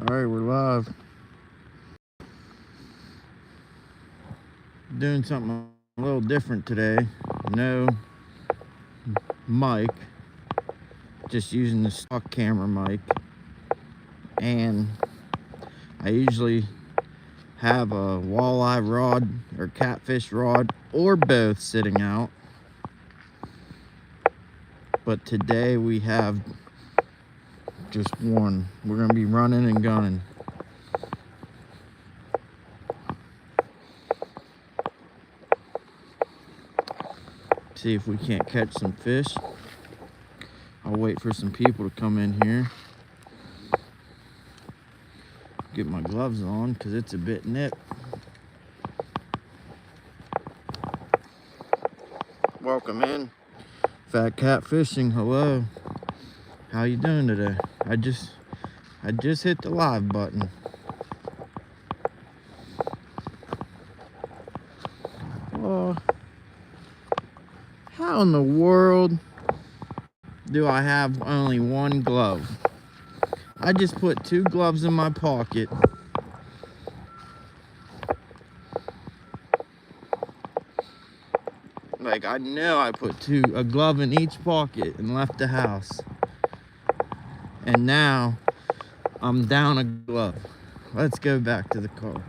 Alright, we're live. Doing something a little different today. No mic, just using the stock camera mic. And I usually have a walleye rod or catfish rod or both sitting out. But today we have just one. We're going to be running and gunning. See if we can't catch some fish. I'll wait for some people to come in here. Get my gloves on because it's a bit nipped. Welcome in. Fat Cat Fishing, hello. How you doing today? I just hit the live button. Oh, how in the world do I have only one glove? I just put 2 gloves in my pocket. Like, I know I put a glove in each pocket and left the house. And now I'm down a glove. Let's go back to the car.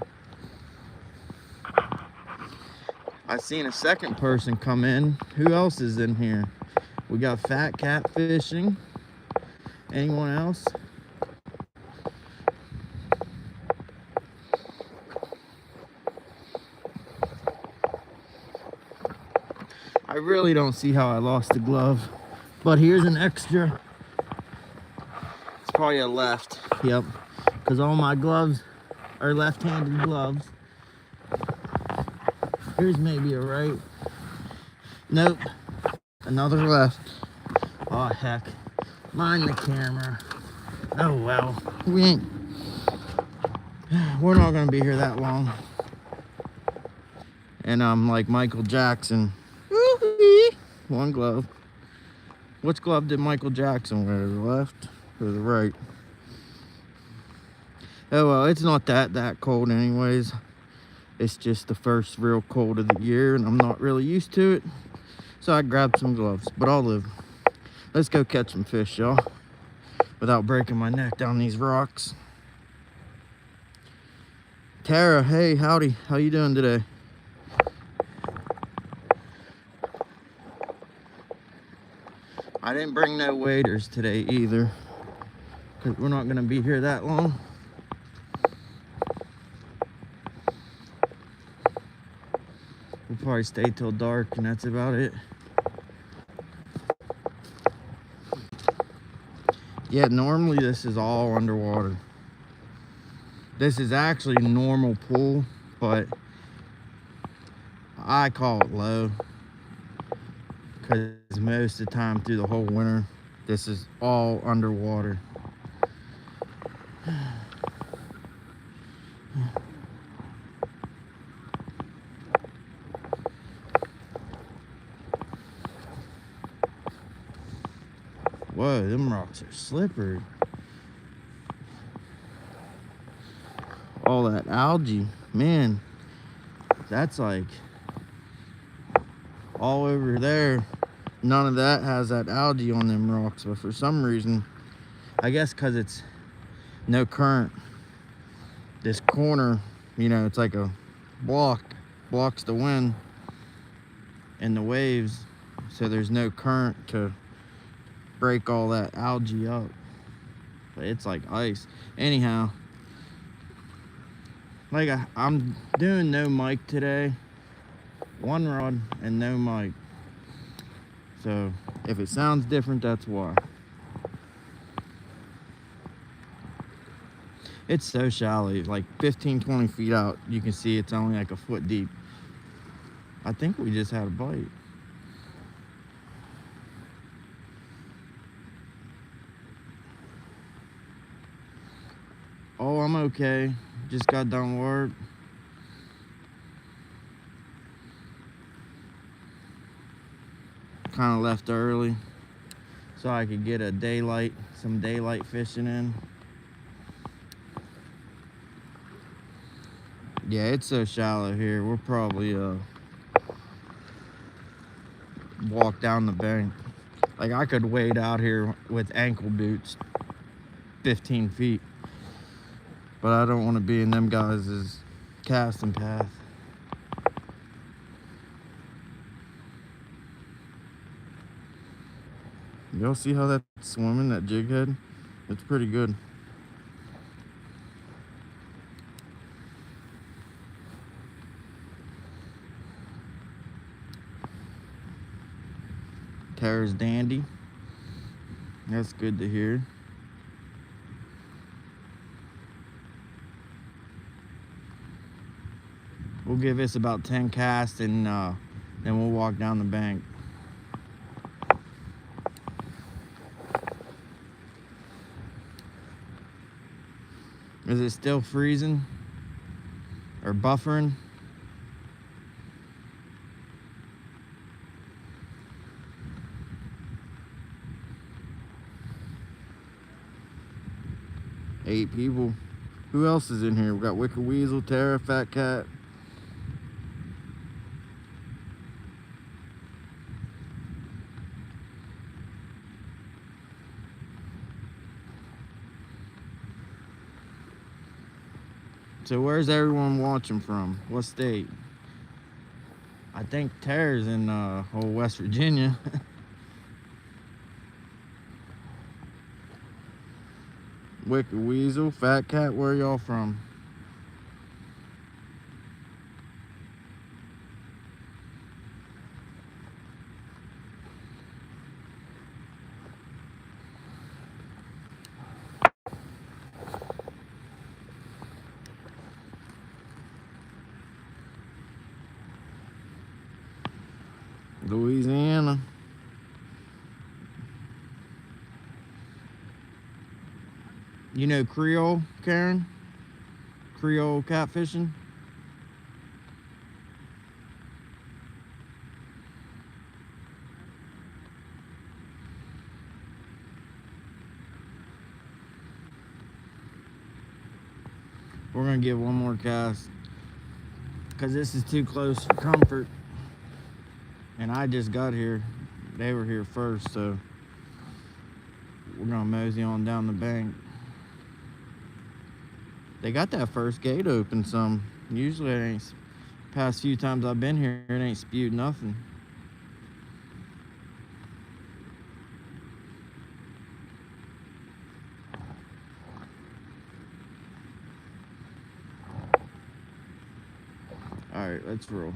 I seen a second person come in. Who else is in here? We got Fat Cat Fishing. Anyone else? I really don't see how I lost the glove, but here's an extra. It's probably a left. Yep, because all my gloves are left-handed gloves. Here's maybe a right. Nope, another left. Oh heck, mind the camera. Oh well, we're not gonna be here that long. And I'm like Michael Jackson. One glove. Which glove did Michael Jackson wear? The left or the right? Oh well, it's not that cold anyways. It's just the first real cold of the year and I'm not really used to it. So I grabbed some gloves, but I'll live. Let's go catch some fish, y'all, without breaking my neck down these rocks. Tara, hey, howdy. How you doing today? I didn't bring no waders today either, because we're not going to be here that long. We'll probably stay till dark, and that's about it. Yeah, normally this is all underwater. This is actually a normal pool, but I call it low. Because most of the time through the whole winter, this is all underwater. Whoa, them rocks are slippery. All that algae, man, that's like all over there. None of that has that algae on them rocks, but for some reason, I guess because it's no current, this corner, you know, it's like a blocks the wind and the waves, so there's no current to break all that algae up. But it's like ice. Anyhow, like I'm doing no mic today, one rod and no mic. So if it sounds different, that's why. It's so shallow, like 15-20 feet out, you can see it's only like a foot deep. I think we just had a bite. Oh, I'm okay. Just got done work. Kind of left early so I could get some daylight fishing in. Yeah, it's so shallow here. We'll probably walk down the bank. Like, I could wade out here with ankle boots 15 feet, but I don't want to be in them guys' casting path. Y'all see how that's swimming, that jig head? It's pretty good. Tara's dandy. That's good to hear. We'll give this about 10 casts and then we'll walk down the bank. Is it still freezing or buffering? Eight people. Who else is in here? We got Wicked Weasel, Tara, Fat Cat. So where's everyone watching from? What state? I think Tara's in old West Virginia. Wicked Weasel, Fat Cat, where y'all from? Louisiana. You know Creole, Karen? Creole catfishing? We're gonna give one more cast because this is too close for comfort. And I just got here. They were here first, so we're gonna mosey on down the bank. They got that first gate open some. Usually it ain't, past few times I've been here, it ain't spewed nothing. All right, let's roll.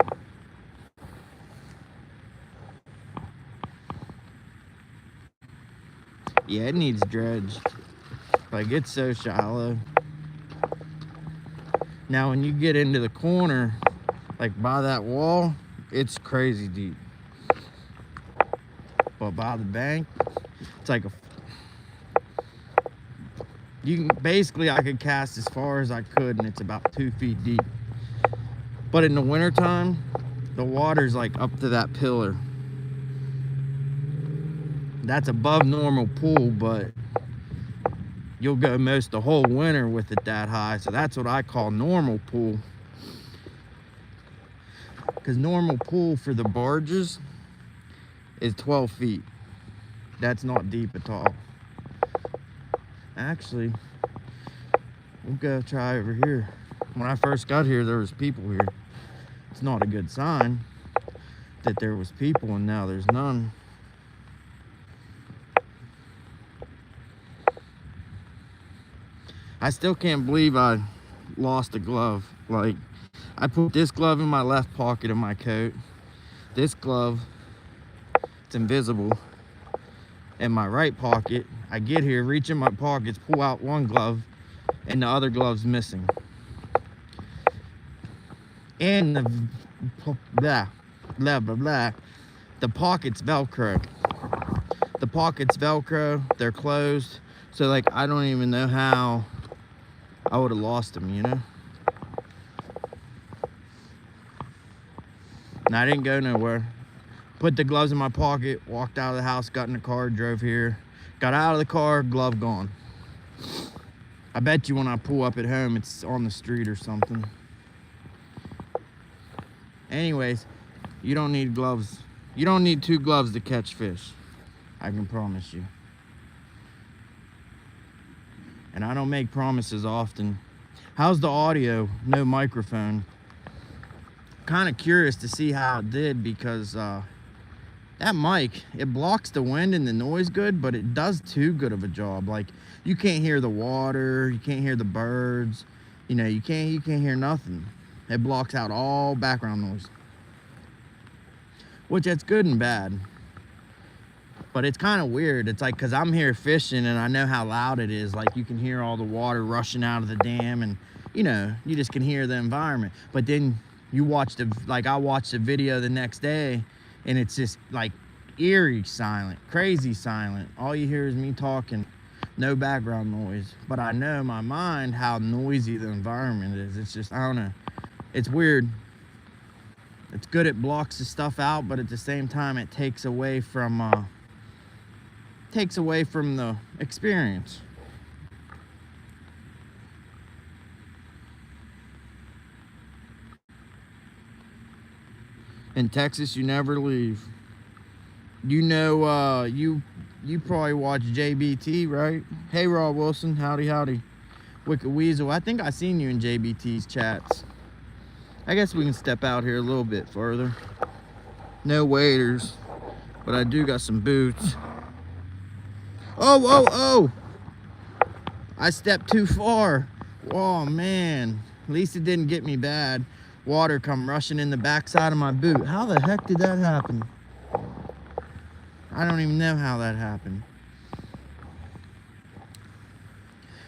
Yeah, it needs dredged. Like, it's so shallow. Now, when you get into the corner, like by that wall, it's crazy deep. But by the bank, it's like basically, I could cast as far as I could, and it's about 2 feet deep. But in the wintertime, the water's like up to that pillar. That's above normal pool, but you'll go most the whole winter with it that high. So that's what I call normal pool. Because normal pool for the barges is 12 feet. That's not deep at all. Actually, we'll go try over here. When I first got here, there was people here. It's not a good sign that there was people and now there's none. I still can't believe I lost a glove. Like, I put this glove in my left pocket of my coat. This glove, it's invisible, in my right pocket. I get here, reach in my pockets, pull out one glove, and the other glove's missing. And the the pocket's Velcro. The pocket's Velcro, they're closed. So, like, I don't even know how I would have lost them, you know? And I didn't go nowhere. Put the gloves in my pocket, walked out of the house, got in the car, drove here. Got out of the car, glove gone. I bet you when I pull up at home, it's on the street or something. Anyways, you don't need gloves. You don't need 2 gloves to catch fish. I can promise you. And I don't make promises often. How's the audio? No microphone. Kind of curious to see how it did, because that mic, it blocks the wind and the noise good, but it does too good of a job. Like, you can't hear the water, you can't hear the birds, you know, you can't hear nothing. It blocks out all background noise, which that's good and bad. But it's kind of weird. It's like, because I'm here fishing and I know how loud it is. Like, you can hear all the water rushing out of the dam, and you know, you just can hear the environment. But then you watch I watched the video the next day, and it's just like eerie silent, crazy silent. All you hear is me talking, no background noise. But I know in my mind how noisy the environment is. It's just, I don't know, it's weird. It's good, it blocks the stuff out, but at the same time it takes away from the experience. In Texas, you never leave. You know, you probably watch JBT, right? Hey, Raw Wilson, howdy, howdy. Wicked Weasel, I think I seen you in JBT's chats. I guess we can step out here a little bit further. No waders, but I do got some boots. Oh! I stepped too far. Oh, man. At least it didn't get me bad. Water come rushing in the backside of my boot. How the heck did that happen? I don't even know how that happened.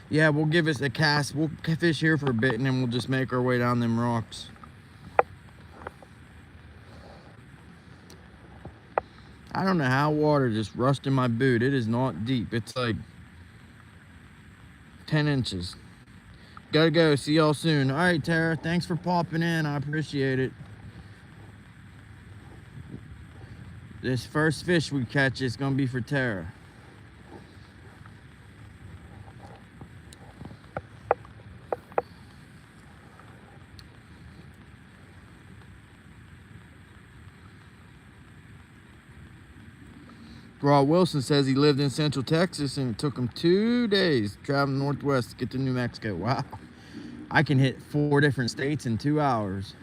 Yeah, we'll give us a cast. We'll fish here for a bit, and then we'll just make our way down them rocks. I don't know how water just rushed in my boot. It is not deep. It's like 10 inches. Gotta go. See y'all soon. All right, Tara. Thanks for popping in. I appreciate it. This first fish we catch is gonna be for Tara. Raw Wilson says he lived in Central Texas and it took him 2 days traveling northwest to get to New Mexico. Wow. I can hit 4 different states in 2 hours.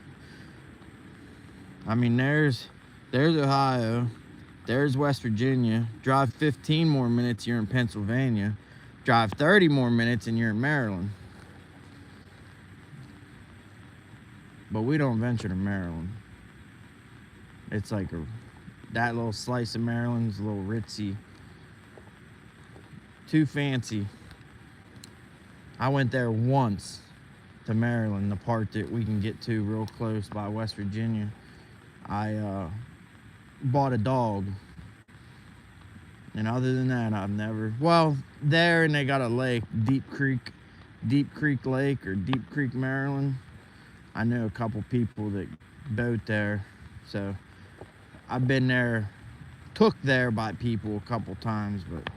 I mean, there's Ohio, there's West Virginia. Drive 15 more minutes, you're in Pennsylvania. Drive 30 more minutes and you're in Maryland. But we don't venture to Maryland. It's like that little slice of Maryland's a little ritzy. Too fancy. I went there once to Maryland, the part that we can get to real close by West Virginia. I bought a dog. And other than that, I've never, well, there, and they got a lake, Deep Creek Lake, or Deep Creek, Maryland. I know a couple people that boat there, so I've been there, took there by people a couple times. But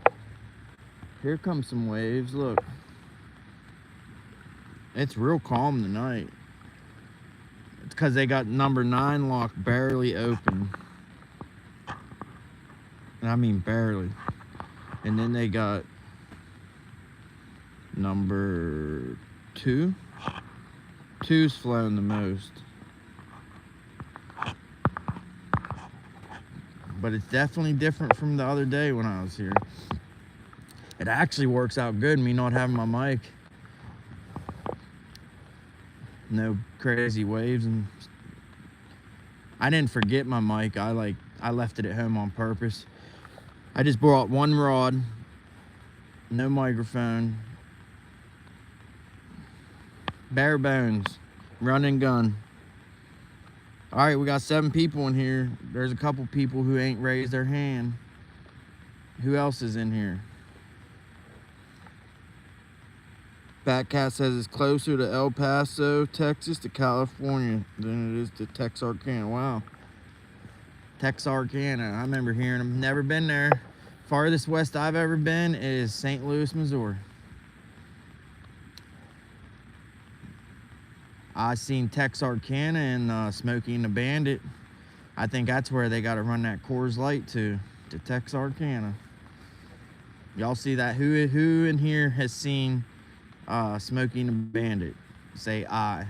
here comes some waves. Look, it's real calm tonight. It's because they got number 9 lock barely open. And I mean barely. And then they got number 2. 2's flown the most. But it's definitely different from the other day when I was here. It actually works out good, me not having my mic. No crazy waves, and I didn't forget my mic. I left it at home on purpose. I just brought one rod, no microphone, bare bones, run and gun. All right, we got 7 people in here. There's a couple people who ain't raised their hand. Who else is in here? Batcat says it's closer to El Paso, Texas to California than it is to Texarkana. Wow. Texarkana, I remember hearing them. Never been there. Farthest west I've ever been is St. Louis, Missouri. I seen Texarkana and Smokey and the Bandit. I think that's where they got to run that Coors Light to Texarkana. Y'all see that? Who in here has seen Smokey and the Bandit? Say aye.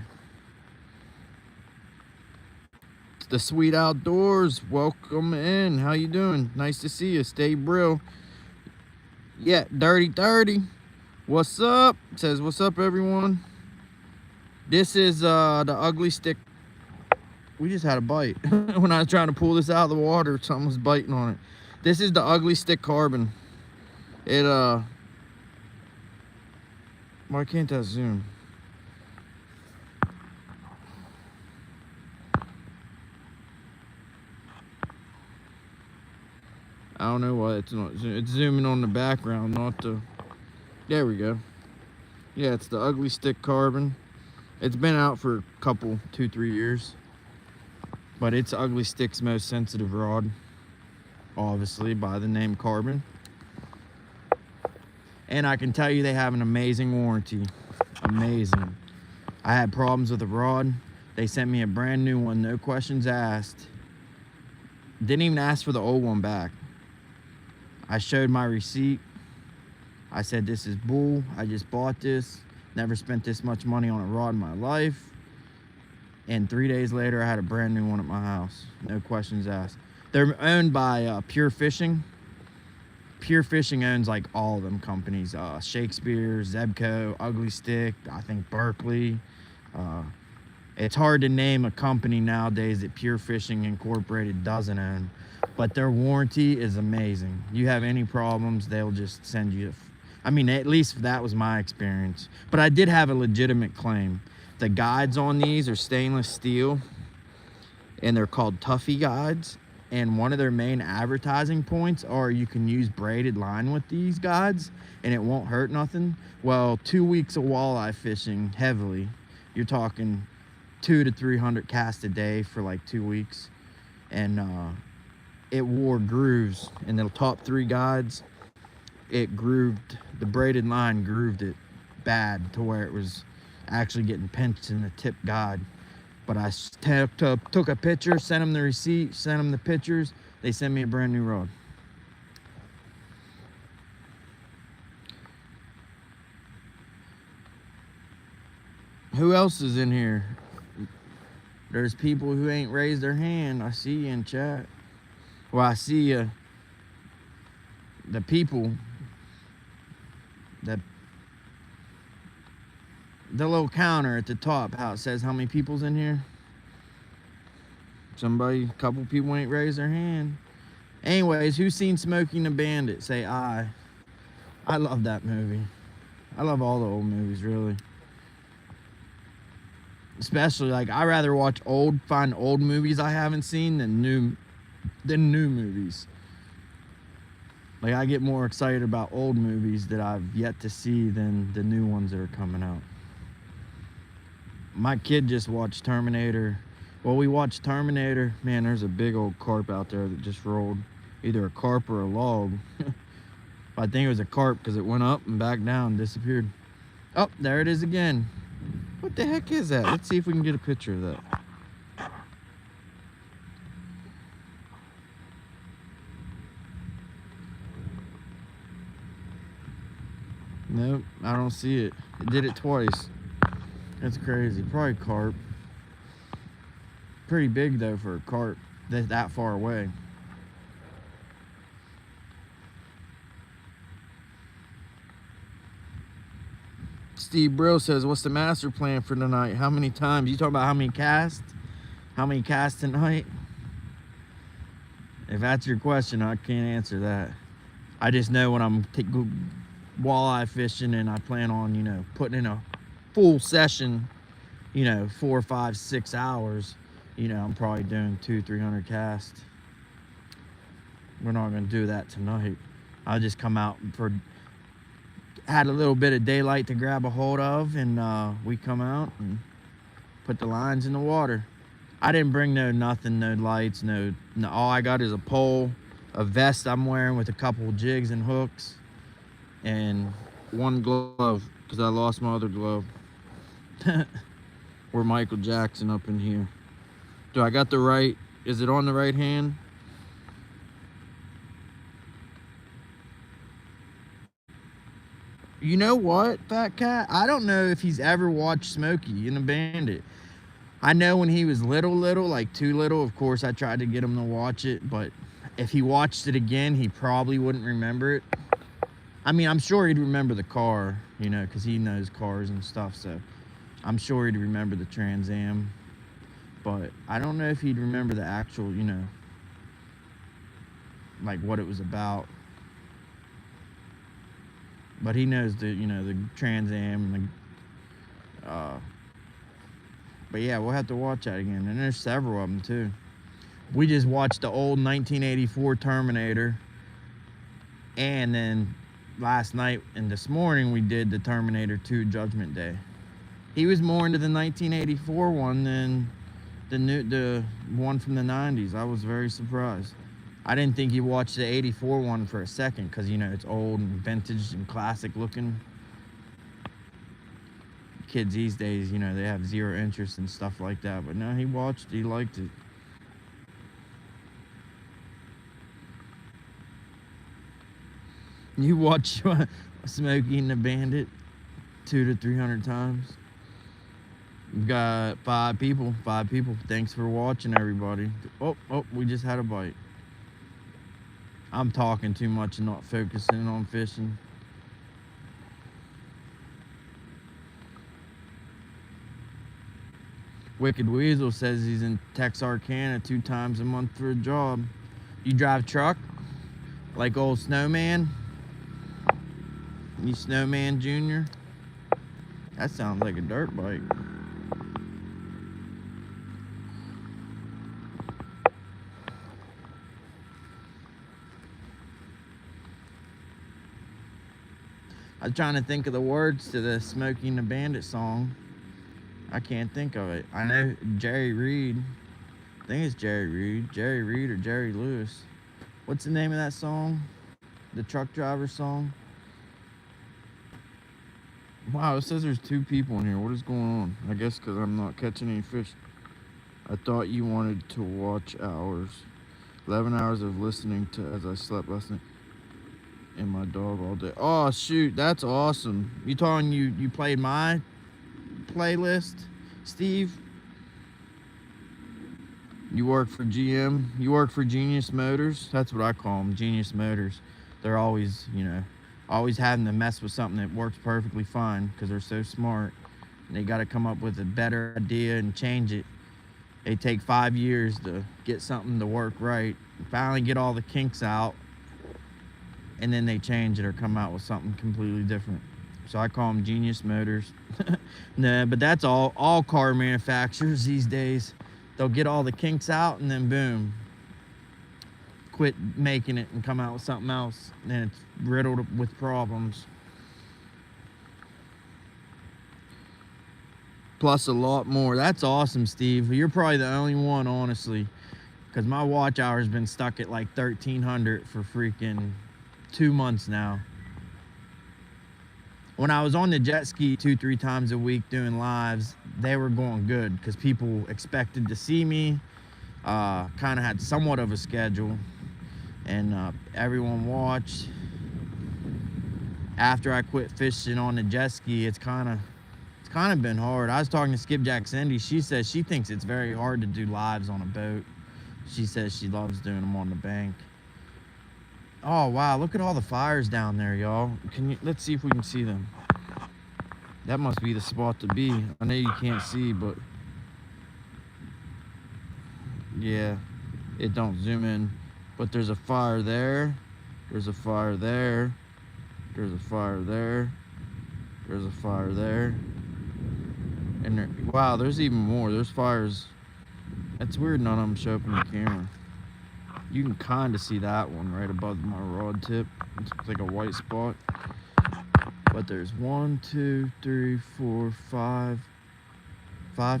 It's the Sweet Outdoors. Welcome in. How you doing? Nice to see you. Stay brill. Yeah, Dirty 30. What's up? It says, what's up, everyone? This is the Ugly Stick. We just had a bite. When I was trying to pull this out of the water, something was biting on it. This is the Ugly Stick Carbon. It, why can't I zoom? I don't know why it's not. It's zooming on the background, not the. There we go. Yeah, it's the Ugly Stick Carbon. It's been out for a couple, 2-3 years. But it's Ugly Stick's most sensitive rod, obviously, by the name Carbon. And I can tell you they have an amazing warranty. Amazing. I had problems with the rod. They sent me a brand new one, no questions asked. Didn't even ask for the old one back. I showed my receipt. I said, this is bull. I just bought this. Never spent this much money on a rod in my life. And 3 days later, I had a brand new one at my house. No questions asked. They're owned by Pure Fishing. Pure Fishing owns like all of them companies. Shakespeare, Zebco, Ugly Stick, I think Berkeley. It's hard to name a company nowadays that Pure Fishing Incorporated doesn't own. But their warranty is amazing. You have any problems, they'll just send you. I mean, at least that was my experience. But I did have a legitimate claim. The guides on these are stainless steel, and they're called Tuffy guides. And one of their main advertising points are you can use braided line with these guides, and it won't hurt nothing. Well, 2 weeks of walleye fishing heavily, you're talking 200 to 300 casts a day for like 2 weeks, and it wore grooves in the top 3 guides. It grooved, the braided line grooved it bad to where it was actually getting pinched in the tip guide. But I took a picture, sent them the receipt, sent them the pictures. They sent me a brand new rod. Who else is in here? There's people who ain't raised their hand. I see you in chat. Well, I see you. The people. The little counter at the top, how it says how many people's in here. A couple people ain't raised their hand. Anyways, who's seen Smokey and the Bandit? Say aye. I love that movie. I love all the old movies, really. Especially, like, I rather find old movies I haven't seen than new movies. Like, I get more excited about old movies that I've yet to see than the new ones that are coming out. My kid just watched Terminator. Well, we watched Terminator. Man, there's a big old carp out there that just rolled. Either a carp or a log. I think it was a carp because it went up and back down and disappeared. Oh, there it is again. What the heck is that? Let's see if we can get a picture of that. Nope, I don't see it. It did it twice. That's crazy. Probably carp. Pretty big though for a carp that far away. Steve Brill says, what's the master plan for tonight? How many times? You talking about how many casts? How many casts tonight? If that's your question, I can't answer that. I just know when I'm walleye fishing and I plan on, you know, putting in a full session, you know, 4, 5, 6 hours, you know, I'm probably doing 200-300 casts. We're not going to do that tonight. I'll just come out had a little bit of daylight to grab a hold of, and we come out and put the lines in the water. I didn't bring no lights, no, all I got is a pole, a vest I'm wearing with a couple of jigs and hooks, and one glove because I lost my other glove. Or Michael Jackson up in here. Do I got the right? Is it on the right hand? You know what, Fat Cat? I don't know if he's ever watched Smokey and the Bandit. I know when he was little, like too little, of course, I tried to get him to watch it, but if he watched it again, he probably wouldn't remember it. I mean, I'm sure he'd remember the car, you know, because he knows cars and stuff, so I'm sure he'd remember the Trans Am. But I don't know if he'd remember the actual, you know, like what it was about. But he knows the, you know, the Trans Am and the, but yeah, we'll have to watch that again. And there's several of them too. We just watched the old 1984 Terminator. And then last night and this morning we did the Terminator 2 Judgment Day. He was more into the 1984 one than the one from the 90s. I was very surprised. I didn't think he watched the 84 one for a second because, you know, it's old and vintage and classic looking. Kids these days, you know, they have zero interest in stuff like that. But no, he watched, he liked it. You watch Smokey and the Bandit 200 to 300 times. We've got 5 people. Thanks for watching, everybody. Oh, we just had a bite. I'm talking too much and not focusing on fishing. Wicked Weasel says he's in Texarkana 2 times a month for a job. You drive truck? Like old Snowman? You Snowman Junior? That sounds like a dirt bike. I was trying to think of the words to the Smokey and the Bandit song. I can't think of it. I know Jerry Reed. I think it's Jerry Reed. Jerry Reed or Jerry Lewis. What's the name of that song? The truck driver song? Wow, it says there's 2 people in here. What is going on? I guess because I'm not catching any fish. I thought you wanted to watch hours. 11 hours of listening to as I slept last night. And my dog all day. Oh, shoot. That's awesome. You talking you played my playlist, Steve? You work for GM? You work for Genius Motors? That's what I call them, Genius Motors. They're always, you know, always having to mess with something that works perfectly fine because they're so smart. And they got to come up with a better idea and change it. They take 5 years to get something to work right, finally get all the kinks out, and then they change it or come out with something completely different. So I call them Genius Motors. Nah, but that's all car manufacturers these days. They'll get all the kinks out and then boom, quit making it and come out with something else. And it's riddled with problems. Plus a lot more. That's awesome, Steve. You're probably the only one, honestly, because my watch hour's been stuck at like 1,300 for freaking 2 months now. When I was on the jet ski 2-3 times a week doing lives, they were going good because people expected to see me. Kind of had somewhat of a schedule, and everyone watched. After I quit fishing on the jet ski, it's kind of been hard. I was talking to Skipjack Cindy. She says she thinks it's very hard to do lives on a boat. She says she loves doing them on the bank. Oh wow, look at all the fires down there, y'all. Let's see if we can see them. That must be the spot to be. I know you can't see, but yeah, it don't zoom in. But there's a fire there. There's a fire there. There's a fire there. There's a fire there. And there, wow, there's even more. There's fires. That's weird none of them show up in the camera. You can kind of see that one right above my rod tip. It's like a white spot. But there's 1, 2, 3, 4, 5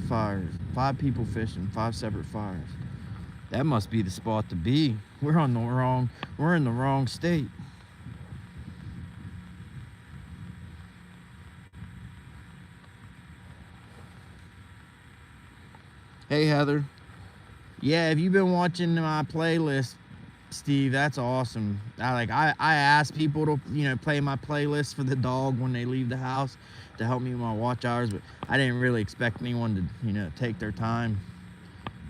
fires. 5 people fishing, 5 separate fires. That must be the spot to be. We're in the wrong state. Hey, Heather. Yeah, if you've been watching my playlist, Steve, that's awesome. I ask people to, play my playlist for the dog when they leave the house to help me with my watch hours, but I didn't really expect anyone to, take their time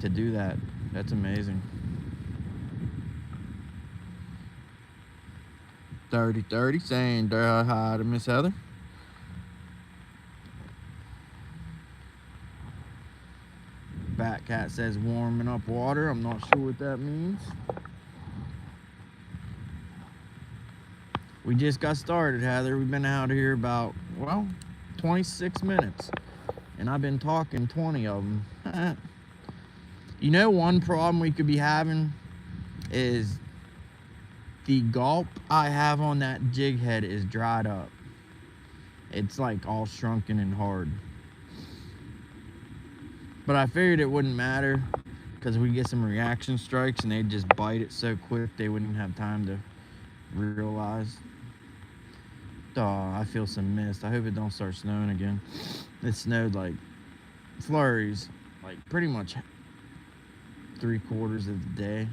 to do that. That's amazing. 30 saying hi to Miss Heather. Fat Cat says warming up water. I'm not sure what that means. We just got started, Heather. We've been out here about, 26 minutes. And I've been talking 20 of them. One problem we could be having is the gulp I have on that jig head is dried up. It's like all shrunken and hard. But I figured it wouldn't matter because we get some reaction strikes and they'd just bite it so quick they wouldn't have time to realize. Oh, I feel some mist. I hope it don't start snowing again. It snowed like flurries, like pretty much 3/4 of the day.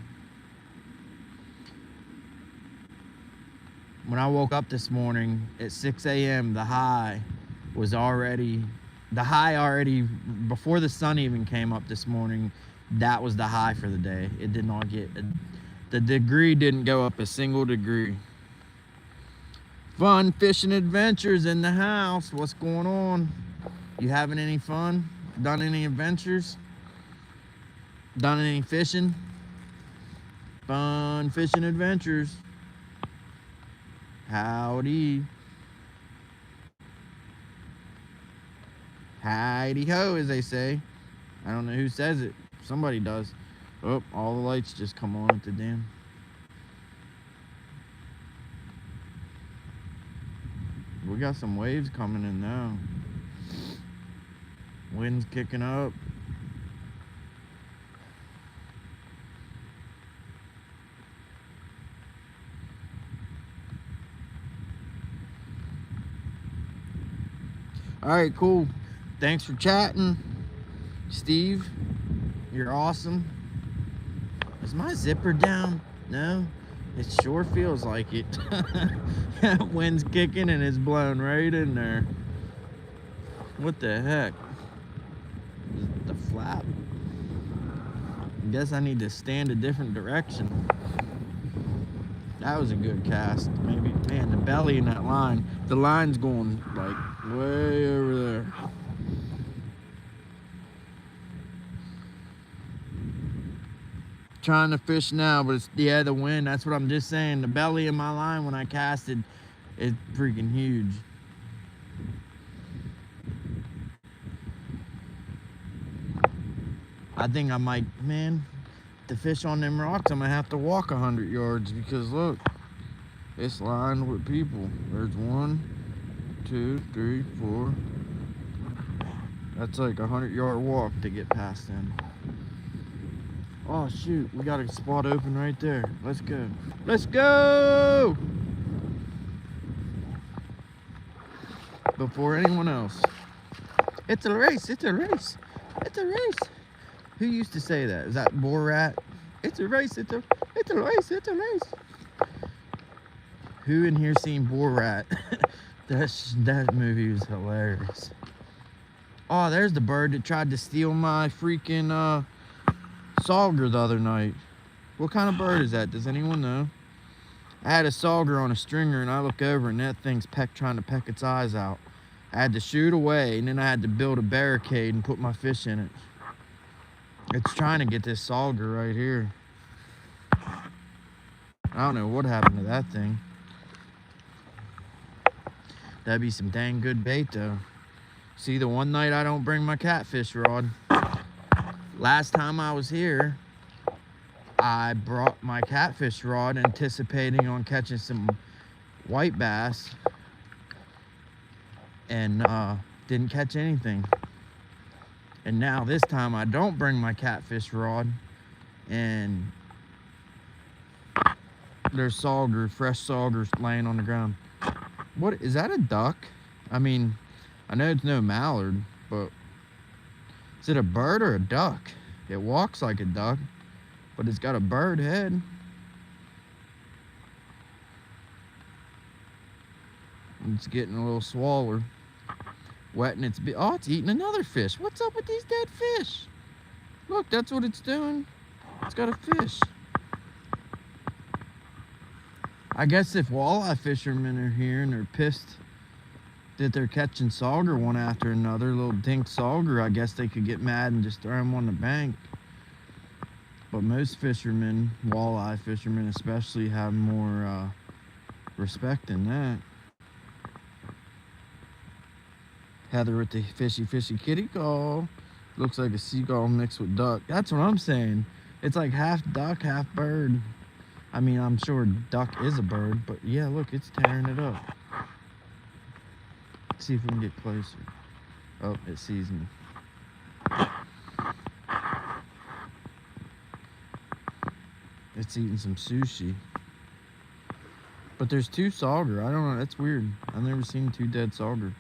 When I woke up this morning at 6 a.m., the high already, before the sun even came up this morning, that was the high for the day. It did not the degree didn't go up a single degree. Fun fishing adventures in the house. What's going on? You having any fun? Done any adventures? Done any fishing? Fun fishing adventures. Howdy. Heidi ho, as they say. I don't know who says it. Somebody does. Oh, all the lights just come on at the dam. We got some waves coming in now. Wind's kicking up. All right, cool. Thanks for chatting, Steve. You're awesome. Is my zipper down? No, it sure feels like it. Wind's kicking and it's blowing right in there. What the heck? The flap. I guess I need to stand a different direction. That was a good cast. Maybe, man, the belly in that line. The line's going like way over there. Trying to fish now, but it's, yeah, the wind. That's what I'm just saying. The belly in my line when I casted is freaking huge. I think I might, man, to fish on them rocks, I'm gonna have to walk 100 yards because look, it's lined with people. There's 1, 2, 3, 4. That's like a 100-yard walk to get past them. Oh shoot, we got a spot open right there. Let's go. Let's go! Before anyone else. It's a race, it's a race, it's a race. Who used to say that? Is that Borat? It's a race, it's a race, it's a race. Who in here seen Borat? That movie was hilarious. Oh, there's the bird that tried to steal my freaking sauger the other night. What kind of bird is that? Does anyone know? I had a sauger on a stringer and I look over and that thing's trying to peck its eyes out. I had to shoot away and then I had to build a barricade and put my fish in it. It's trying to get this sauger right here. I don't know what happened to that thing. That'd be some dang good bait though. See, the one night I don't bring my catfish rod. Last time I was here, I brought my catfish rod anticipating on catching some white bass and didn't catch anything. And now this time I don't bring my catfish rod and there's fresh saugers laying on the ground. What, is that a duck? I mean, I know it's no mallard, but Is it a bird or a duck? It walks like a duck, but it's got a bird head. It's getting a little smaller. Wetting its beak. Oh, it's eating another fish. What's up with these dead fish? Look, that's what it's doing. It's got a fish. I guess if walleye fishermen are here and they're pissed that they're catching sauger one after another, little dink sauger, I guess they could get mad and just throw them on the bank. But most fishermen, walleye fishermen especially, have more respect than that. Heather with the fishy kitty call. Looks like a seagull mixed with duck. That's what I'm saying. It's like half duck, half bird. I mean, I'm sure duck is a bird, but yeah, look, it's tearing it up. Let's see if we can get closer. Oh, it sees me. It's eating some sushi. But there's two sauger. I don't know, that's weird. I've never seen two dead sauger.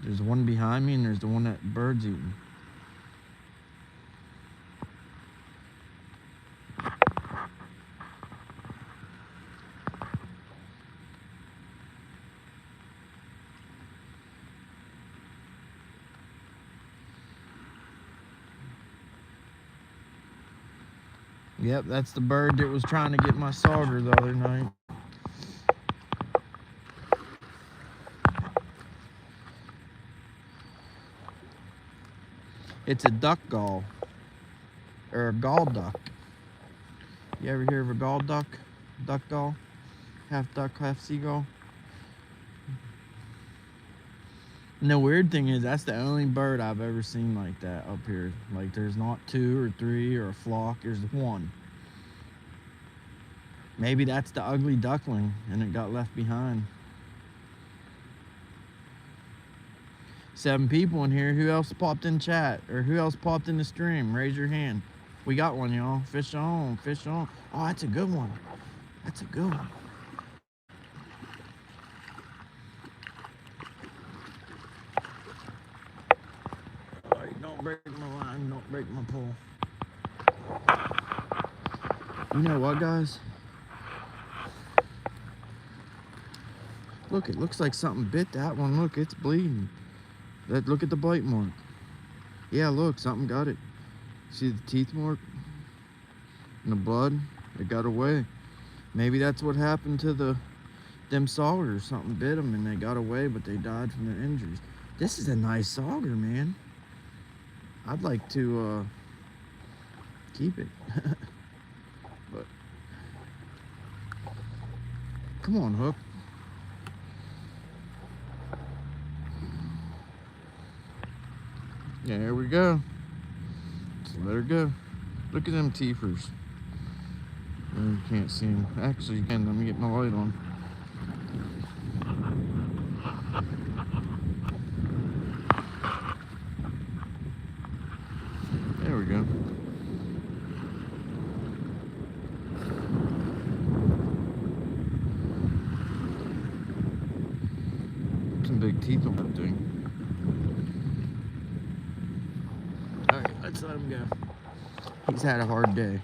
There's one behind me and there's the one that bird's eating. Yep, that's the bird that was trying to get my sauger the other night. It's a duck gull, or a gall duck. You ever hear of a gall duck? Duck gull? Half duck, half seagull? And the weird thing is, that's the only bird I've ever seen like that up here. Like, there's not two or three or a flock, there's one. Maybe that's the ugly duckling and it got left behind. 7 people in here. Who else popped in chat? Or who else popped in the stream? Raise your hand. We got one, y'all. Fish on, fish on. Oh, that's a good one. That's a good one. Don't break my line, don't break my pole. You know what, guys? Look, it looks like something bit that one. Look, it's bleeding. Look at the bite mark. Yeah, look, something got it. See the teeth mark? And the blood? It got away. Maybe that's what happened to them saugers. Something bit them and they got away, but they died from their injuries. This is a nice sauger, man. I'd like to keep it. But come on, Hook. Yeah, there we go. Just let her go. Look at them teethers. Oh, you can't see them. Actually, you can. Let me get my light on. There we go. Some big teeth on that thing. Alright, let's let him go. He's had a hard day.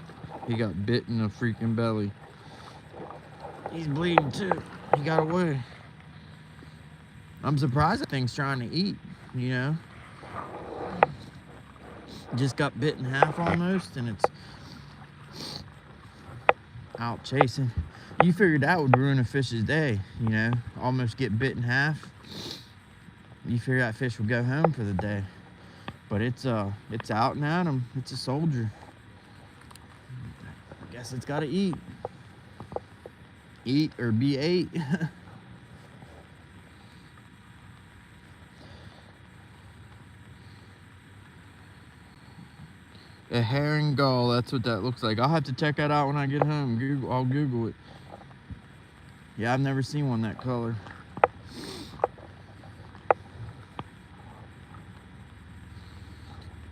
He got bit in the freaking belly. He's bleeding too. He got away. I'm surprised that thing's trying to eat, you know? Just got bit in half almost, and it's out chasing. You figured that would ruin a fish's day, you know? Almost get bit in half. You figure that fish would go home for the day. But it's out and at him. It's a soldier. I guess it's got to eat. Eat or be ate. A herring gull, that's what that looks like. I'll have to check that out when I get home. I'll Google it. Yeah, I've never seen one that color.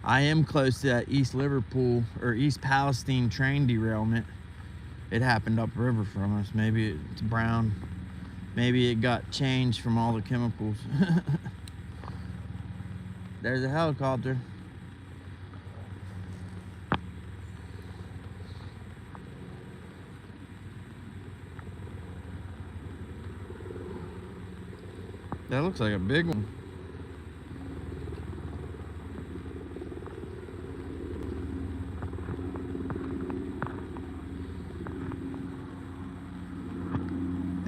I am close to that East Liverpool or East Palestine train derailment. It happened upriver from us. Maybe it's brown. Maybe it got changed from all the chemicals. There's a helicopter. That looks like a big one.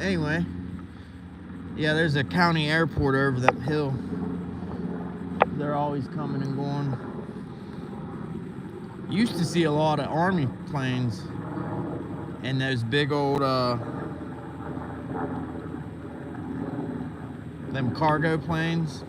Anyway, yeah, there's a county airport over that hill. They're always coming and going. Used to see a lot of Army planes and those big old them cargo planes.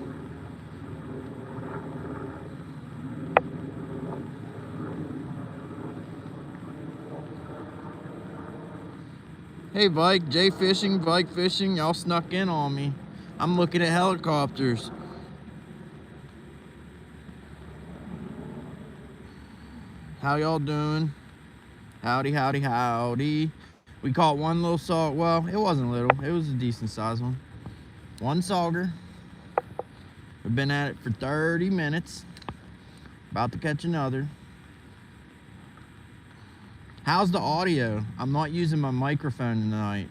Hey Vike, Jay Fishing, Vike Fishing, y'all snuck in on me. I'm looking at helicopters. How y'all doing? Howdy, howdy, howdy. We caught one little saw. Well, it wasn't little. It was a decent sized one. One sauger. We've been at it for 30 minutes. About to catch another. How's the audio? I'm not using my microphone tonight.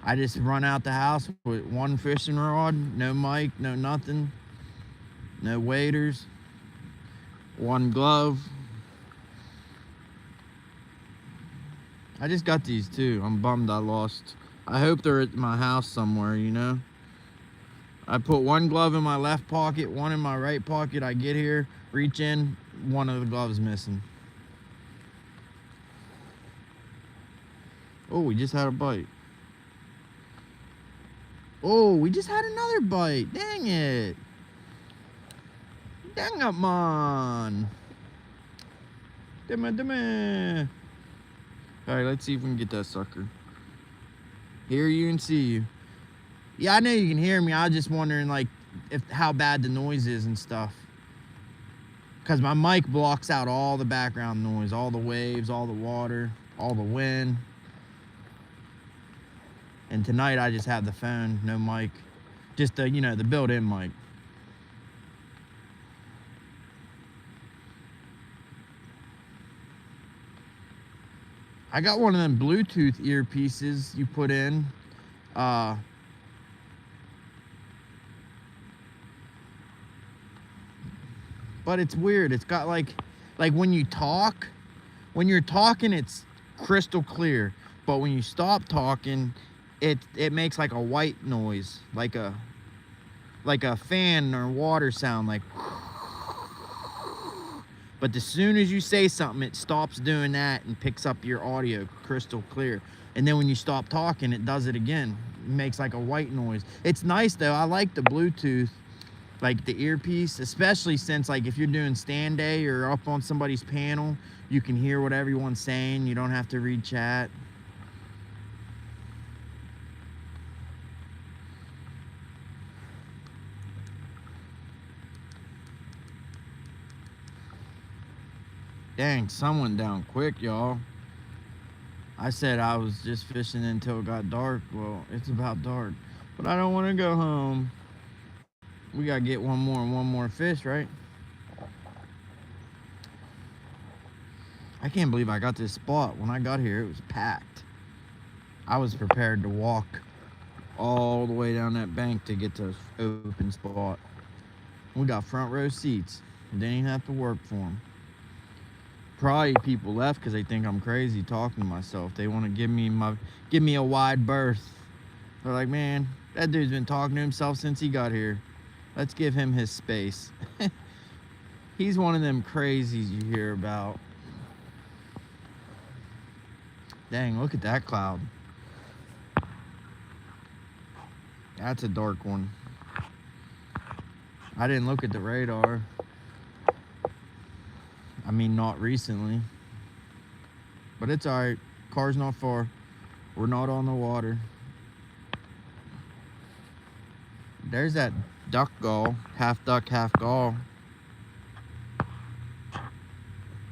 I just run out the house with one fishing rod, no mic, no nothing, no waders, one glove. I just got these too. I'm bummed I lost. I hope they're at my house somewhere, you know. I put one glove in my left pocket, one in my right pocket. I get here, reach in, one of the gloves missing. Oh, we just had a bite. Oh, we just had another bite. Dang it. Dang it, man. Damn. All right, let's see if we can get that sucker. Hear you and see you. Yeah, I know you can hear me. I was just wondering, like, how bad the noise is and stuff. Because my mic blocks out all the background noise, all the waves, all the water, all the wind. And tonight I just have the phone, no mic. Just the, you know, the built-in mic. I got one of them Bluetooth earpieces you put in. But it's weird. It's got like when you're talking, it's crystal clear. But when you stop talking, it makes like a white noise, like a fan or water sound, like. But as soon as you say something, it stops doing that and picks up your audio crystal clear. And then when you stop talking, it does it again. It makes like a white noise. It's nice though. I like the Bluetooth, like the earpiece, especially since like if you're doing stand day or up on somebody's panel, you can hear what everyone's saying. You don't have to read chat. Dang, sun went down quick, y'all. I said I was just fishing until it got dark. Well, it's about dark. But I don't want to go home. We got to get one more fish, right? I can't believe I got this spot. When I got here, it was packed. I was prepared to walk all the way down that bank to get to this open spot. We got front row seats. Didn't even have to work for them. Probably people left because they think I'm crazy talking to myself. They want to give me a wide berth. They're like, man, that dude's been talking to himself since he got here. Let's give him his space. He's one of them crazies you hear about. Dang, look at that cloud. That's a dark one. I didn't look at the radar. I mean, not recently. But it's alright. Car's not far. We're not on the water. There's that duck gull. Half duck, half gull.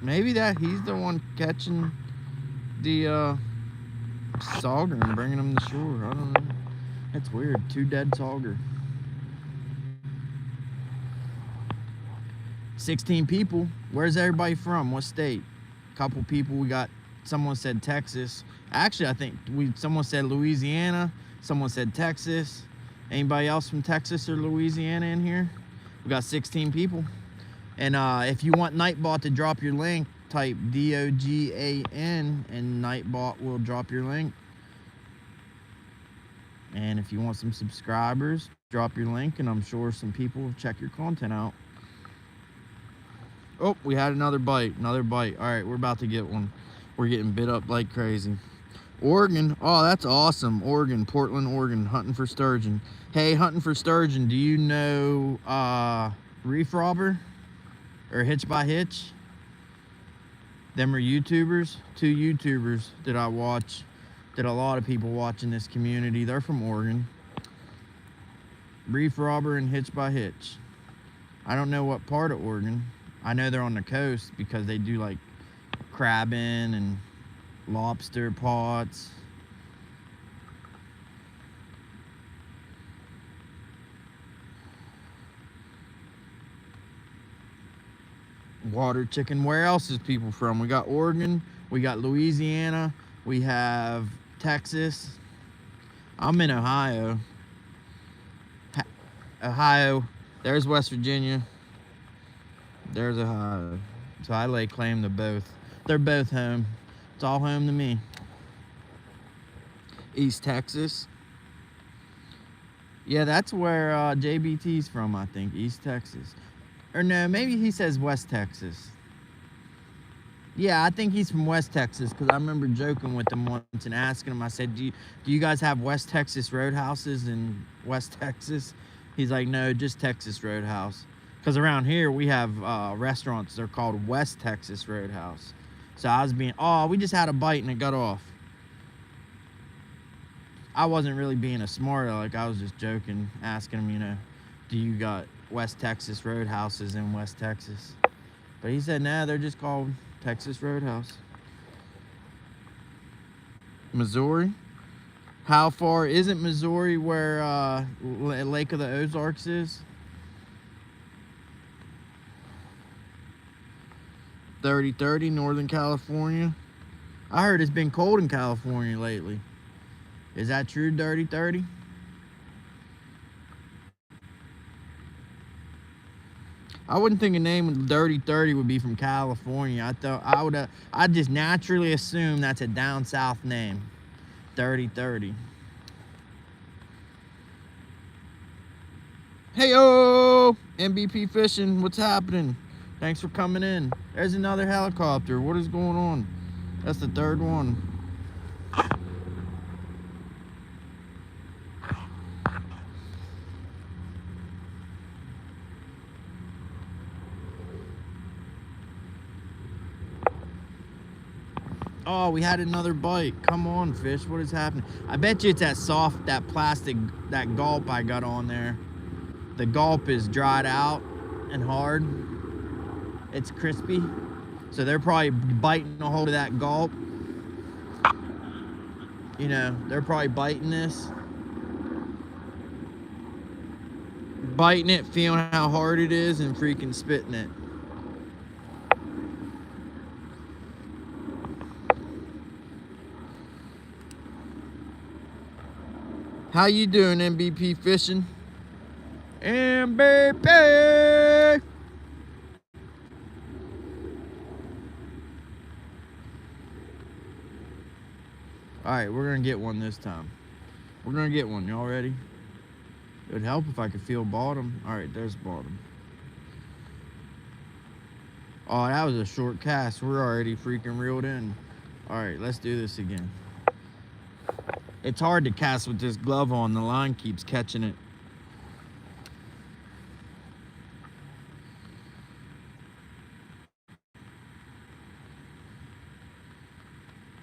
Maybe he's the one catching the sauger and bringing him to shore. I don't know. That's weird. 2 dead sauger. 16 people. Where's everybody from? What state? Couple people. We got, someone said Texas. Actually, I think someone said Louisiana. Someone said Texas. Anybody else from Texas or Louisiana in here? We got 16 people. And if you want Nightbot to drop your link, type DOGAN and Nightbot will drop your link. And if you want some subscribers, drop your link, and I'm sure some people will check your content out. Oh, we had another bite. All right, we're about to get one. We're getting bit up like crazy. Oregon. Oh, that's awesome. Oregon, Portland, Oregon, hunting for sturgeon. Hey, hunting for sturgeon, do you know Reef Robber or Hitch by Hitch? Them are YouTubers. 2 YouTubers that I watch, that a lot of people watch in this community. They're from Oregon. Reef Robber and Hitch by Hitch. I don't know what part of Oregon. I know they're on the coast because they do like crabbing and lobster pots. Water chicken. Where else is people from? We got Oregon, we got Louisiana, we have Texas. I'm in Ohio. Ohio. There's West Virginia. There's Ohio. So I lay claim to both. They're both home. It's all home to me. East Texas. Yeah, that's where JBT's from, I think. East Texas. Or no, maybe he says West Texas. Yeah, I think he's from West Texas, because I remember joking with him once and asking him, I said, do you guys have West Texas Roadhouses in West Texas? He's like, no, just Texas Roadhouse. Because around here, we have restaurants, they're called West Texas Roadhouse. So I was being, oh, we just had a bite and it got off. I wasn't really being a smart aleck, I was just joking, asking him, you know, do you got West Texas Roadhouses in West Texas? But he said, nah, they're just called Texas Roadhouse. Missouri. How far isn't Missouri where Lake of the Ozarks is? 30-30, Northern California. I heard it's been cold in California lately. Is that true, 30-30? I wouldn't think a name Dirty 30 would be from California. I'd just naturally assume that's a down south name. Dirty 30. Hey-o! MBP Fishing, what's happening? Thanks for coming in. There's another helicopter. What is going on? That's the third one. Oh, we had another bite. Come on, fish. What is happening? I bet you it's that soft, that plastic, that gulp I got on there. The gulp is dried out and hard. It's crispy. So they're probably biting a hold of that gulp. You know, they're probably biting this. Biting it, feeling how hard it is, and freaking spitting it. How you doing, MBP Fishing? MVP! Alright, we're gonna get one this time. We're gonna get one. Y'all ready? It would help if I could feel bottom. Alright, there's bottom. Oh, that was a short cast. We're already freaking reeled in. Alright, let's do this again. It's hard to cast with this glove on. The line keeps catching it.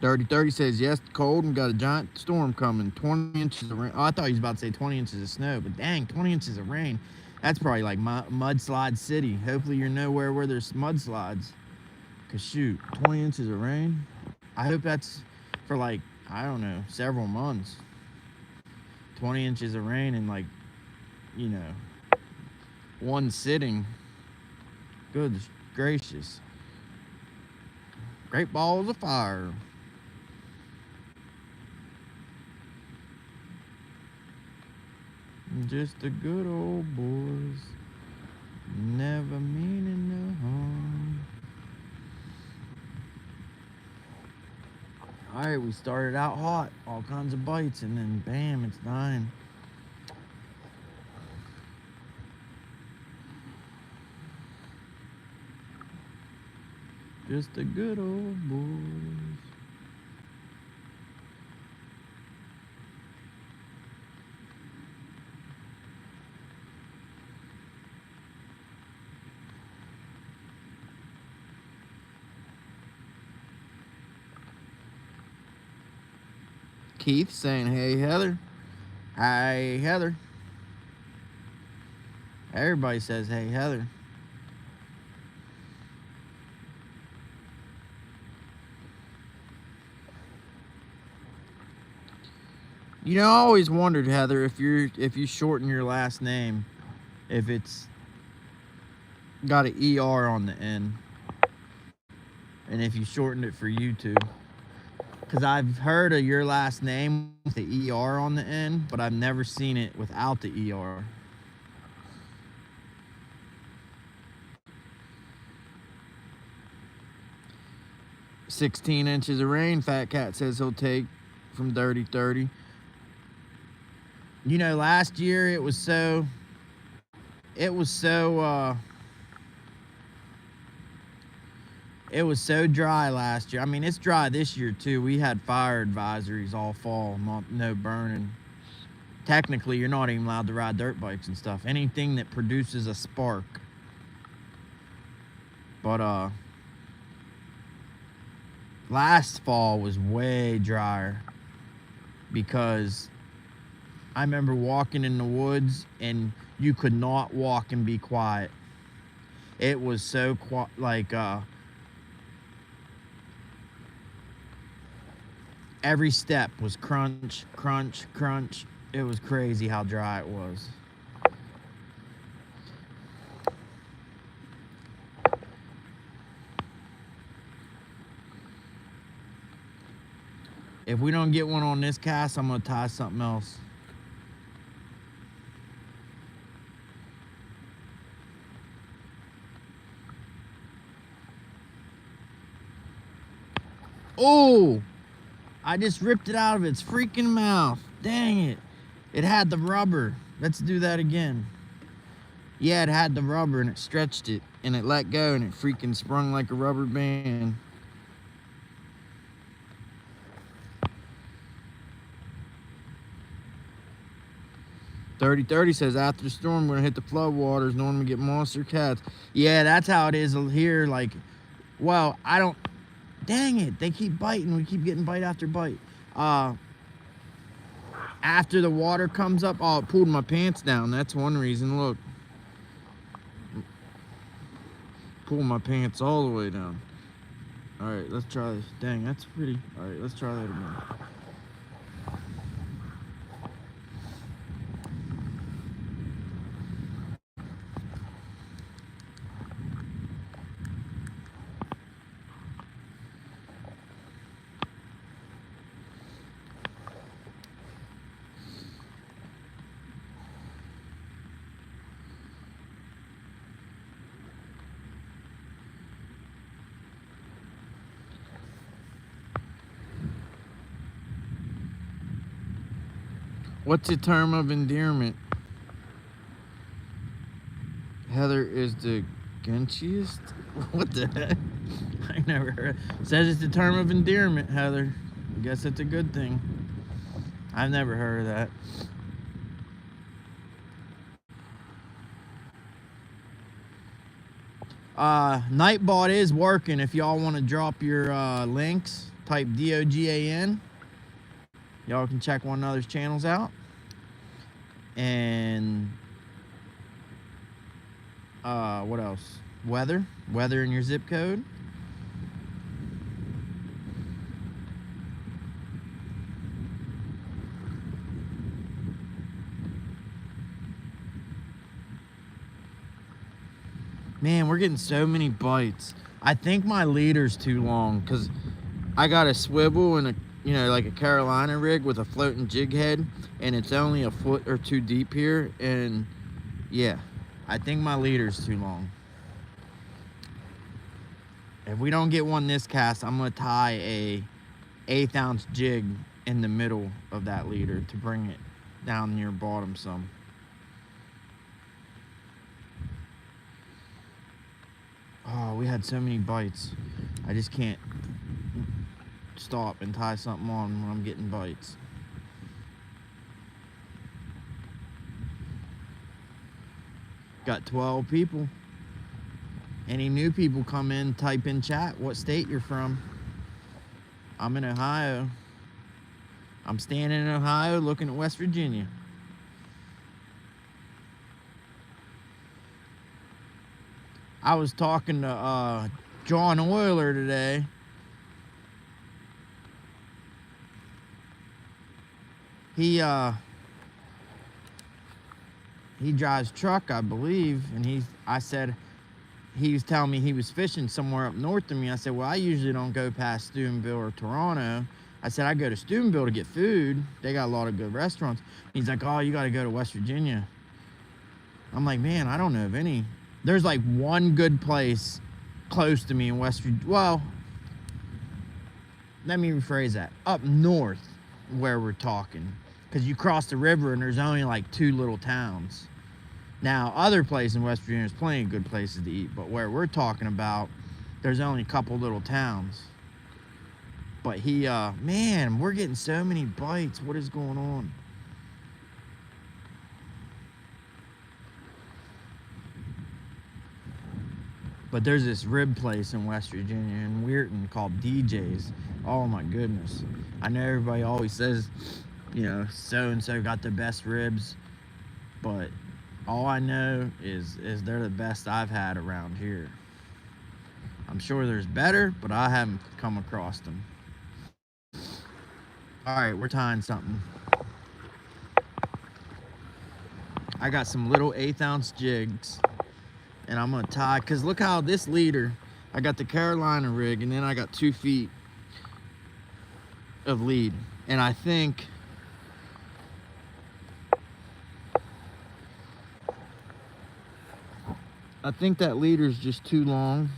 Dirty 30 says, yes, cold and got a giant storm coming. 20 inches of rain. Oh, I thought he was about to say 20 inches of snow, but dang, 20 inches of rain. That's probably like mudslide city. Hopefully you're nowhere where there's mudslides. Because shoot, 20 inches of rain. I hope that's for like, I don't know, several months. 20 inches of rain in like, you know, one sitting. Good gracious. Great balls of fire. Just the good old boys, never meaning no harm. Alright, we started out hot, all kinds of bites, and then bam, it's dying. Just the good old boys. Keith saying, hey, Heather. Hi, Heather. Everybody says, hey, Heather. You know, I always wondered, Heather, if you shorten your last name, if it's got an ER on the end, and if you shortened it for YouTube. Because I've heard of your last name with the ER on the end, but I've never seen it without the ER. $16 of rain, Fat Cat says he'll take from Dirty 30. You know, last year it was so dry last year. I mean, it's dry this year too. We had fire advisories all fall, no burning. Technically, you're not even allowed to ride dirt bikes and stuff. Anything that produces a spark. But last fall was way drier because I remember walking in the woods and you could not walk and be quiet. It was so every step was crunch, crunch, crunch. It was crazy how dry it was. If we don't get one on this cast, I'm gonna tie something else. Oh! I just ripped it out of its freaking mouth. Dang it. It had the rubber. Let's do that again. Yeah, it had the rubber and it stretched it and it let go and it freaking sprung like a rubber band. $30 says, after the storm, we're gonna hit the flood waters. Normally get monster cats. Yeah, that's how it is here. Like, well, I don't. Dang it, they keep biting. We keep getting bite after bite. After the water comes up, oh, it pulled my pants down. That's one reason. Look. Pull my pants all the way down. All right, let's try this. Dang, that's pretty. All right, let's try that again. What's the term of endearment? Heather is the gunchiest? What the heck? I never heard. Says it's the term of endearment, Heather. I guess it's a good thing. I've never heard of that. Nightbot is working. If y'all want to drop your links, type DOGAN. Y'all can check one another's channels out. And what else? Weather in your zip code. Man, we're getting so many bites. I think my leader's too long because I got a swivel and you know, like a Carolina rig with a floating jig head, and it's only a foot or two deep here. And yeah, I think my leader's too long. If we don't get one this cast, I'm gonna tie a 1/8 ounce jig in the middle of that leader to bring it down near bottom some. Oh, we had so many bites. I just can't stop and tie something on when I'm getting bites. Got 12 people. Any new people come in, type in chat what state you're from. I'm in Ohio. I'm standing in Ohio looking at West Virginia. I was talking to John Euler today. He drives truck, I believe, and I said, he was telling me he was fishing somewhere up north of me. I said, well, I usually don't go past Steubenville or Toronto. I said, I go to Steubenville to get food. They got a lot of good restaurants. He's like, oh, you got to go to West Virginia. I'm like, man, I don't know of any. There's like one good place close to me in West Virginia. Well, let me rephrase that. Up north where we're talking. Because you cross the river and there's only like 2 little towns. Now, other places in West Virginia, there's plenty of good places to eat, but where we're talking about, there's only a couple little towns. But man, we're getting so many bites. What is going on? But there's this rib place in West Virginia in Weirton called DJ's. Oh my goodness. I know everybody always says, you know, so-and-so got the best ribs, but all I know is they're the best I've had around here. I'm sure there's better, but I haven't come across them. All right, we're tying something. I got some little 1/8 ounce jigs, and I'm gonna tie, cause look how this leader, I got the Carolina rig, and then I got 2 feet of lead, and I think that leader's just too long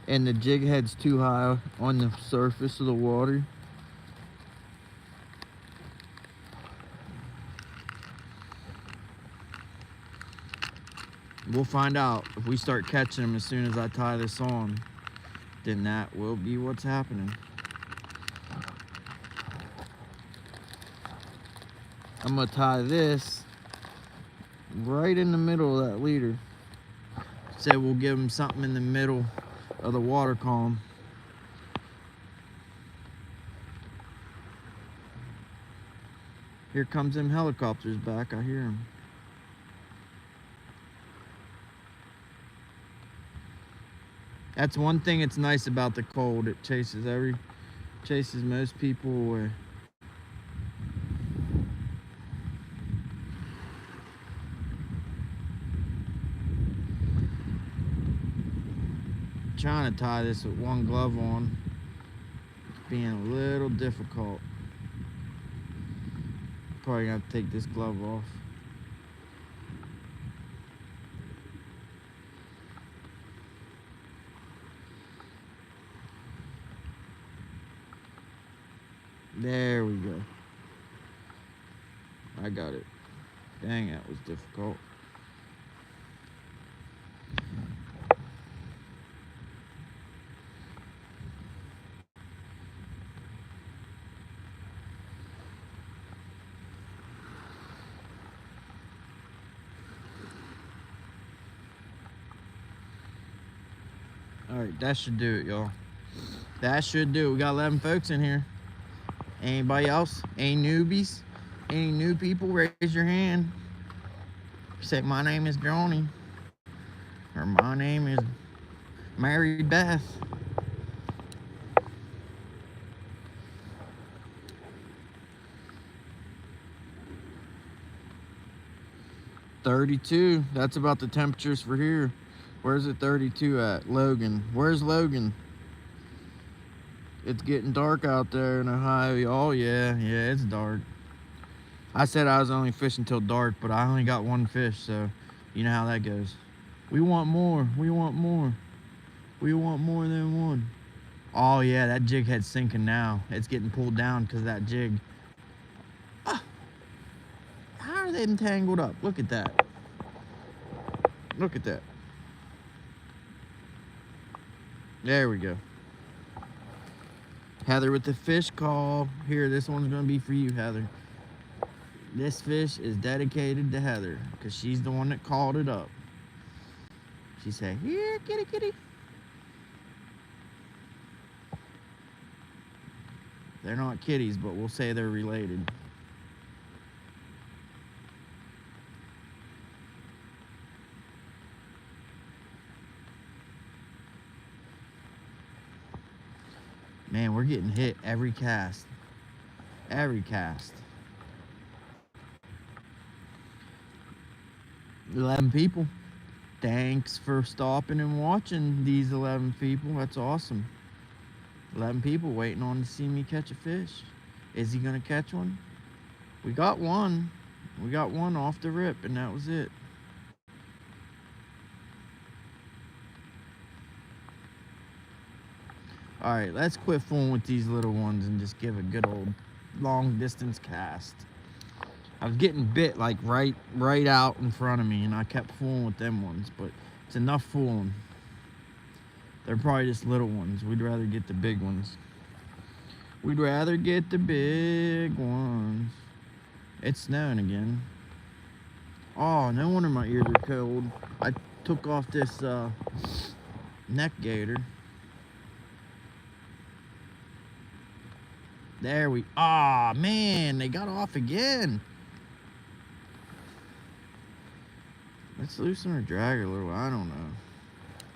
and the jig head's too high on the surface of the water. We'll find out. If we start catching them as soon as I tie this on, then that will be what's happening. I'm gonna tie this right in the middle of that leader. Said we'll give them something in the middle of the water column. Here comes them helicopters back. I hear them. That's one thing that's nice about the cold. It chases most people away. Trying to tie this with one glove on. It's being a little difficult. Probably gonna have to take this glove off. There we go. I got it. Dang, that was difficult. All right, that should do it, y'all. That should do it. We got 11 folks in here. Anybody else? Any newbies? Any new people? Raise your hand. Say, my name is Johnny. Or my name is Mary Beth. $32. That's about the temperatures for here. Where's it 32 at? Logan. Where's Logan? It's getting dark out there in Ohio. Oh yeah, yeah, it's dark. I said I was only fishing till dark, but I only got one fish, so you know how that goes. We want more. We want more. We want more than one. Oh yeah, that jig head's sinking now. It's getting pulled down because of that jig. Ah, how are they entangled up? Look at that. Look at that. There we go. Heather with the fish call. Here, this one's gonna be for you, Heather. This fish is dedicated to Heather because she's the one that called it up. She said, here, kitty, kitty. They're not kitties, but we'll say they're related. Man, we're getting hit every cast. Every cast. 11 people. Thanks for stopping and watching, these 11 people. That's awesome. 11 people waiting on to see me catch a fish. Is he gonna catch one? We got one. We got one off the rip, and that was it. All right, let's quit fooling with these little ones and just give a good old long distance cast. I was getting bit like right out in front of me, and I kept fooling with them ones, but it's enough fooling. They're probably just little ones. We'd rather get the big ones. We'd rather get the big ones. It's snowing again. Oh, no wonder my ears are cold. I took off this neck gaiter. There we, ah, man, they got off again. Let's loosen or drag a little, I don't know.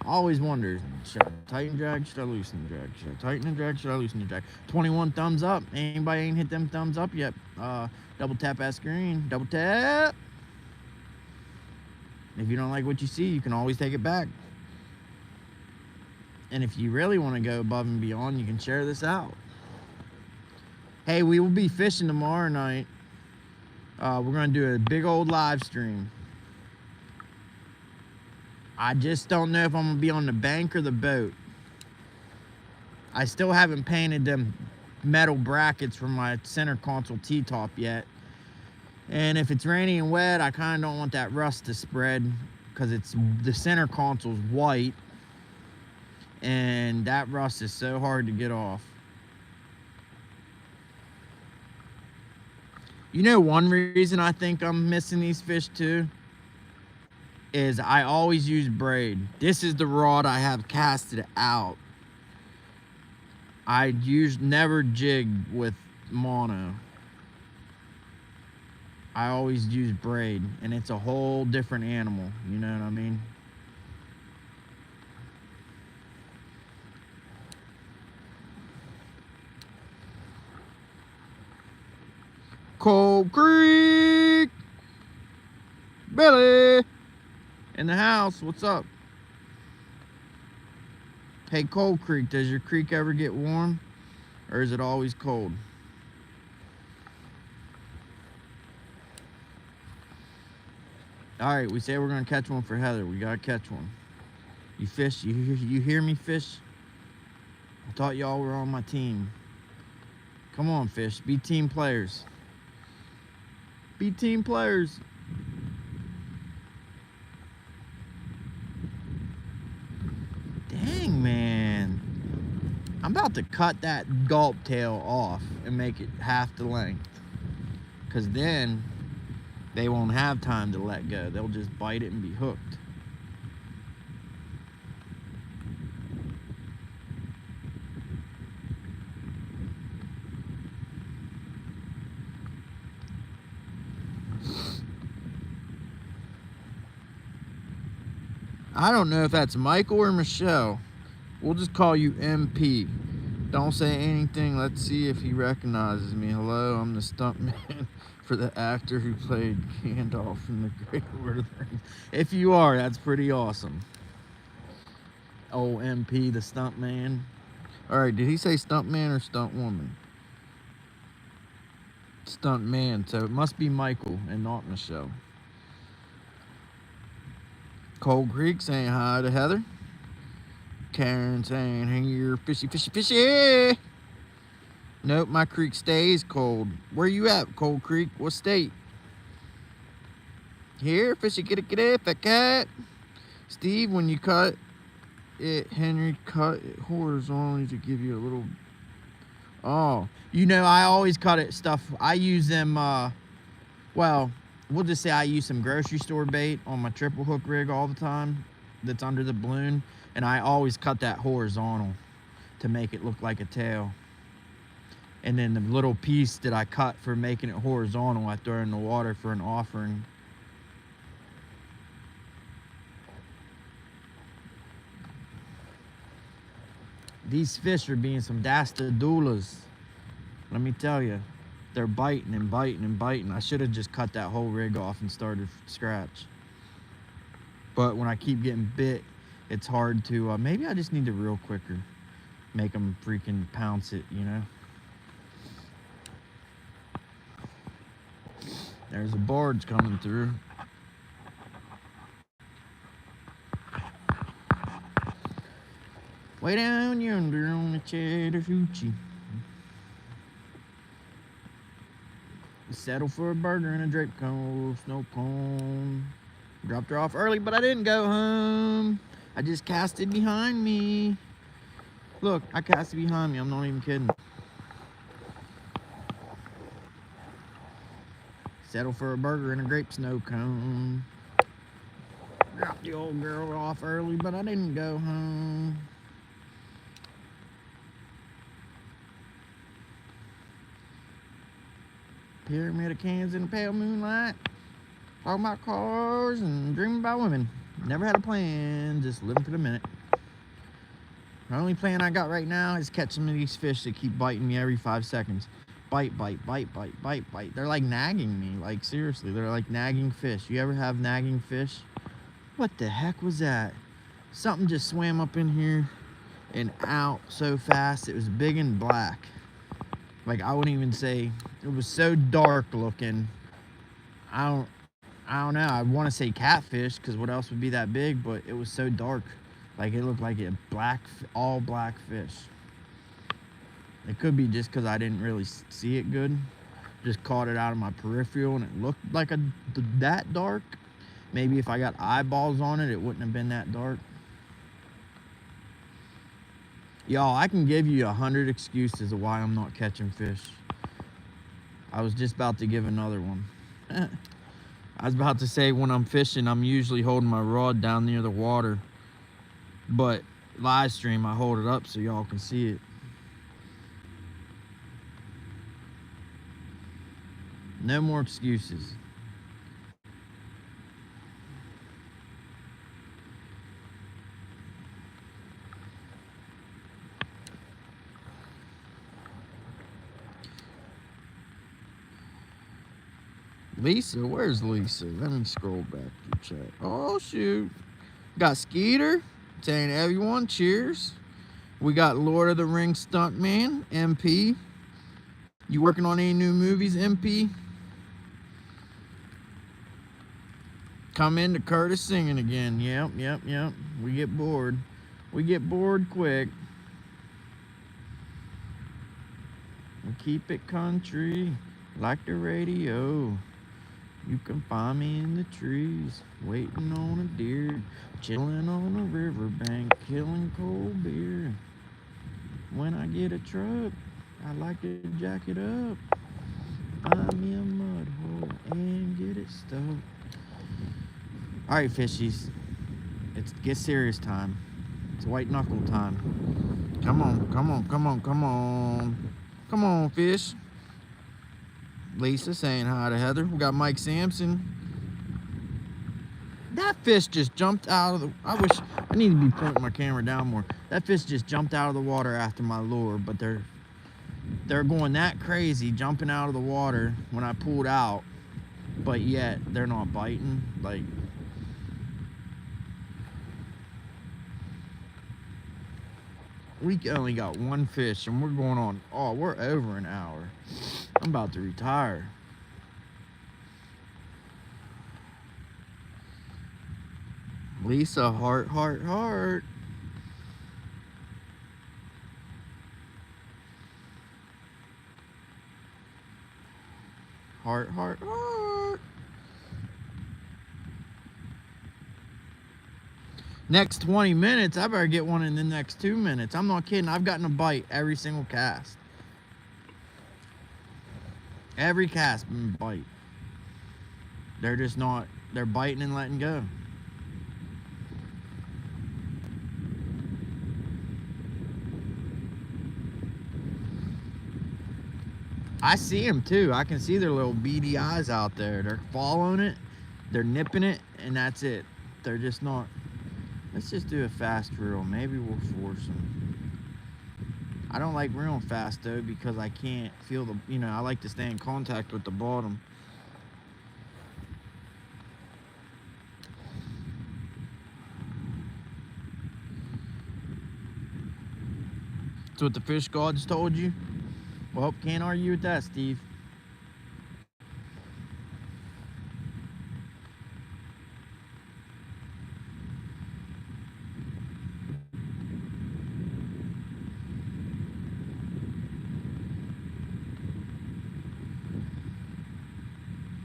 I always wonder, should I tighten drag, should I loosen the drag? Should I tighten the drag, should I loosen the drag? 21 thumbs up. Anybody ain't hit them thumbs up yet? Double tap that screen, double tap. If you don't like what you see, you can always take it back. And if you really want to go above and beyond, you can share this out. Hey, we will be fishing tomorrow night. We're going to do a big old live stream. I just don't know if I'm going to be on the bank or the boat. I still haven't painted them metal brackets for my center console T-top yet. And if it's rainy and wet, I kind of don't want that rust to spread because it's the center console's white. And that rust is so hard to get off. You know, one reason I think I'm missing these fish too is I always use braid. This is the rod I have casted out. I never jig with mono. I always use braid, and it's a whole different animal. You know what I mean? Cold Creek, Billy in the house. What's up? Hey, Cold Creek, does your creek ever get warm, or is it always cold? All right, we say we're gonna catch one for Heather. We gotta catch one. You fish? You hear me, fish? I thought y'all were on my team. Come on, fish. Be team players. Be team players. Dang, man. I'm about to cut that gulp tail off and make it half the length. Because then they won't have time to let go. They'll just bite it and be hooked. I don't know if that's Michael or Michelle. We'll just call you MP. Don't say anything. Let's see if he recognizes me. Hello, I'm the stuntman for the actor who played Gandalf in the Great Lord of the Rings. If you are, that's pretty awesome. Oh, MP, the stuntman. All right, did he say stunt man or stunt woman? Stunt man, so it must be Michael and not Michelle. Cold Creek saying hi to Heather. Karen saying, hey, you're fishy, fishy, fishy. Nope, my creek stays cold. Where you at, Cold Creek? What state? Here, fishy, get it, fat cat. Steve, when you cut it, Henry, cut it horizontally to give you a little... Oh, you know, I always cut it stuff. I use them, well, we'll just say I use some grocery store bait on my triple hook rig all the time that's under the balloon, and I always cut that horizontal to make it look like a tail. And then the little piece that I cut for making it horizontal, I throw in the water for an offering. These fish are being some dastadulas. Let me tell you, they're biting and biting and biting. I should have just cut that whole rig off and started from scratch. But when I keep getting bit, it's hard to, maybe I just need to reel quicker. Make them freaking pounce it, you know? There's a barge coming through. Way down yonder on the Chattahoochee. Settle for a burger and a drape cone, snow cone. Dropped her off early, but I didn't go home. I just cast it behind me. Look, I cast it behind me. I'm not even kidding. Settle for a burger and a grape snow cone. Dropped the old girl off early, but I didn't go home. Pyramid of cans in the pale moonlight. Talking about cars and dreaming about women. Never had a plan, just living for the minute. The only plan I got right now is catch some of these fish that keep biting me every 5 seconds. Bite, bite, bite, bite, bite, bite. They're like nagging me, like seriously, they're like nagging fish. You ever have nagging fish? What the heck was that? Something just swam up in here and out so fast. It was big and black. Like, I wouldn't even say, it was so dark looking. I don't know. I want to say catfish, because what else would be that big? But it was so dark. Like, it looked like a all black fish. It could be just because I didn't really see it good. Just caught it out of my peripheral, and it looked like that dark. Maybe if I got eyeballs on it, it wouldn't have been that dark. Y'all, I can give you 100 excuses of why I'm not catching fish. I was just about to give another one. I was about to say when I'm fishing, I'm usually holding my rod down near the water. But live stream, I hold it up so y'all can see it. No more excuses. Lisa, where's Lisa? Let me scroll back to chat. Oh, shoot. Got Skeeter saying, everyone, cheers. We got Lord of the Rings stuntman, MP. You working on any new movies, MP? Come into Curtis singing again. Yep. We get bored. We get bored quick. We keep it country, like the radio. You can find me in the trees, waiting on a deer, chilling on a riverbank, killing cold beer. When I get a truck, I like to jack it up, find me a mud hole and get it stuck. All right, fishies, it's get serious time. It's white knuckle time. Come on, fish. Lisa saying hi to Heather. We got Mike Sampson. That fish just jumped out of the... I need to be pointing my camera down more. That fish just jumped out of the water after my lure, but they're going that crazy jumping out of the water when I pulled out, but yet they're not biting. Like, We only got one fish and we're going on, oh, we're over an hour. I'm about to retire. Lisa, heart, heart, heart. Heart, heart, heart. Next 20 minutes, I better get one in the next 2 minutes. I'm not kidding. I've gotten a bite every single cast. Every cast been bite. They're just not, they're biting and letting go. I see them too. I can see their little beady eyes out there. They're following it, they're nipping it, and that's it. They're just not. Let's just do a fast reel. Maybe we'll force them. I don't like reeling fast though because I can't feel the, you know, I like to stay in contact with the bottom. That's what the fish gods told you? Well, can't argue with that, Steve.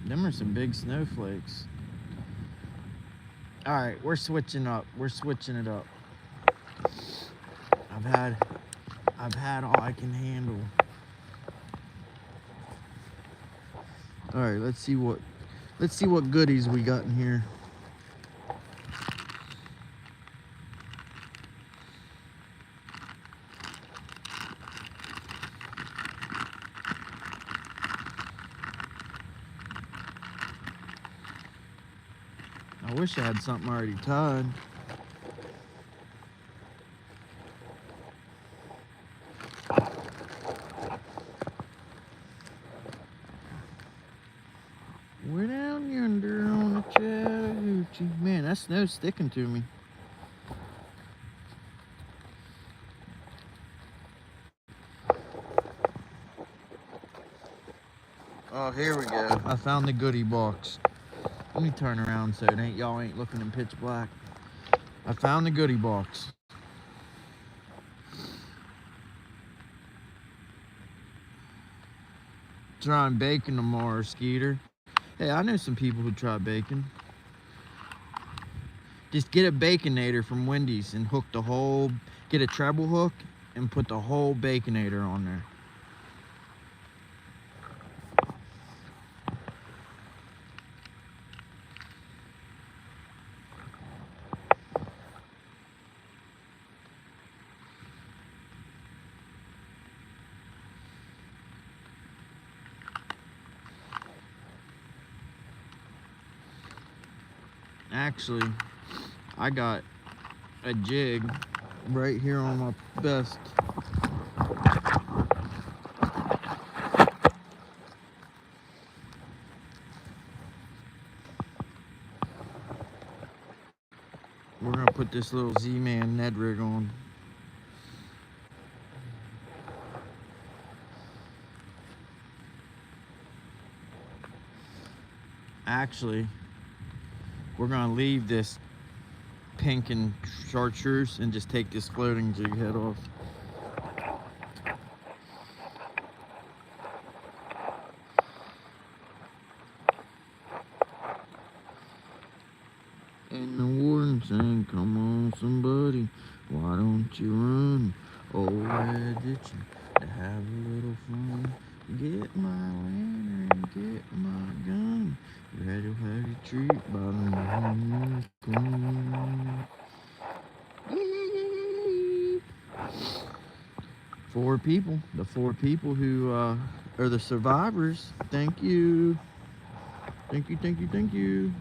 Them are some big snowflakes. All right, we're switching up. We're switching it up. I've had all I can handle. All right, let's see what goodies we got in here. I wish I had something already tied. We're down yonder on the Chattahoochee. Man, that snow's sticking to me. Oh, here we go. I found the goodie box. Let me turn around so y'all ain't looking in pitch black. I found the goodie box. Trying bacon tomorrow, Skeeter. Hey, I know some people who try bacon. Just get a Baconator from Wendy's and hook the whole, get a treble hook and put the whole Baconator on there. Actually, I got a jig right here on my vest. We're gonna put this little Z-Man Ned rig on. Actually, we're gonna leave this pink and chartreuse and just take this floating jig head off. And the warden saying, come on somebody, why don't you run? Oh, red ditching to have a little fun. Get my lantern, get my gun. Ready to have your treat by the moon. 4 people, the 4 people who are the survivors. Thank you. Thank you, thank you, thank you.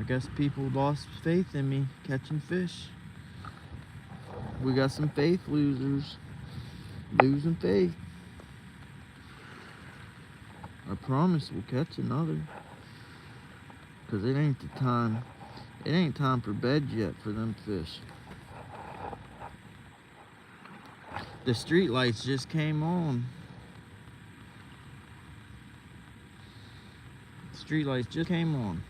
I guess people lost faith in me catching fish. We got some faith losers. Losing faith. I promise we'll catch another. Cause it ain't the time. It ain't time for bed yet for them fish. The street lights just came on. Street lights just came on.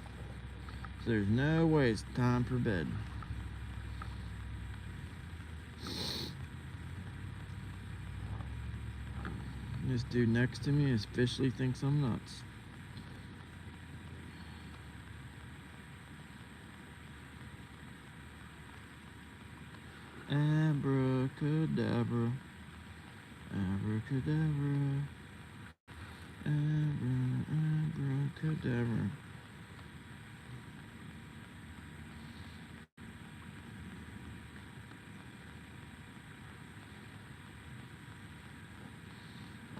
So there's no way it's time for bed. This dude next to me officially thinks I'm nuts. Abracadabra, abracadabra, abracadabra.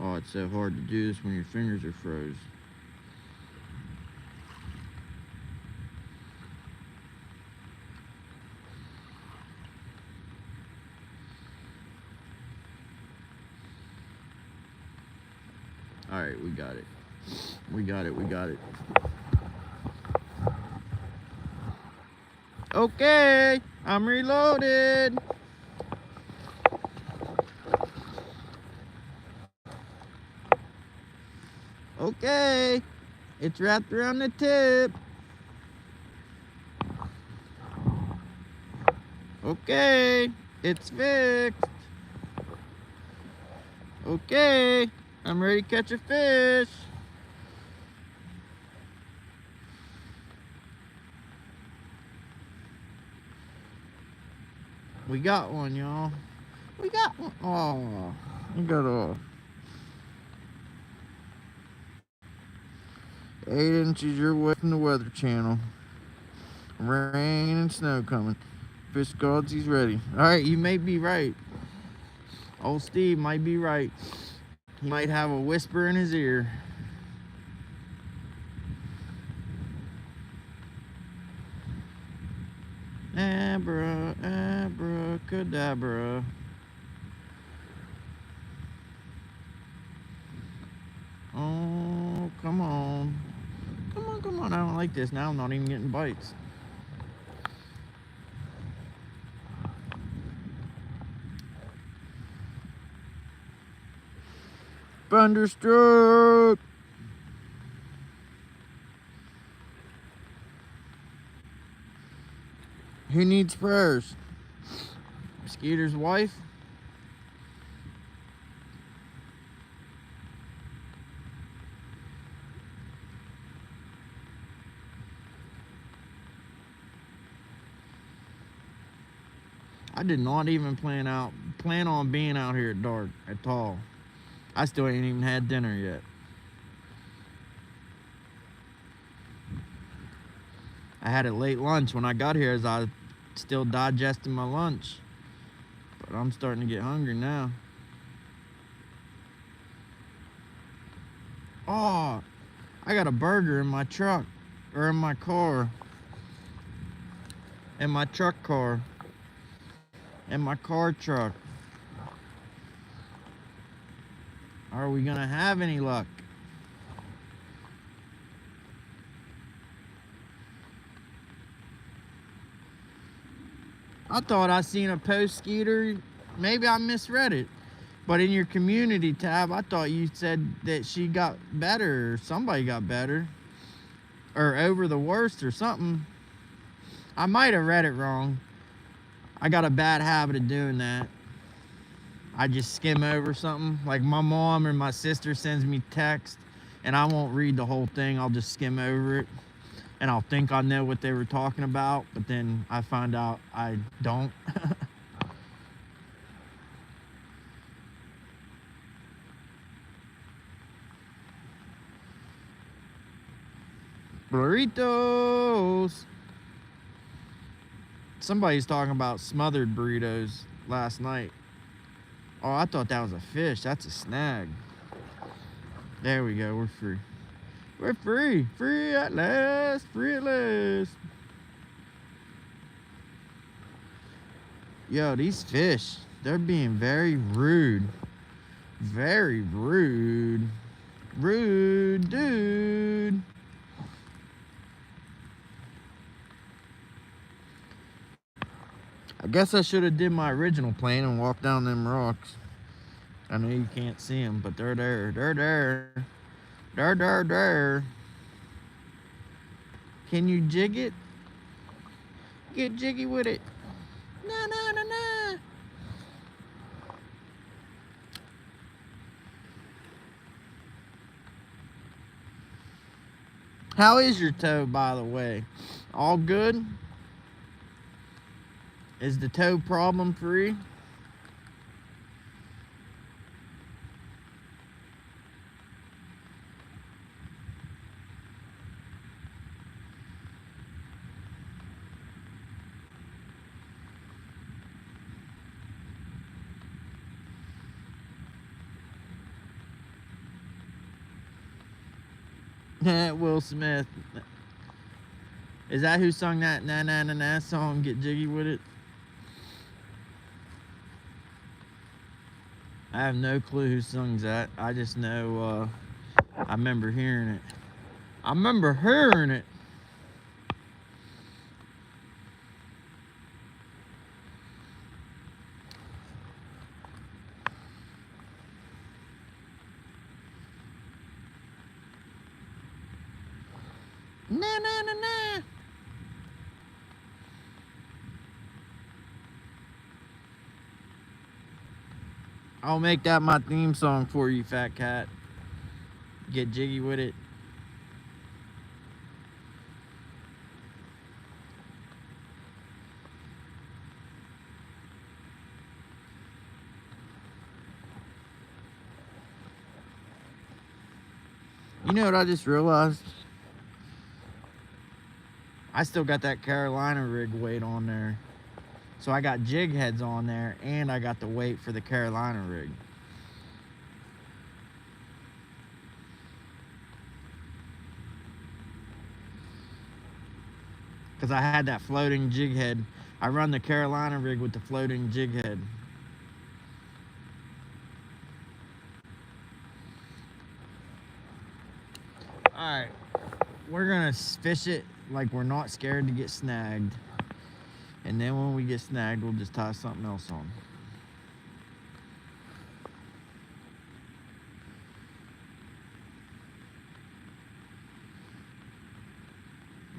Oh, it's so hard to do this when your fingers are froze. All right, we got it. We got it. Okay, I'm reloaded. Okay, it's wrapped around the tip. Okay, it's fixed. Okay, I'm ready to catch a fish. We got one, y'all. We got one. Oh, we got off. 8 inches your way from the Weather Channel. Rain and snow coming. Fish gods, he's ready. All right, you may be right. Old Steve might be right. He might have a whisper in his ear. Abracadabra. Oh, come on. Come on. I don't like this. Now I'm not even getting bites. Thunderstruck. Who needs prayers? Skeeter's wife? I did not even plan on being out here at dark at all. I still ain't even had dinner yet. I had a late lunch when I got here as I was still digesting my lunch. But I'm starting to get hungry now. Oh, I got a burger in my truck, or in my car. In my truck car. In my car truck. Are we gonna have any luck? I thought I seen a post, Skeeter. Maybe I misread it. But in your community tab, I thought you said that she got better, or somebody got better. Or over the worst or something. I might have read it wrong. I got a bad habit of doing that. I just skim over something. Like my mom or my sister sends me text and I won't read the whole thing. I'll just skim over it. And I'll think I know what they were talking about, but then I find out I don't. Burritos. Somebody's talking about smothered burritos last night. Oh, I thought that was a fish. That's a snag. There we go. We're free. We're free. Free at last. Free at last. Yo, these fish, they're being very rude. Very rude. Rude, dude. I guess I should have did my original plan and walked down them rocks. I know you can't see them, but they're there. They're there. They're there. There. Can you jig it? Get jiggy with it. Na na na na. How is your toe, by the way? All good? Is the toe problem free? Will Smith. Is that who sung that na na na na song, Get Jiggy With It? I have no clue who sings that. I just know, I remember hearing it. I remember hearing it. Na na na na. I'll make that my theme song for you, fat cat. Get jiggy with it. You know what I just realized? I still got that Carolina rig weight on there. So I got jig heads on there, and I got the weight for the Carolina rig. Because I had that floating jig head. I run the Carolina rig with the floating jig head. Alright, we're gonna fish it like we're not scared to get snagged. And then when we get snagged, we'll just tie something else on.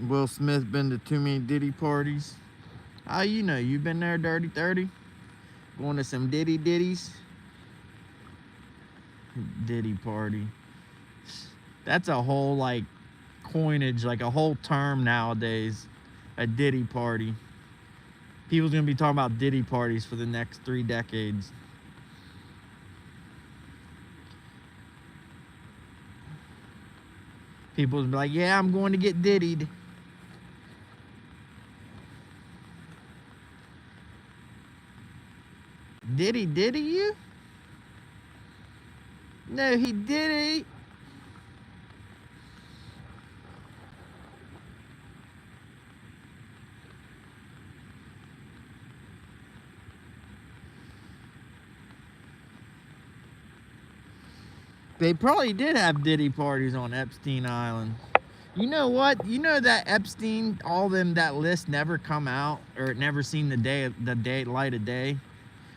Will Smith been to too many Diddy parties? How you know? You been there, Dirty 30? Going to some Diddies? Diddy party. That's a whole, like, coinage, like a whole term nowadays. A Diddy party. People's gonna be talking about Diddy parties for the next 3 decades. People's be like, yeah, I'm going to get diddied. Diddy you? No, he didn't. They probably did have Diddy parties on Epstein Island. You know what? You know that Epstein, all them, that list never come out, or it never seen the light of day.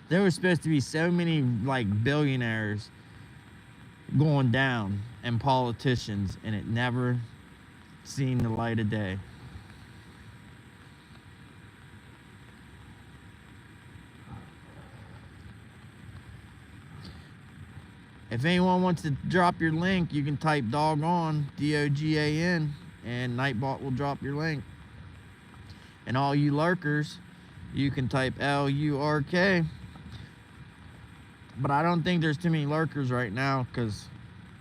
There was supposed to be so many, like, billionaires going down and politicians, and it never seen the light of day. If anyone wants to drop your link, you can type DOGAN, D-O-G-A-N, and Nightbot will drop your link. And all you lurkers, you can type L-U-R-K. But I don't think there's too many lurkers right now, because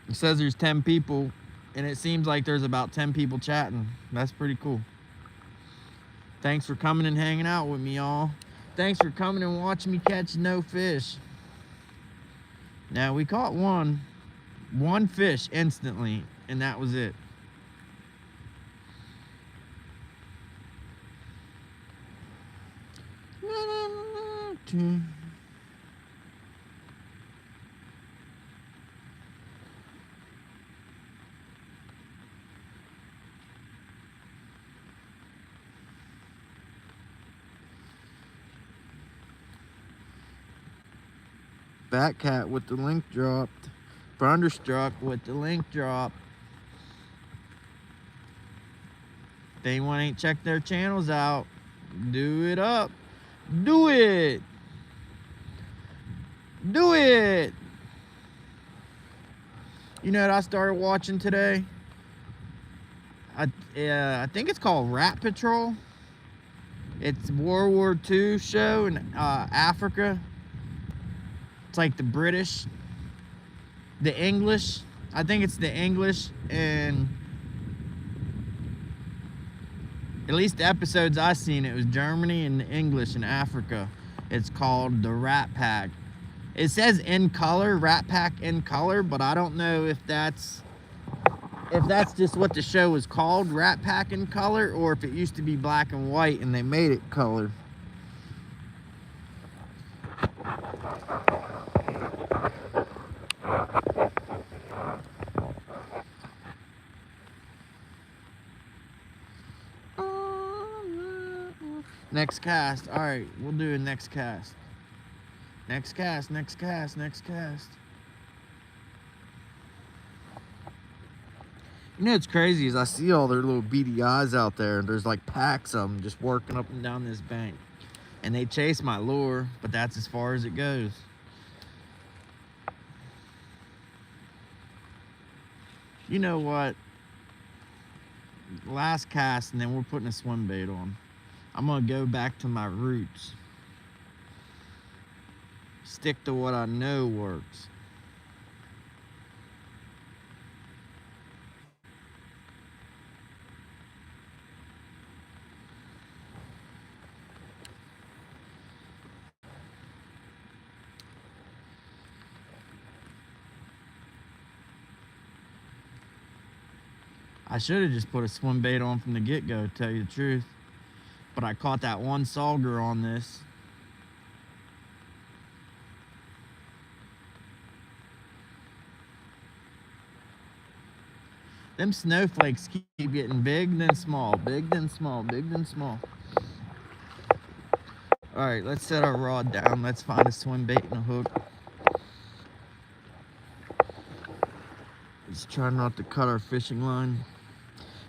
it says there's 10 people, and it seems like there's about 10 people chatting. That's pretty cool. Thanks for coming and hanging out with me, y'all. Thanks for coming and watching me catch no fish. Now, we caught one fish instantly, and that was it. Batcat with the link dropped. Thunderstruck with the link drop. If anyone ain't checked their channels out, do it up. Do it. Do it. You know what I started watching today? I think it's called Rat Patrol. It's World War II show in Africa. It's like the British, the English. I think it's the English, and at least the episodes I seen, it was Germany and the English in Africa. It's called the Rat Pack. It says in color, Rat Pack in color, but I don't know if that's just what the show was called, Rat Pack in color, or if it used to be black and white and they made it color. Next cast. All right, we'll do a next cast. Next cast, next cast, next cast. You know what's crazy is I see all their little beady eyes out there. There's like packs of them just working up and down this bank. And they chase my lure, but that's as far as it goes. You know what? Last cast, and then we're putting a swim bait on. I'm gonna go back to my roots. Stick to what I know works. I should have just put a swim bait on from the get-go, to tell you the truth. But I caught that one sauger on this. Them snowflakes keep getting big, then small, big, then small, big, then small. All right, let's set our rod down. Let's find a swim bait and a hook. Let's try not to cut our fishing line.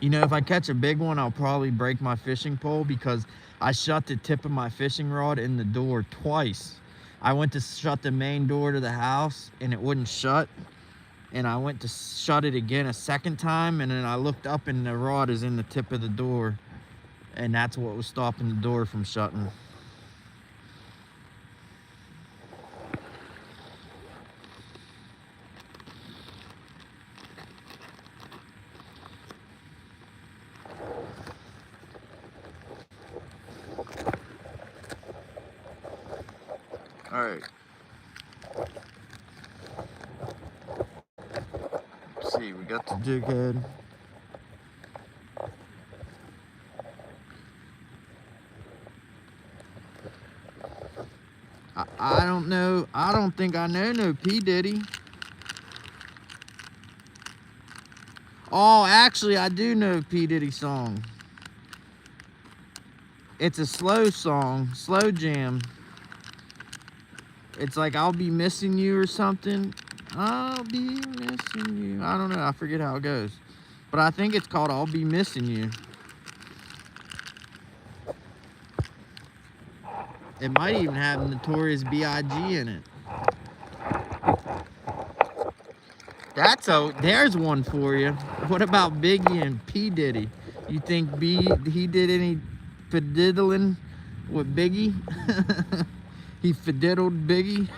You know, if I catch a big one, I'll probably break my fishing pole because I shut the tip of my fishing rod in the door twice. I went to shut the main door to the house and it wouldn't shut. And I went to shut it again a second time, and then I looked up and the rod is in the tip of the door. And that's what was stopping the door from shutting. All right. Let's see, we got the jig head. I don't know. I don't think I know no P. Diddy. Oh, actually, I do know P. Diddy song. It's a slow song, slow jam. It's like, I'll be missing you or something. I'll be missing you. I don't know. I forget how it goes. But I think it's called I'll Be Missing You. It might even have Notorious B.I.G. in it. There's one for you. What about Biggie and P. Diddy? You think he did any fiddling with Biggie? He fiddled Biggie?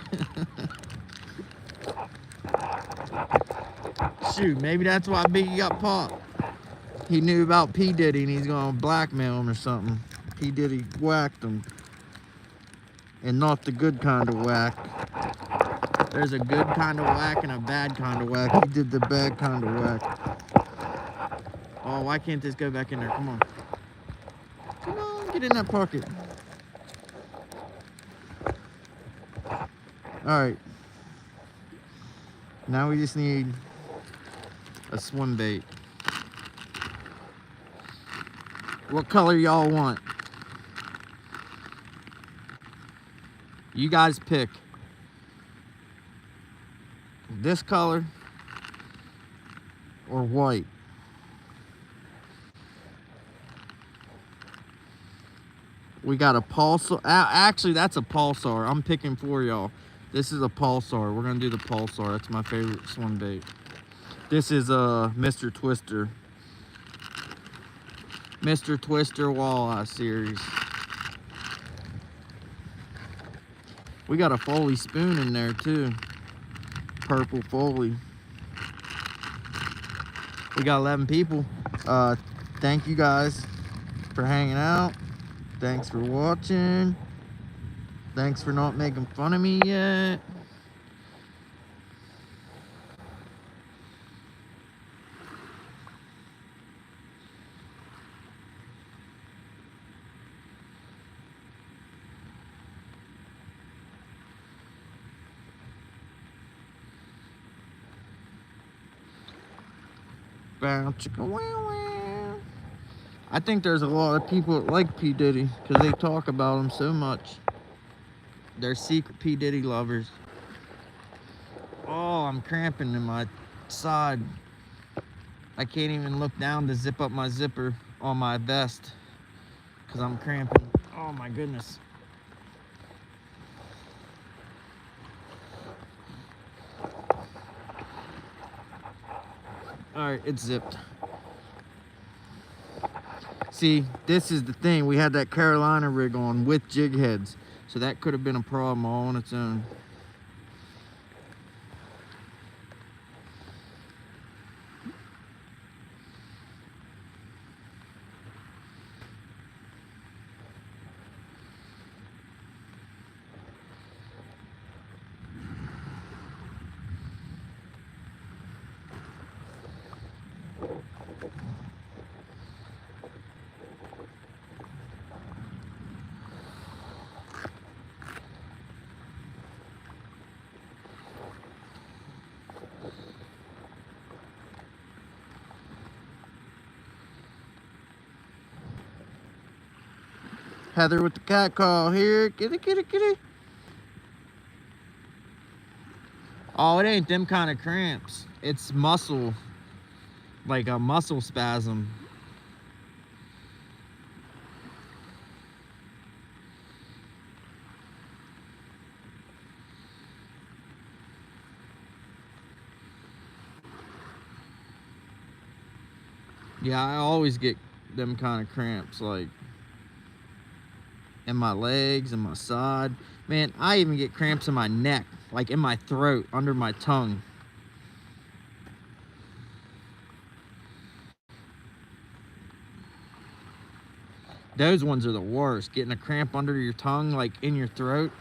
Shoot, maybe that's why Biggie got popped. He knew about P. Diddy and he's gonna blackmail him or something. P. Diddy whacked him. And not the good kind of whack. There's a good kind of whack and a bad kind of whack. He did the bad kind of whack. Oh, why can't this go back in there? Come on. Come on, get in that pocket. Alright. Now we just need a swim bait. What color y'all want? You guys pick. this color or white. We got a Pulsar. Actually, that's a Pulsar. I'm picking for y'all. This is a Pulsar. We're gonna do the Pulsar. That's my favorite swim bait. This is a Mr. Twister. Mr. Twister Walleye series. We got a Foley spoon in there too. Purple Foley. We got 11 people. Thank you guys for hanging out. Thanks for watching. Thanks for not making fun of me yet. Bow chicka wow wow. I think there's a lot of people that like P. Diddy because they talk about him so much. They're secret P. Diddy lovers. Oh, I'm cramping in my side. I can't even look down to zip up my zipper on my vest because I'm cramping. Oh my goodness. All right, it's zipped. See, this is the thing. We had that Carolina rig on with jig heads, so that could have been a problem all on its own. Heather with the cat call here. Kitty, kitty, kitty. Oh, it ain't them kind of cramps. It's muscle, like a muscle spasm. Yeah, I always get them kind of cramps, like in my legs and my side. Man, I even get cramps in my neck, like in my throat, under my tongue. Those ones are the worst. Getting a cramp under your tongue, like in your throat.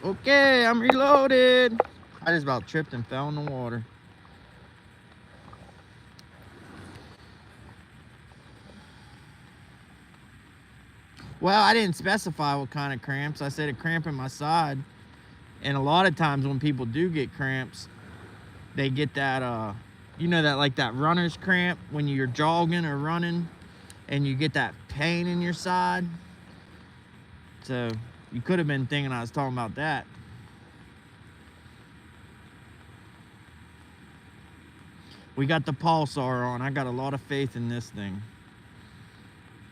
Okay, I'm reloaded. I just about tripped and fell in the water. Well, I didn't specify what kind of cramps. I said a cramp in my side. And a lot of times when people do get cramps, they get that, you know, that like that runner's cramp when you're jogging or running and you get that pain in your side. So you could have been thinking I was talking about that. We got the Pulsar on. I got a lot of faith in this thing.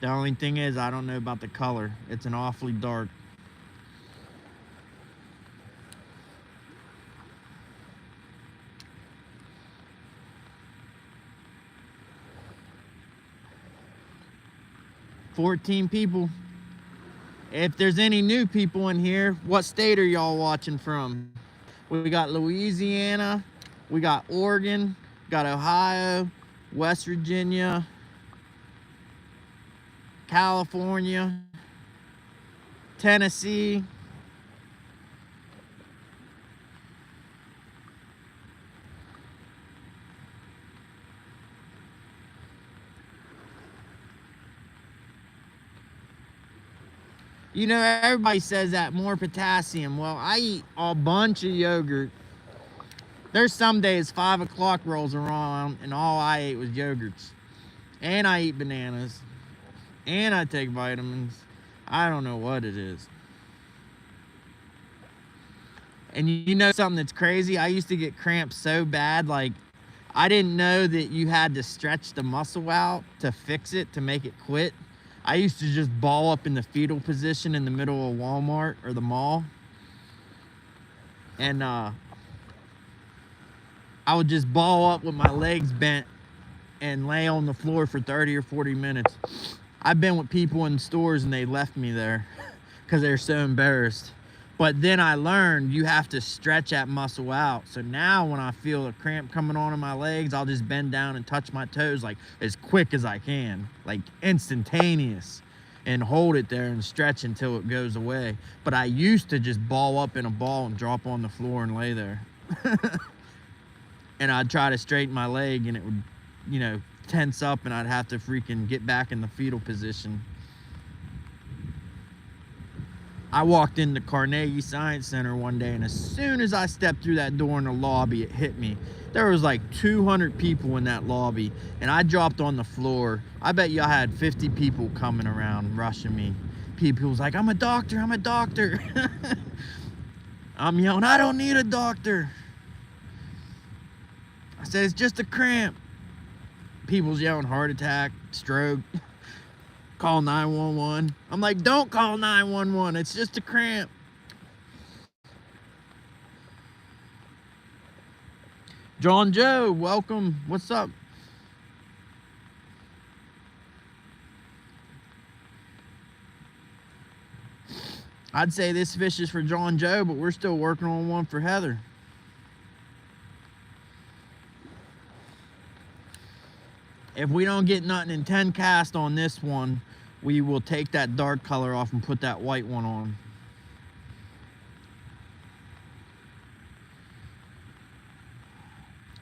The only thing is, I don't know about the color. It's an awfully dark. $14 people. If there's any new people in here, what state are y'all watching from? We got Louisiana, we got Oregon, got Ohio, West Virginia, California, Tennessee. You know, everybody says that more potassium. Well, I eat a bunch of yogurt. There's some days 5 o'clock rolls around and all I ate was yogurts. And I eat bananas. and I take vitamins. I don't know what it is. And you know something that's crazy? I used to get cramps so bad, like I didn't know that you had to stretch the muscle out to fix it, to make it quit. I used to just ball up in the fetal position in the middle of Walmart or the mall. And I would just ball up with my legs bent and lay on the floor for 30 or 40 minutes. I've been with people in stores and they left me there because they're so embarrassed. But then I learned you have to stretch that muscle out. So now when I feel a cramp coming on in my legs, I'll just bend down and touch my toes like as quick as I can, like instantaneous, and hold it there and stretch until it goes away. But I used to just ball up in a ball and drop on the floor and lay there. And I'd try to straighten my leg and it would, you know, tense up and I'd have to freaking get back in the fetal position. I walked into Carnegie Science Center one day, and as soon as I stepped through that door in the lobby, it hit me. There was like 200 people in that lobby, and I dropped on the floor. I bet you I had 50 people coming around rushing me. People was like, I'm a doctor, I'm a doctor. I'm yelling, I don't need a doctor. I said, it's just a cramp. People's yelling heart attack, stroke. Call 911. I'm like, don't call 911. It's just a cramp. John Joe, welcome. What's up? I'd say this fish is for John Joe, but we're still working on one for Heather. If we don't get nothing in 10 cast on this one, we will take that dark color off and put that white one on.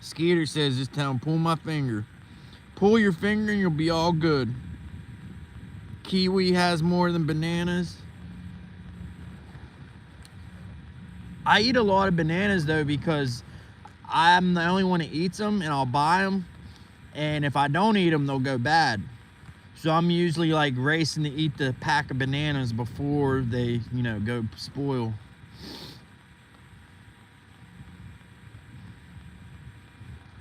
Skeeter says, just tell him, pull my finger. Pull your finger and you'll be all good. Kiwi has more than bananas. I eat a lot of bananas though because I'm the only one that eats them, and I'll buy them. And if I don't eat them, they'll go bad. So I'm usually like racing to eat the pack of bananas before they, you know, go spoil.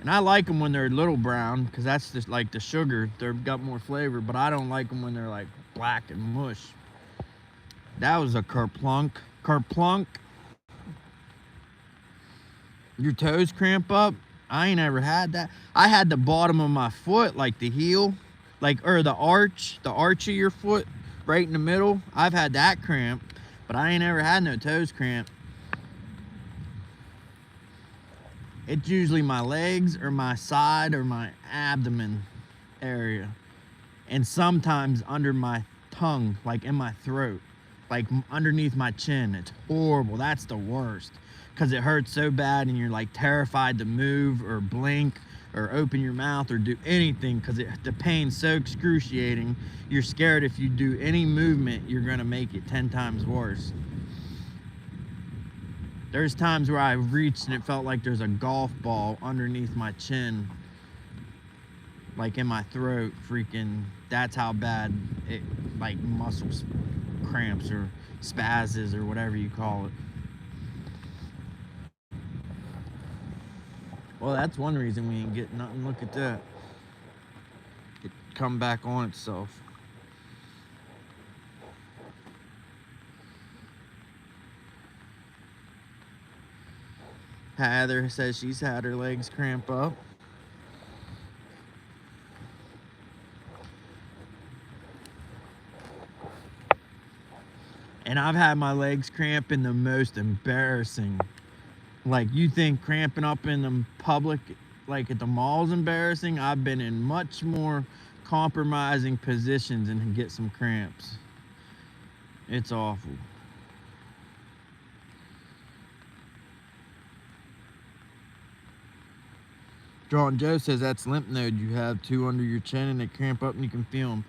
And I like them when they're a little brown because that's just like the sugar. They've got more flavor, but I don't like them when they're like black and mush. That was a kerplunk. Kerplunk. Your toes cramp up? I ain't ever had that. I had the bottom of my foot, like the heel, like, or the arch of your foot, right in the middle. I've had that cramp, but I ain't ever had no toes cramp. It's usually my legs or my side or my abdomen area. And sometimes under my tongue, like in my throat, like underneath my chin. It's horrible. That's the worst. Because it hurts so bad and you're like terrified to move or blink or open your mouth or do anything because the pain's so excruciating. You're scared if you do any movement, you're going to make it 10 times worse. There's times where I reached and it felt like there's a golf ball underneath my chin, like in my throat. Freaking, that's how bad it, like muscle cramps or spasms or whatever you call it. Well, that's one reason we ain't getting nothing. Look at that. It come back on itself. Heather says she's had her legs cramp up. And I've had my legs cramp in the most embarrassing. Like, you think cramping up in the public, like at the mall, is embarrassing? I've been in much more compromising positions and get some cramps. It's awful. John Joe says that's lymph node you have, 2 under your chin, and they cramp up and you can feel them.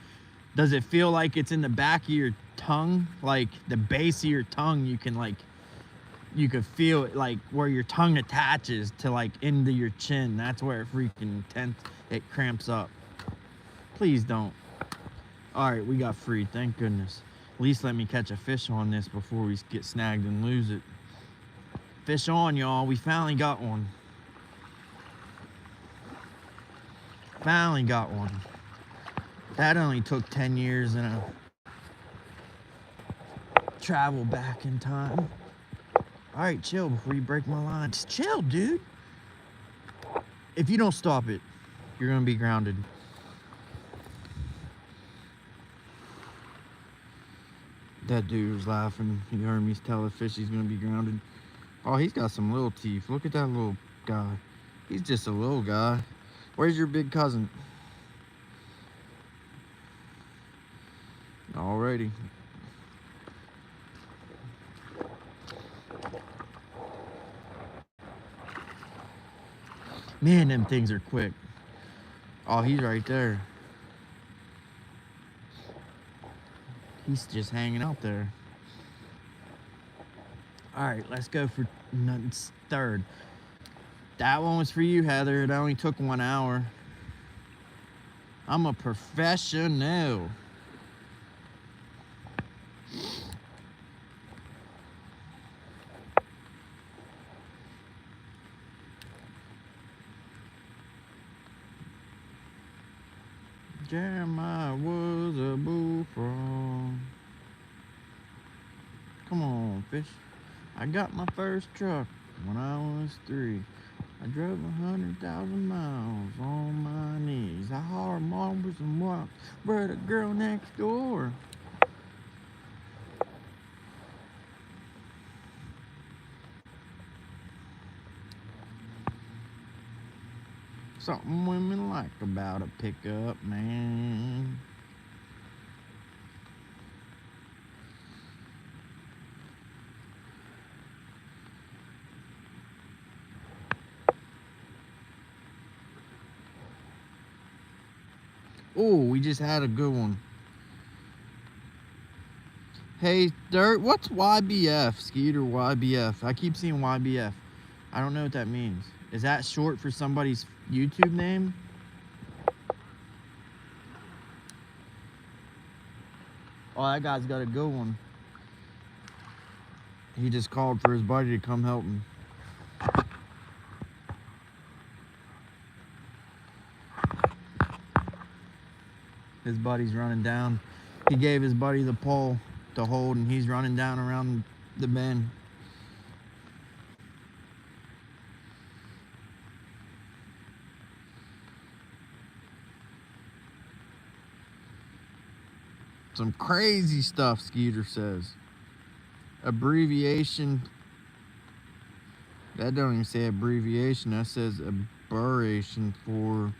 Does it feel like it's in the back of your tongue? Like the base of your tongue, you can like, you could feel it, like where your tongue attaches to like into your chin. That's where it freaking it cramps up. Please don't. All right, we got free, thank goodness. At least let me catch a fish on this before we get snagged and lose it. Fish on, y'all, we finally got one. Finally got one. That only took 10 years and a travel back in time. All right, chill before you break my line. Just chill, dude. If you don't stop it, you're gonna be grounded. That dude was laughing. He heard me tell the fish he's gonna be grounded. Oh, he's got some little teeth. Look at that little guy. He's just a little guy. Where's your big cousin? Alrighty. Man, them things are quick. Oh, he's right there. He's just hanging out there. All right, let's go for third. That one was for you, Heather. It only took 1 hour. I'm a professional. Jeremiah was a bullfrog. Come on, fish. I got my first truck when I was 3. I drove 100,000 miles on my knees. I hauled marbles and rocks for the girl next door. Something women like about a pickup man. Oh, we just had a good one. Hey, Dirt, what's YBF? Skeeter YBF. I keep seeing YBF. I don't know what that means. Is that short for somebody's YouTube name? Oh, that guy's got a good one. He just called for his buddy to come help him. His buddy's running down. He gave his buddy the pole to hold, and he's running down around the bend. Some crazy stuff, Skeeter says. Abbreviation. That don't even say abbreviation. That says aberration for...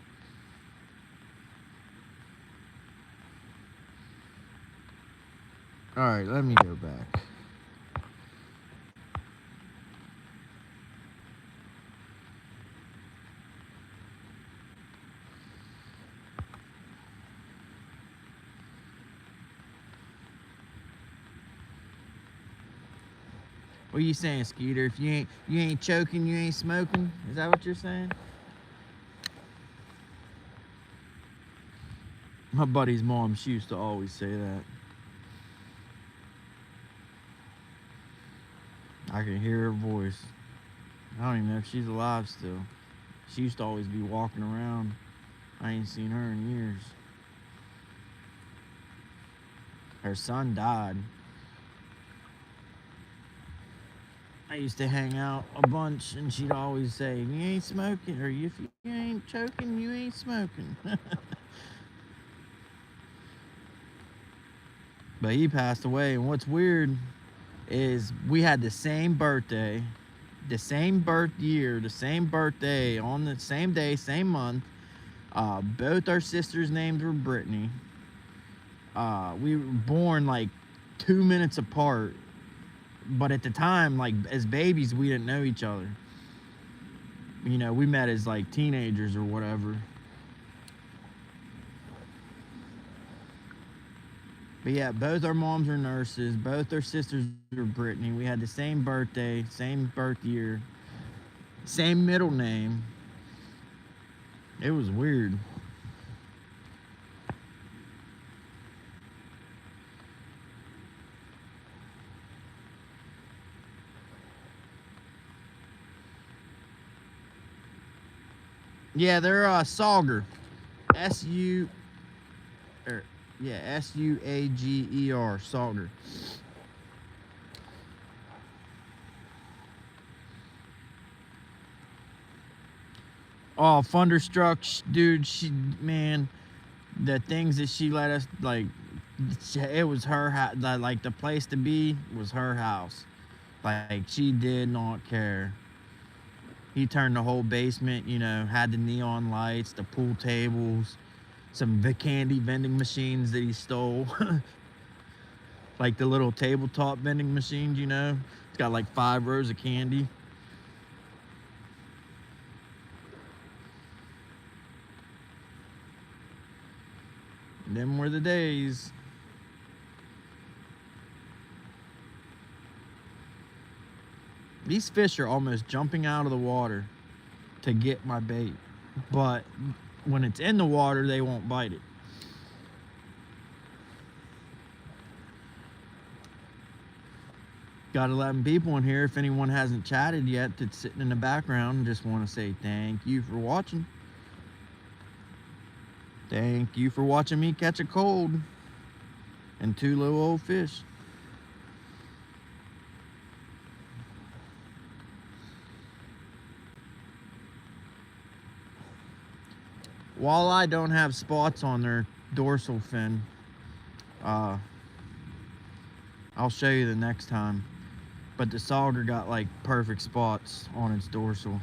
All right, let me go back. What are you saying, Skeeter? If you ain't choking, you ain't smoking? Is that what you're saying? My buddy's mom, she used to always say that. I can hear her voice. I don't even know if she's alive still. She used to always be walking around. I ain't seen her in years. Her son died. I used to hang out a bunch, and she'd always say, "You ain't smoking, or if you ain't choking, you ain't smoking." But he passed away, and what's weird is we had the same birthday, the same birth year, the same birthday, on the same day, same month. Both our sisters' names were Brittany. We were born like 2 minutes apart, but at the time, like as babies, we didn't know each other. You know, we met as like teenagers or whatever. But yeah, both our moms are nurses. Both our sisters were Brittany. We had the same birthday, same birth year, same middle name. It was weird. Yeah, they're sauger. S-U, yeah, S-U-A-G-E-R, sauger. Oh, Thunderstruck, dude, man, the things that she let us, like, it was her house, like, the place to be was her house. Like, she did not care. He turned the whole basement, you know, had the neon lights, the pool tables, some candy vending machines that he stole. Like the little tabletop vending machines, you know. It's got like 5 rows of candy. Them were the days. These fish are almost jumping out of the water to get my bait. But when it's in the water, they won't bite it. Got 11 people in here. If anyone hasn't chatted yet that's sitting in the background, just want to say thank you for watching. Thank you for watching me catch a cold and 2 little old fish. Walleye don't have spots on their dorsal fin. I'll show you the next time. But the sauger got like perfect spots on its dorsal,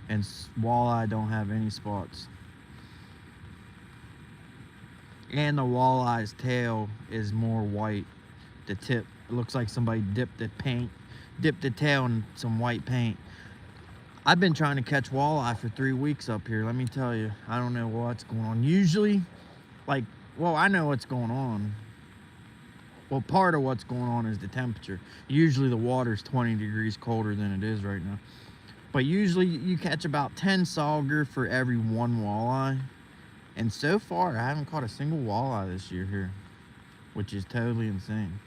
and walleye don't have any spots. And the walleye's tail is more white. The tip, it looks like somebody dipped the tail in some white paint. I've been trying to catch walleye for 3 weeks up here. Let me tell you, I don't know what's going on. Usually, like, well, I know what's going on. Well, part of what's going on is the temperature. Usually the water's 20 degrees colder than it is right now. But usually you catch about 10 sauger for every 1 walleye. And so far, I haven't caught a single walleye this year here, which is totally insane.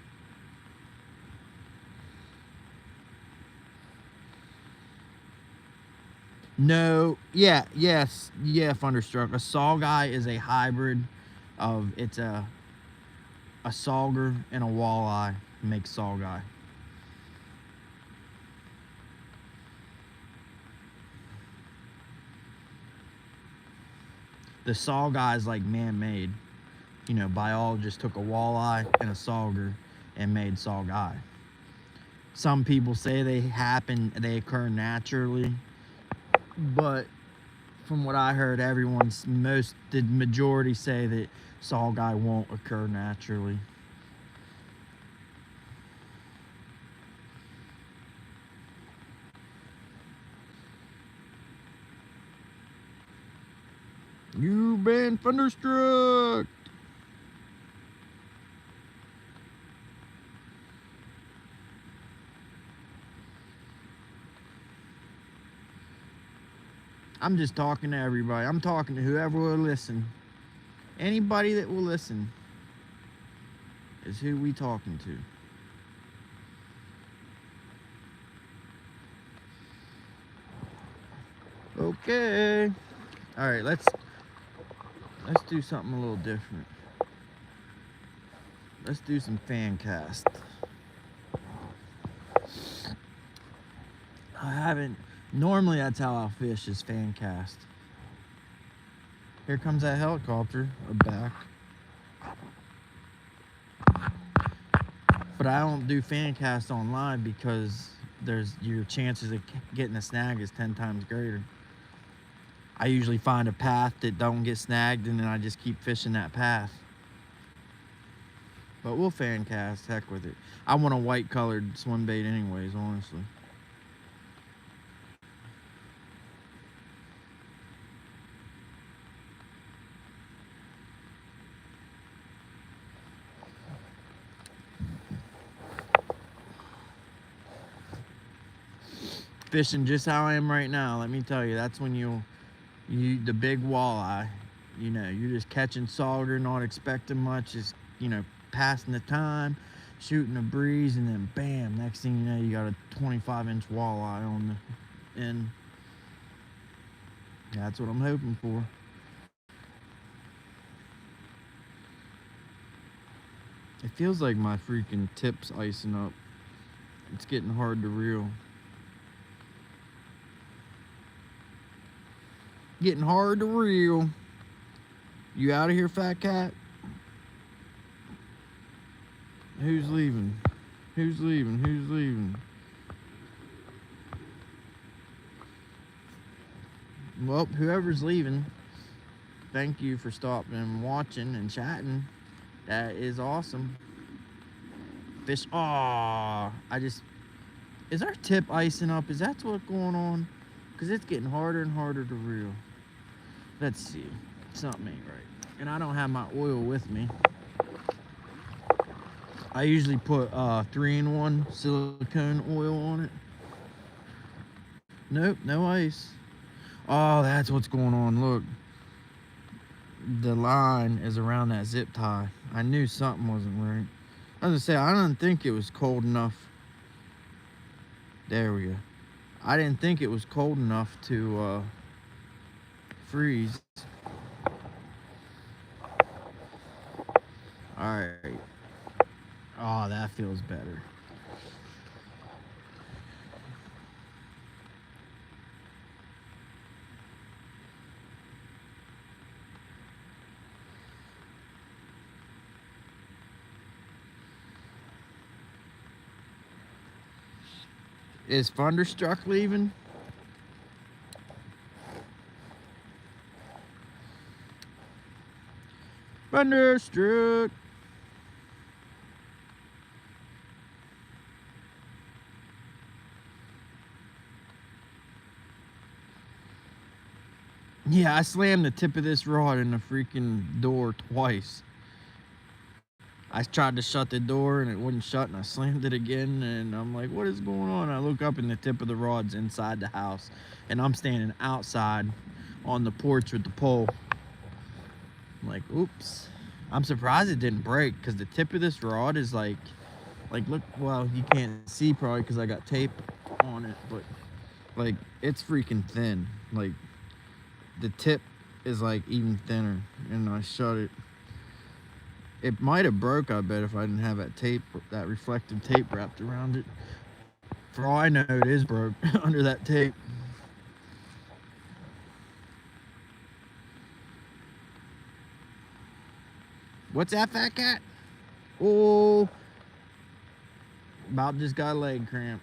No, yeah, yes, yeah, Thunderstruck. A saugeye is a hybrid of, it's a sauger and a walleye makes saugeye. The saugeye is like man-made. You know, biologists took a walleye and a sauger and made saugeye. Some people say they occur naturally, but from what I heard, the majority say that saugeye won't occur naturally. You've been thunderstruck. I'm just talking to everybody. I'm talking to whoever will listen. Anybody that will listen is who we talking to. Okay. All right, let's do something a little different. Let's do some fan cast. Normally that's how I'll fish, is fan cast. Here comes that helicopter back. But I don't do fan cast on live because your chances of getting a snag is 10 times greater. I usually find a path that don't get snagged, and then I just keep fishing that path. But we'll fan cast, heck with it. I want a white colored swim bait anyways, honestly. Fishing just how I am right now, let me tell you, that's when the big walleye, you know, you're just catching sauger, not expecting much, just, you know, passing the time, shooting a breeze, and then bam, next thing you know, you got a 25-inch walleye on the end. That's what I'm hoping for. It feels like my freaking tip's icing up. It's getting hard to reel. Getting hard to reel. You out of here, fat cat? Who's leaving? Who's leaving? Who's leaving? Well, whoever's leaving, thank you for stopping and watching and chatting. That is awesome. Fish. Aw, is our tip icing up? Is that what's going on? Because it's getting harder and harder to reel. Let's see. Something ain't right. And I don't have my oil with me. I usually put 3-in-1 silicone oil on it. Nope, no ice. Oh, that's what's going on. Look. The line is around that zip tie. I knew something wasn't right. I was gonna say, I didn't think it was cold enough. There we go. I didn't think it was cold enough to freeze. Alright. Oh, that feels better. Is Thunderstruck leaving? Thunderstruck. Yeah, I slammed the tip of this rod in the freaking door twice. I tried to shut the door and it wouldn't shut, and I slammed it again, and I'm like, what is going on? I look up and the tip of the rod's inside the house, and I'm standing outside on the porch with the pole. I'm like, oops. I'm surprised it didn't break, because the tip of this rod is like look, well, you can't see probably because I got tape on it, but like, it's freaking thin. Like, the tip is like even thinner, and I shut it. It might have broke, I bet, if I didn't have that tape, that reflective tape wrapped around it. For all I know, it is broke under that tape. What's that, fat cat? Oh, about just got a leg cramp.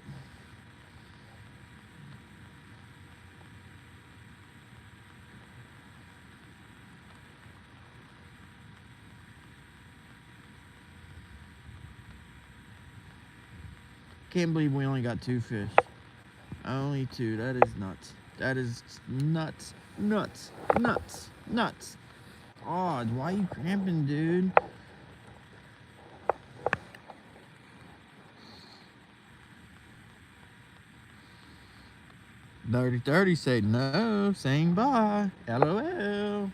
Can't believe we only got 2 fish. Only 2. That is nuts. That is nuts. Nuts. Nuts. Nuts. Oh, why are you cramping, dude? Dirty say no, saying bye. LOL.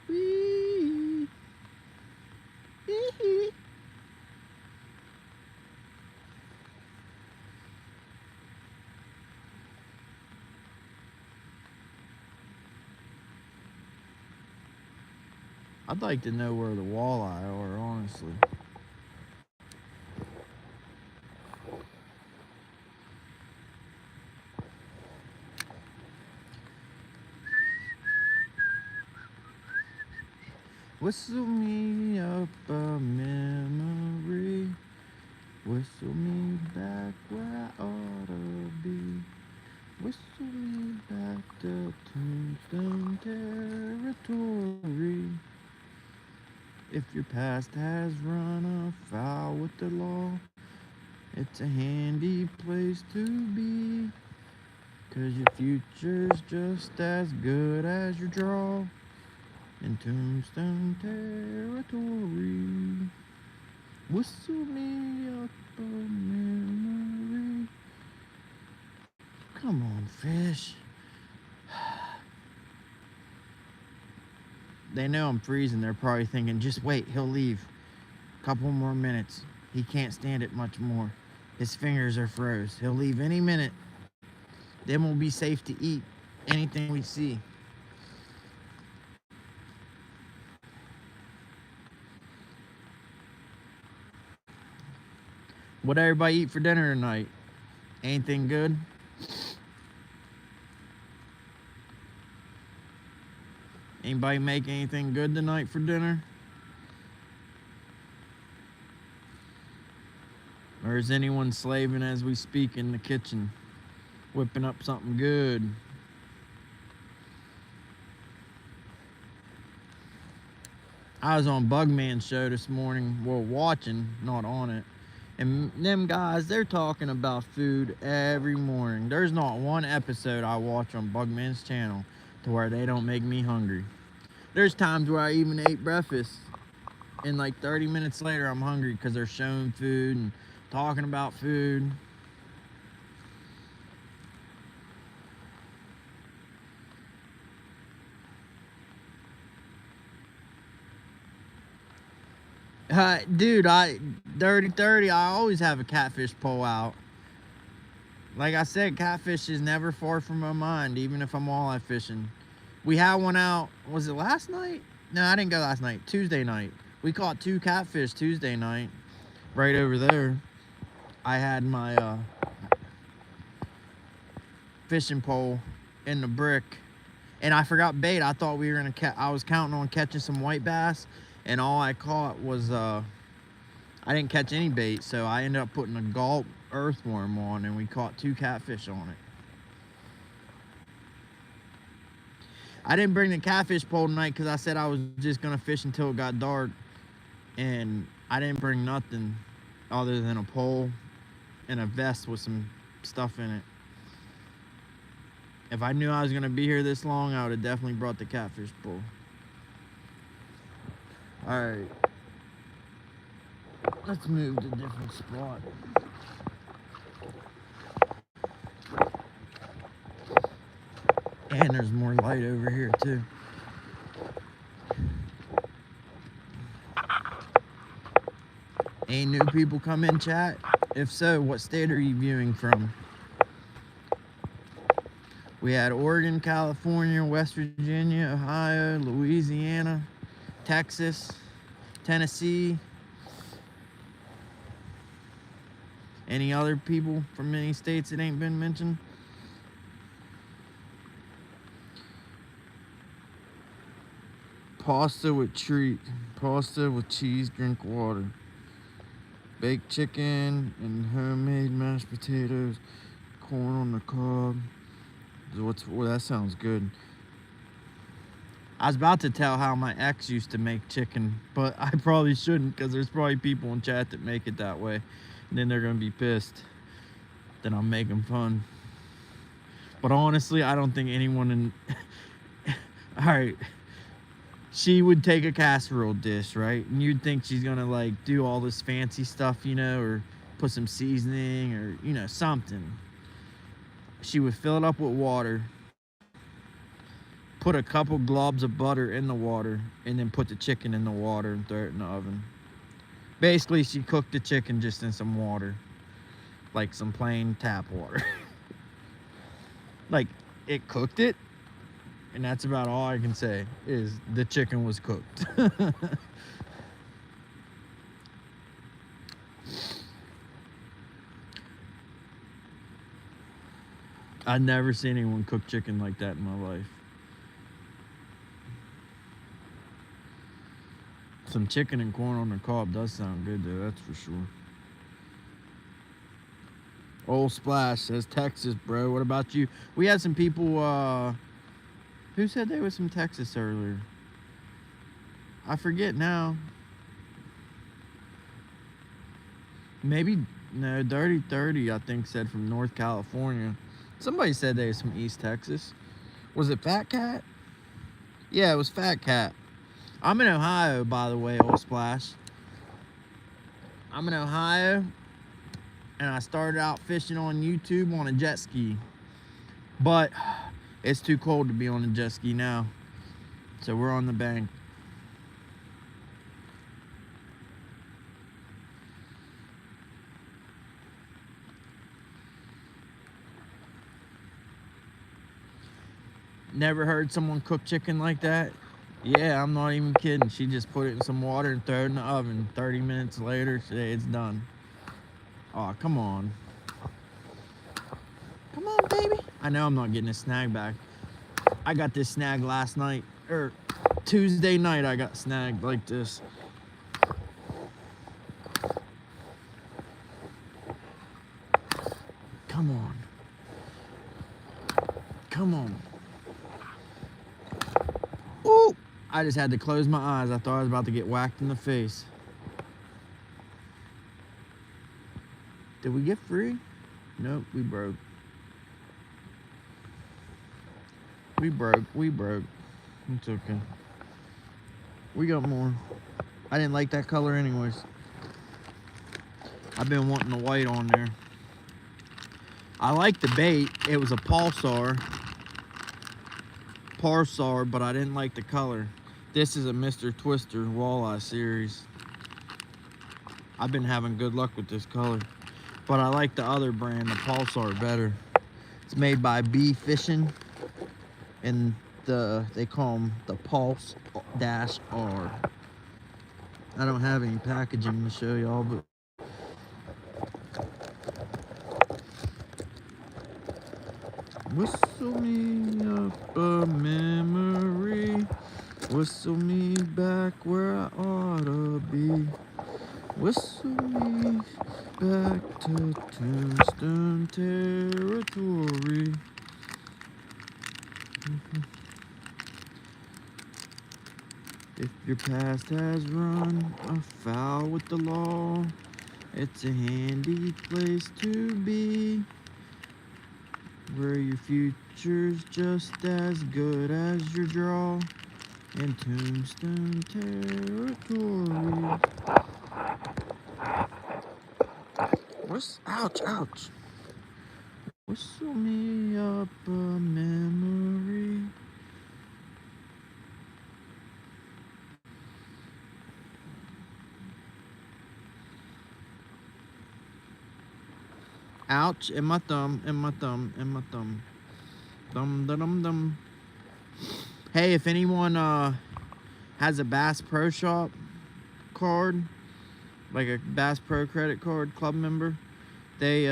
Wee. Hee. I'd like to know where the walleye are, honestly. Whistle me up a memory. Whistle me back where I ought to be. Whistle me back to Tombstone territory. If your past has run afoul with the law, it's a handy place to be. 'Cause your future's just as good as your draw in Tombstone territory. Whistle me up a memory. Come on, fish. They know I'm freezing. They're probably thinking, just wait, he'll leave. Couple more minutes. He can't stand it much more. His fingers are froze. He'll leave any minute. Then we'll be safe to eat anything we see. What everybody eat for dinner tonight? Anything good? Anybody make anything good tonight for dinner? Or is anyone slaving as we speak in the kitchen, whipping up something good? I was on Bugman's show this morning, well, watching, not on it. And them guys, they're talking about food every morning. There's not one episode I watch on Bugman's channel to where they don't make me hungry. There's times where I even ate breakfast, and like 30 minutes later I'm hungry because they're showing food and talking about food. Dude, dirty 30, I always have a catfish pole out. Like I said, catfish is never far from my mind, even if I'm walleye fishing. We had one out, was it last night? No, I didn't go last night, Tuesday night. We caught 2 catfish Tuesday night, right over there. I had my fishing pole in the brick, and I forgot bait. I thought we were gonna I was counting on catching some white bass, and all I caught was I didn't catch any bait, so I ended up putting a gulp earthworm on, and we caught 2 catfish on it. I didn't bring the catfish pole tonight because I said I was just gonna fish until it got dark, and I didn't bring nothing other than a pole and a vest with some stuff in it. If I knew I was gonna be here this long, I would have definitely brought the catfish pole. All right, let's move to a different spot. And there's more light over here too. Any new people come in, chat? If so, what state are you viewing from? We had Oregon, California, West Virginia, Ohio, Louisiana, Texas, Tennessee. Any other people from any states that ain't been mentioned? Pasta with treat. Pasta with cheese, drink water. Baked chicken and homemade mashed potatoes. Corn on the cob. Well, that sounds good. I was about to tell how my ex used to make chicken, but I probably shouldn't because there's probably people in chat that make it that way. And then they're going to be pissed that I'm making fun. But honestly, I don't think anyone in... All right. She would take a casserole dish, right? And you'd think she's going to, like, do all this fancy stuff, you know, or put some seasoning or, you know, something. She would fill it up with water, put a couple globs of butter in the water, and then put the chicken in the water and throw it in the oven. Basically, she cooked the chicken just in some water, like some plain tap water. Like, it cooked it, and that's about all I can say, is the chicken was cooked. I've never seen anyone cook chicken like that in my life. Some chicken and corn on the cob does sound good though, that's for sure. Old Splash says Texas, bro. What about you? We had some people, who said they was from Texas earlier? I forget now. Maybe, no, Dirty 30, I think, said from North California. Somebody said they was from East Texas. Was it Fat Cat? Yeah, it was Fat Cat. I'm in Ohio, by the way, Old Splash. I'm in Ohio, and I started out fishing on YouTube on a jet ski. But it's too cold to be on a jet ski now. So we're on the bank. Never heard someone cook chicken like that? Yeah, I'm not even kidding. She just put it in some water and throw it in the oven. 30 minutes later, it's done. Oh, come on. Come on, baby. I know I'm not getting a snag back. I got this snag last night, or Tuesday night I got snagged like this. Come on. Come on. Ooh! I just had to close my eyes. I thought I was about to get whacked in the face. Did we get free? Nope, we broke. We broke. It's okay. We got more. I didn't like that color anyways. I've been wanting the white on there. I like the bait. It was a pulsar, but I didn't like the color. This is a Mr. Twister walleye series. I've been having good luck with this color, but I like the other brand, the pulsar, better. It's made by B Fishing, and they call them the Pulse-R. I don't have any packaging to show y'all, but whistle me up a memory, whistle me back where I ought to be, whistle me back to Tombstone territory. If your past has run afoul with the law, it's a handy place to be, where your future's just as good as your draw in Tombstone territory. Ouch. Whistle me up a memory. Ouch, in my thumb. Dum. Hey, if anyone has a Bass Pro Shop card, like a Bass Pro credit card club member, they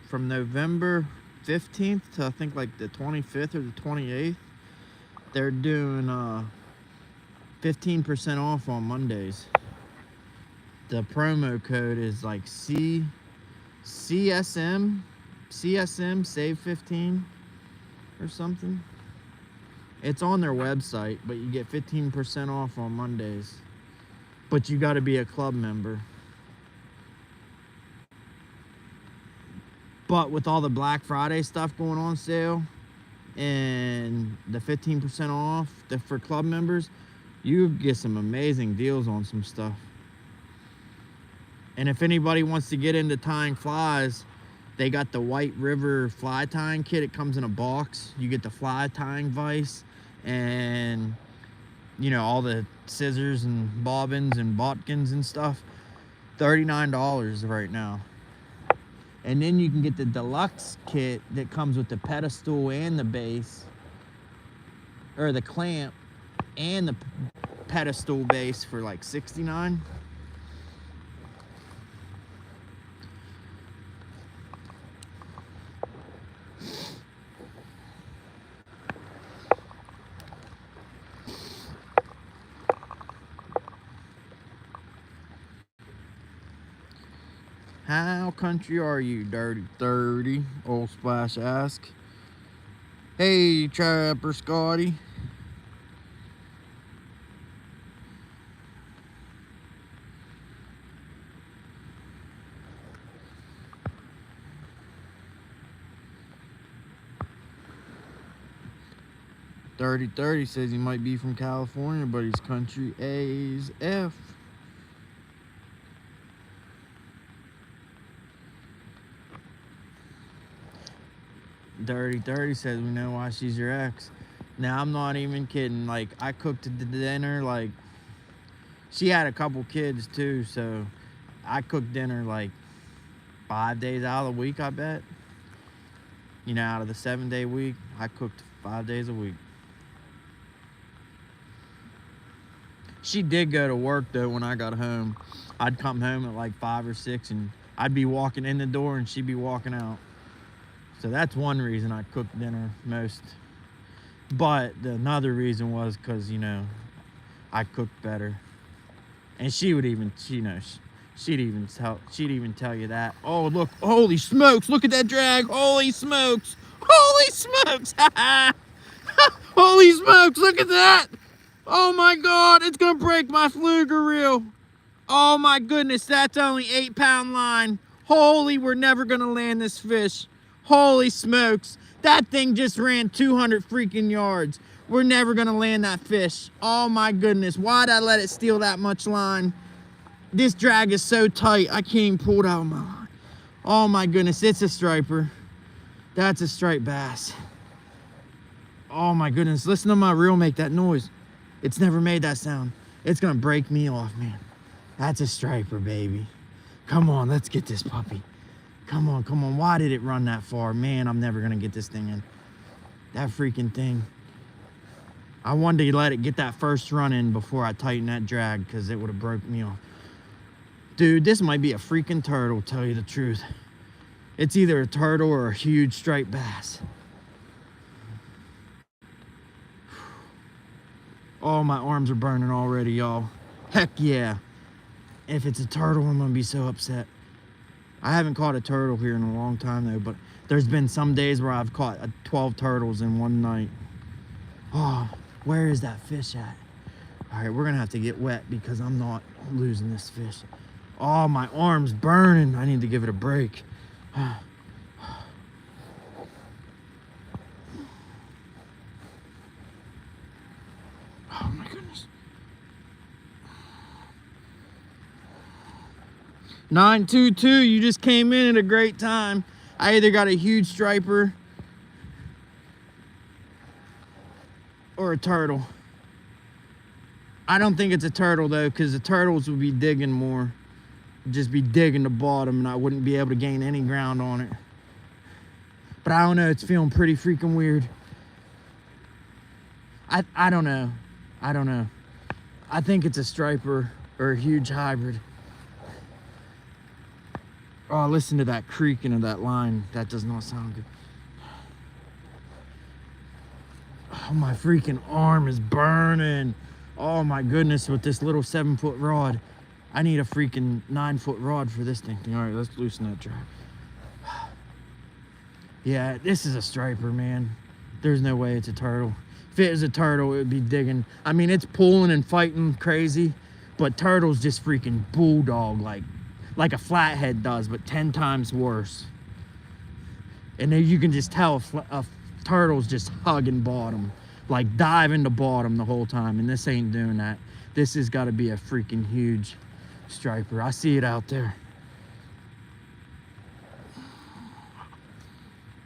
from November 15th to I think like the 25th or the 28th, they're doing 15% off on Mondays. The promo code is like CSM save 15 or something. It's on their website, but you get 15% off on Mondays. But you got to be a club member. But with all the Black Friday stuff going on sale and the 15% off for club members, you get some amazing deals on some stuff. And if anybody wants to get into tying flies, they got the White River fly tying kit. It comes in a box. You get the fly tying vise and, you know, all the scissors and bobbins and botkins and stuff. $39 right now. And then you can get the deluxe kit that comes with the pedestal and the base, or the clamp and the pedestal base for like $69. How country are you, Dirty 30? Old Splash ask. Hey, Trapper Scotty. Dirty 30 says he might be from California, but his country A's F. Dirty 30 says we know why she's your ex. Now, I'm not even kidding. Like, I cooked the dinner, like, she had a couple kids too, so I cooked dinner like 5 days out of the week, I bet. You know, out of the 7-day week, I cooked 5 days a week. She did go to work though when I got home. I'd come home at like 5 or 6 and I'd be walking in the door and she'd be walking out. So that's one reason I cooked dinner most. But another reason was because, you know, I cooked better. And she would even, you know, she'd even tell you that. Oh, look, holy smokes, look at that drag. Holy smokes. Holy smokes. Holy smokes, look at that. Oh my God, it's gonna break my fluger reel. Oh my goodness, that's only 8-pound line. Holy, we're never gonna land this fish. Holy smokes, that thing just ran 200 freaking yards. We're never gonna land that fish. Oh my goodness, why'd I let it steal that much line? This drag is so tight, I can't even pull it out of my line. Oh my goodness, it's a striper. That's a striped bass. Oh my goodness, listen to my reel make that noise. It's never made that sound. It's gonna break me off, man. That's a striper, baby. Come on, let's get this puppy. Come on, come on. Why did it run that far? Man, I'm never gonna get this thing in. That freaking thing. I wanted to let it get that first run in before I tighten that drag because it would have broke me off. Dude, this might be a freaking turtle, tell you the truth. It's either a turtle or a huge striped bass. Oh, my arms are burning already, y'all. Heck yeah. If it's a turtle, I'm gonna be so upset. I haven't caught a turtle here in a long time though, but there's been some days where I've caught 12 turtles in one night. Oh, where is that fish at? All right, we're gonna have to get wet because I'm not losing this fish. Oh, my arm's burning. I need to give it a break. Oh my goodness. 922, you just came in at a great time. I either got a huge striper or a turtle. I don't think it's a turtle though, because the turtles would be digging more. Just be digging the bottom and I wouldn't be able to gain any ground on it. But I don't know, it's feeling pretty freaking weird. I don't know. I don't know. I think it's a striper or a huge hybrid. Oh, listen to that creaking of that line. That does not sound good. Oh, my freaking arm is burning. Oh my goodness, with this little 7-foot rod. I need a freaking 9-foot rod for this thing. All right, let's loosen that drag. Yeah, this is a striper, man. There's no way it's a turtle. If it was a turtle, it would be digging. I mean, it's pulling and fighting crazy, but turtles just freaking bulldog like a flathead does, but 10 times worse. And then you can just tell a turtle's just hugging bottom, like diving to bottom the whole time, and this ain't doing that. This has got to be a freaking huge striper. I see it out there.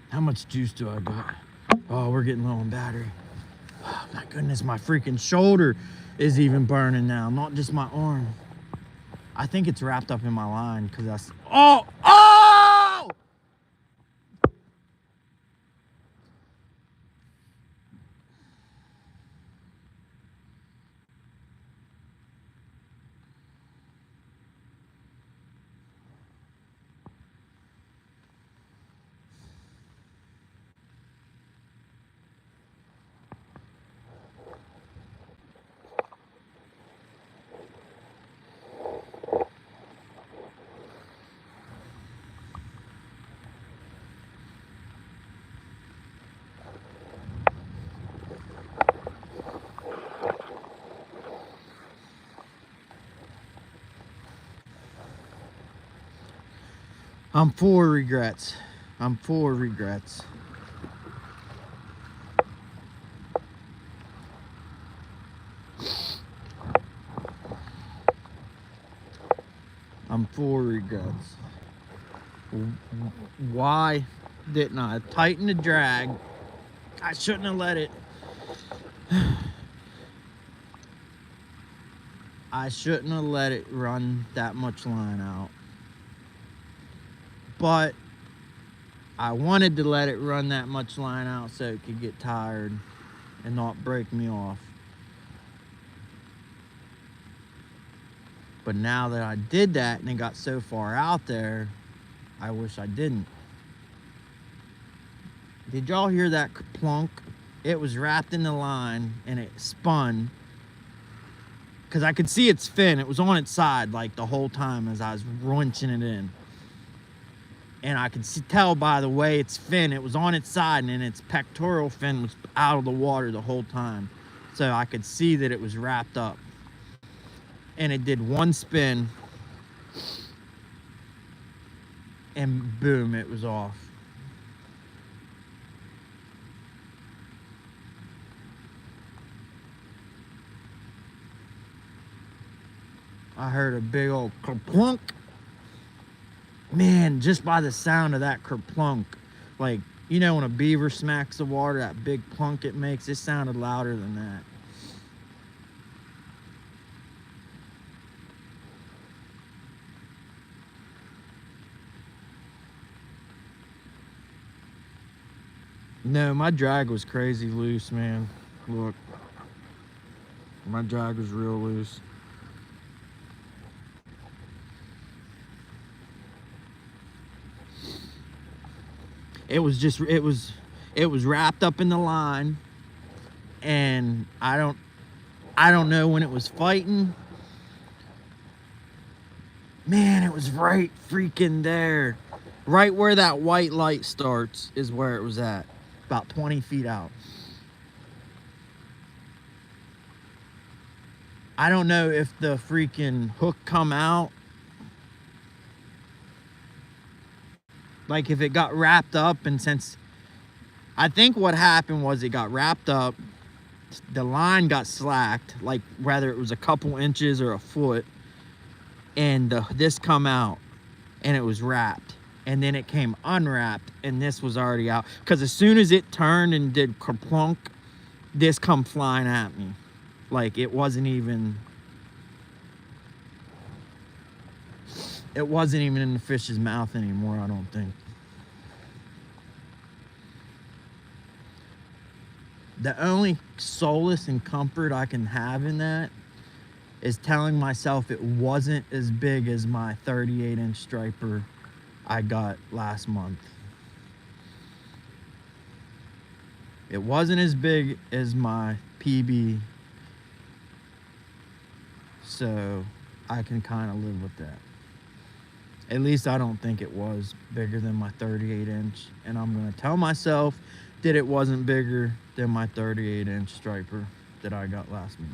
How much juice do I got? Oh, we're getting low on battery. Oh, my goodness, my freaking shoulder is even burning now, not just my arm. I think it's wrapped up in my line because that's... Oh! Oh! I'm full of regrets. I'm full of regrets. I'm full of regrets. Why didn't I tighten the drag? I shouldn't have let it. I shouldn't have let it run that much line out. But I wanted to let it run that much line out so it could get tired and not break me off. But now that I did that and it got so far out there, I wish I didn't. Did y'all hear that plunk? It was wrapped in the line and it spun. Because I could see its fin. It was on its side like the whole time as I was wrenching it in. And I could tell by the way its fin, it was on its side and its pectoral fin was out of the water the whole time. So I could see that it was wrapped up. And it did one spin and boom, it was off. I heard a big old kerplunk. Man, just by the sound of that kerplunk, like, you know when a beaver smacks the water, that big plunk it makes, it sounded louder than that. No, my drag was crazy loose, man. Look, my drag was real loose. It was just, it was wrapped up in the line, and I don't know when it was fighting. Man, it was right freaking there. Right where that white light starts is where it was at. About 20 feet out. I don't know if the freaking hook come out. Like if it got wrapped up, and since I think what happened was it got wrapped up, the line got slacked, like whether it was a couple inches or a foot, and this come out and it was wrapped, and then it came unwrapped and this was already out, because as soon as it turned and did kerplunk, this come flying at me. Like it wasn't even in the fish's mouth anymore, I don't think. The only solace and comfort I can have in that is telling myself it wasn't as big as my 38-inch striper I got last month. It wasn't as big as my PB, so I can kind of live with that. At least I don't think it was bigger than my 38-inch, and I'm going to tell myself that it wasn't bigger than my 38-inch striper that I got last month.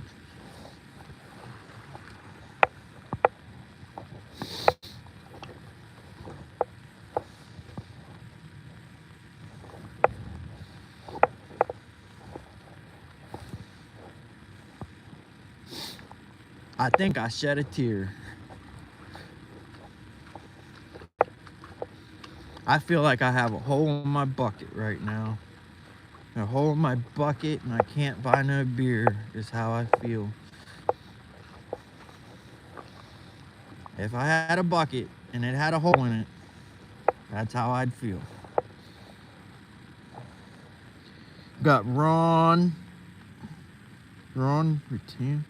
I think I shed a tear. I feel like I have a hole in my bucket right now. A hole in my bucket and I can't buy no beer is how I feel. If I had a bucket and it had a hole in it, that's how I'd feel. Got Ron Routine.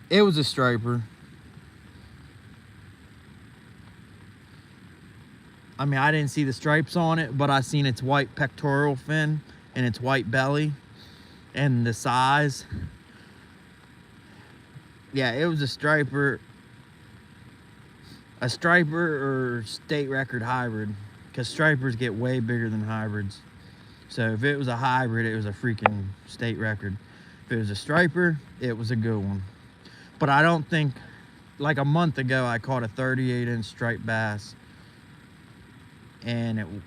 It was a striper. I mean, I didn't see the stripes on it, but I seen its white pectoral fin and its white belly and the size. Yeah, it was a striper or state record hybrid, because stripers get way bigger than hybrids. So if it was a hybrid, it was a freaking state record. If it was a striper, it was a good one. But I don't think, like a month ago, I caught a 38-inch striped bass, and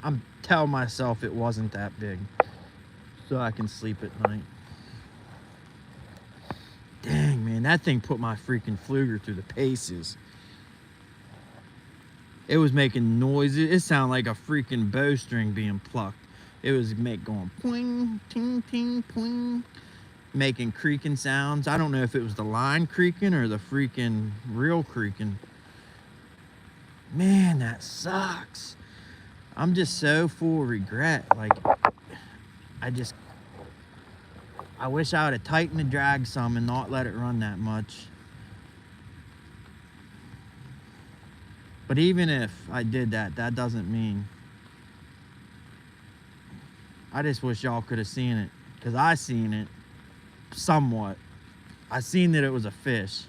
I'm telling myself it wasn't that big, so I can sleep at night. Dang, man, that thing put my freaking fluger through the paces. It was making noises. It sounded like a freaking bowstring being plucked. It was going pling, ting, ting, pling. making creaking sounds. I don't know if it was the line creaking or the freaking reel creaking. Man, that sucks. I'm just so full of regret. Like, I wish I would have tightened the drag some and not let it run that much. But even if I did that, that doesn't mean. I just wish y'all could have seen it, because I seen it somewhat. I seen that it was a fish.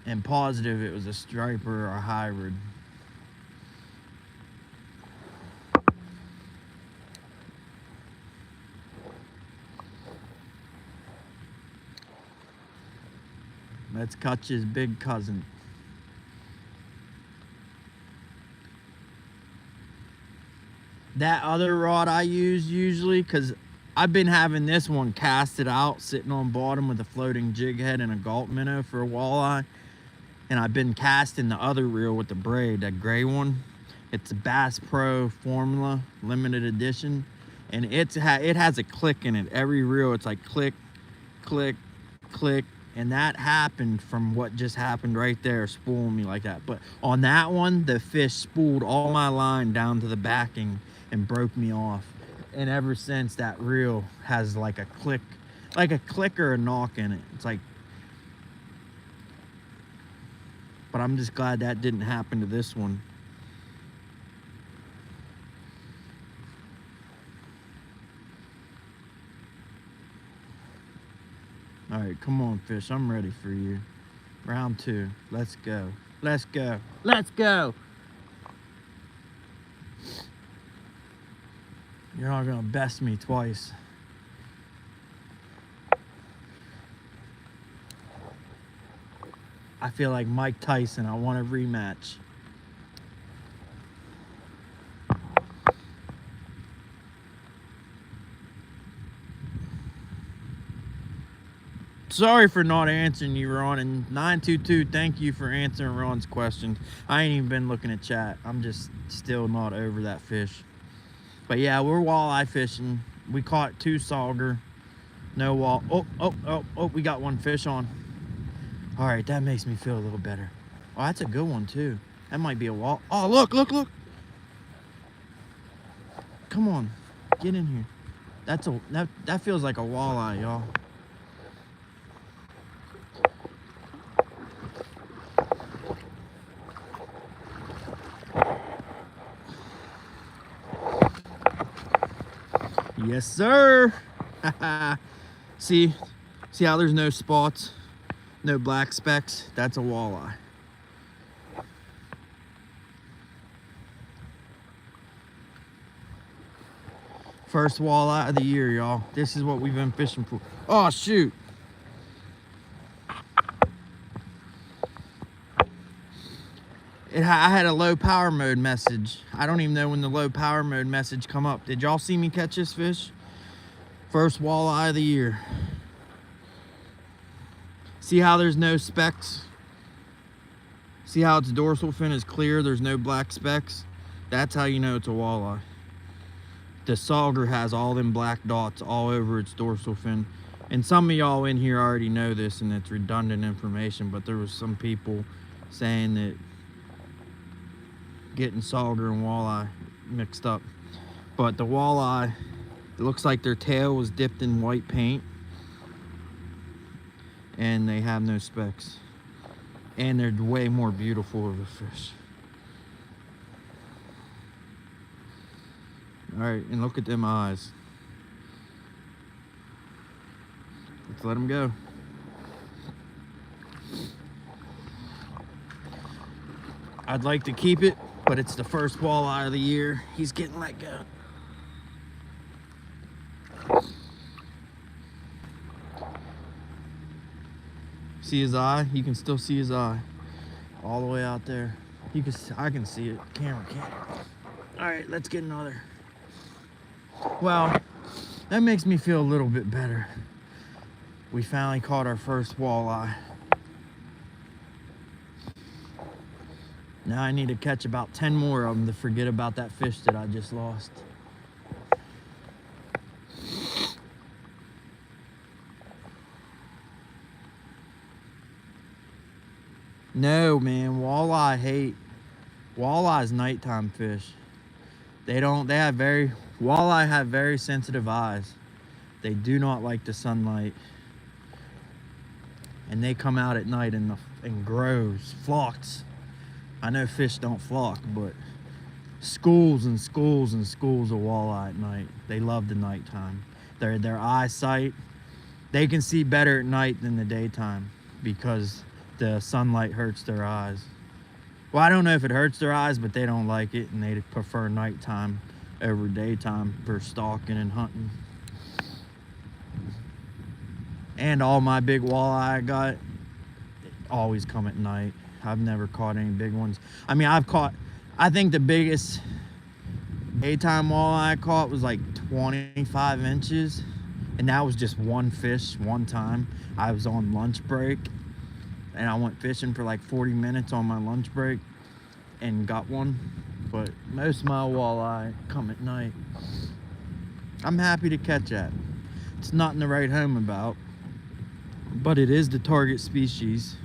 And positive it was a striper or a hybrid. Let's catch his big cousin. That other rod I use usually, because I've been having this one casted out, sitting on bottom with a floating jig head and a gulp minnow for a walleye. And I've been casting the other reel with the braid, that gray one. It's a Bass Pro Formula limited edition, and it has a click in it. Every reel, it's like click, click, click, and that happened from what just happened right there, spooling me like that. But on that one, the fish spooled all my line down to the backing and broke me off. And ever since, that reel has like a click or a knock in it. It's like, but I'm just glad that didn't happen to this one. All right, come on, fish. I'm ready for you. Round 2. Let's go. Let's go. Let's go. You're not gonna best me twice. I feel like Mike Tyson. I want a rematch. Sorry for not answering you, Ron. And 922, thank you for answering Ron's questions. I ain't even been looking at chat. I'm just still not over that fish. But yeah, we're walleye fishing. We caught 2 sauger. No wall. Oh, we got 1 fish on. All right, that makes me feel a little better. Oh, that's a good one too. That might be a wall. Oh, look. Come on, get in here. That feels like a walleye, y'all. Yes, sir. See how there's no spots, no black specks? That's a walleye. First walleye of the year, y'all. This is what we've been fishing for. Oh, shoot. I had a low power mode message. I don't even know when the low power mode message come up. Did y'all see me catch this fish? First walleye of the year. See how there's no specks? See how its dorsal fin is clear? There's no black specks? That's how you know it's a walleye. The sauger has all them black dots all over its dorsal fin. And some of y'all in here already know this and it's redundant information, but there was some people saying that getting sauger and walleye mixed up. But the walleye, it looks like their tail was dipped in white paint and they have no specks. And they're way more beautiful of a fish. All right, and look at them eyes. Let's let them go. I'd like to keep it, but it's the first walleye of the year. He's getting let go. See his eye? You can still see his eye all the way out there. I can see it. Camera can't. All right, let's get another. Well, that makes me feel a little bit better. We finally caught our first walleye. Now I need to catch about 10 more of them to forget about that fish that I just lost. No, man, walleye's nighttime fish. Walleye have very sensitive eyes. They do not like the sunlight. And they come out at night in groves, flocks. I know fish don't flock, but schools and schools and schools of walleye at night. They love the nighttime. Their eyesight, they can see better at night than the daytime because the sunlight hurts their eyes. Well, I don't know if it hurts their eyes, but they don't like it, and they prefer nighttime over daytime for stalking and hunting. And all my big walleye I got always come at night. I've never caught any big ones. I mean, I think the biggest daytime walleye I caught was like 25 inches. And that was just one fish one time. I was on lunch break and I went fishing for like 40 minutes on my lunch break and got one. But most of my walleye come at night. I'm happy to catch that. It's nothing to write home about, but it is the target species.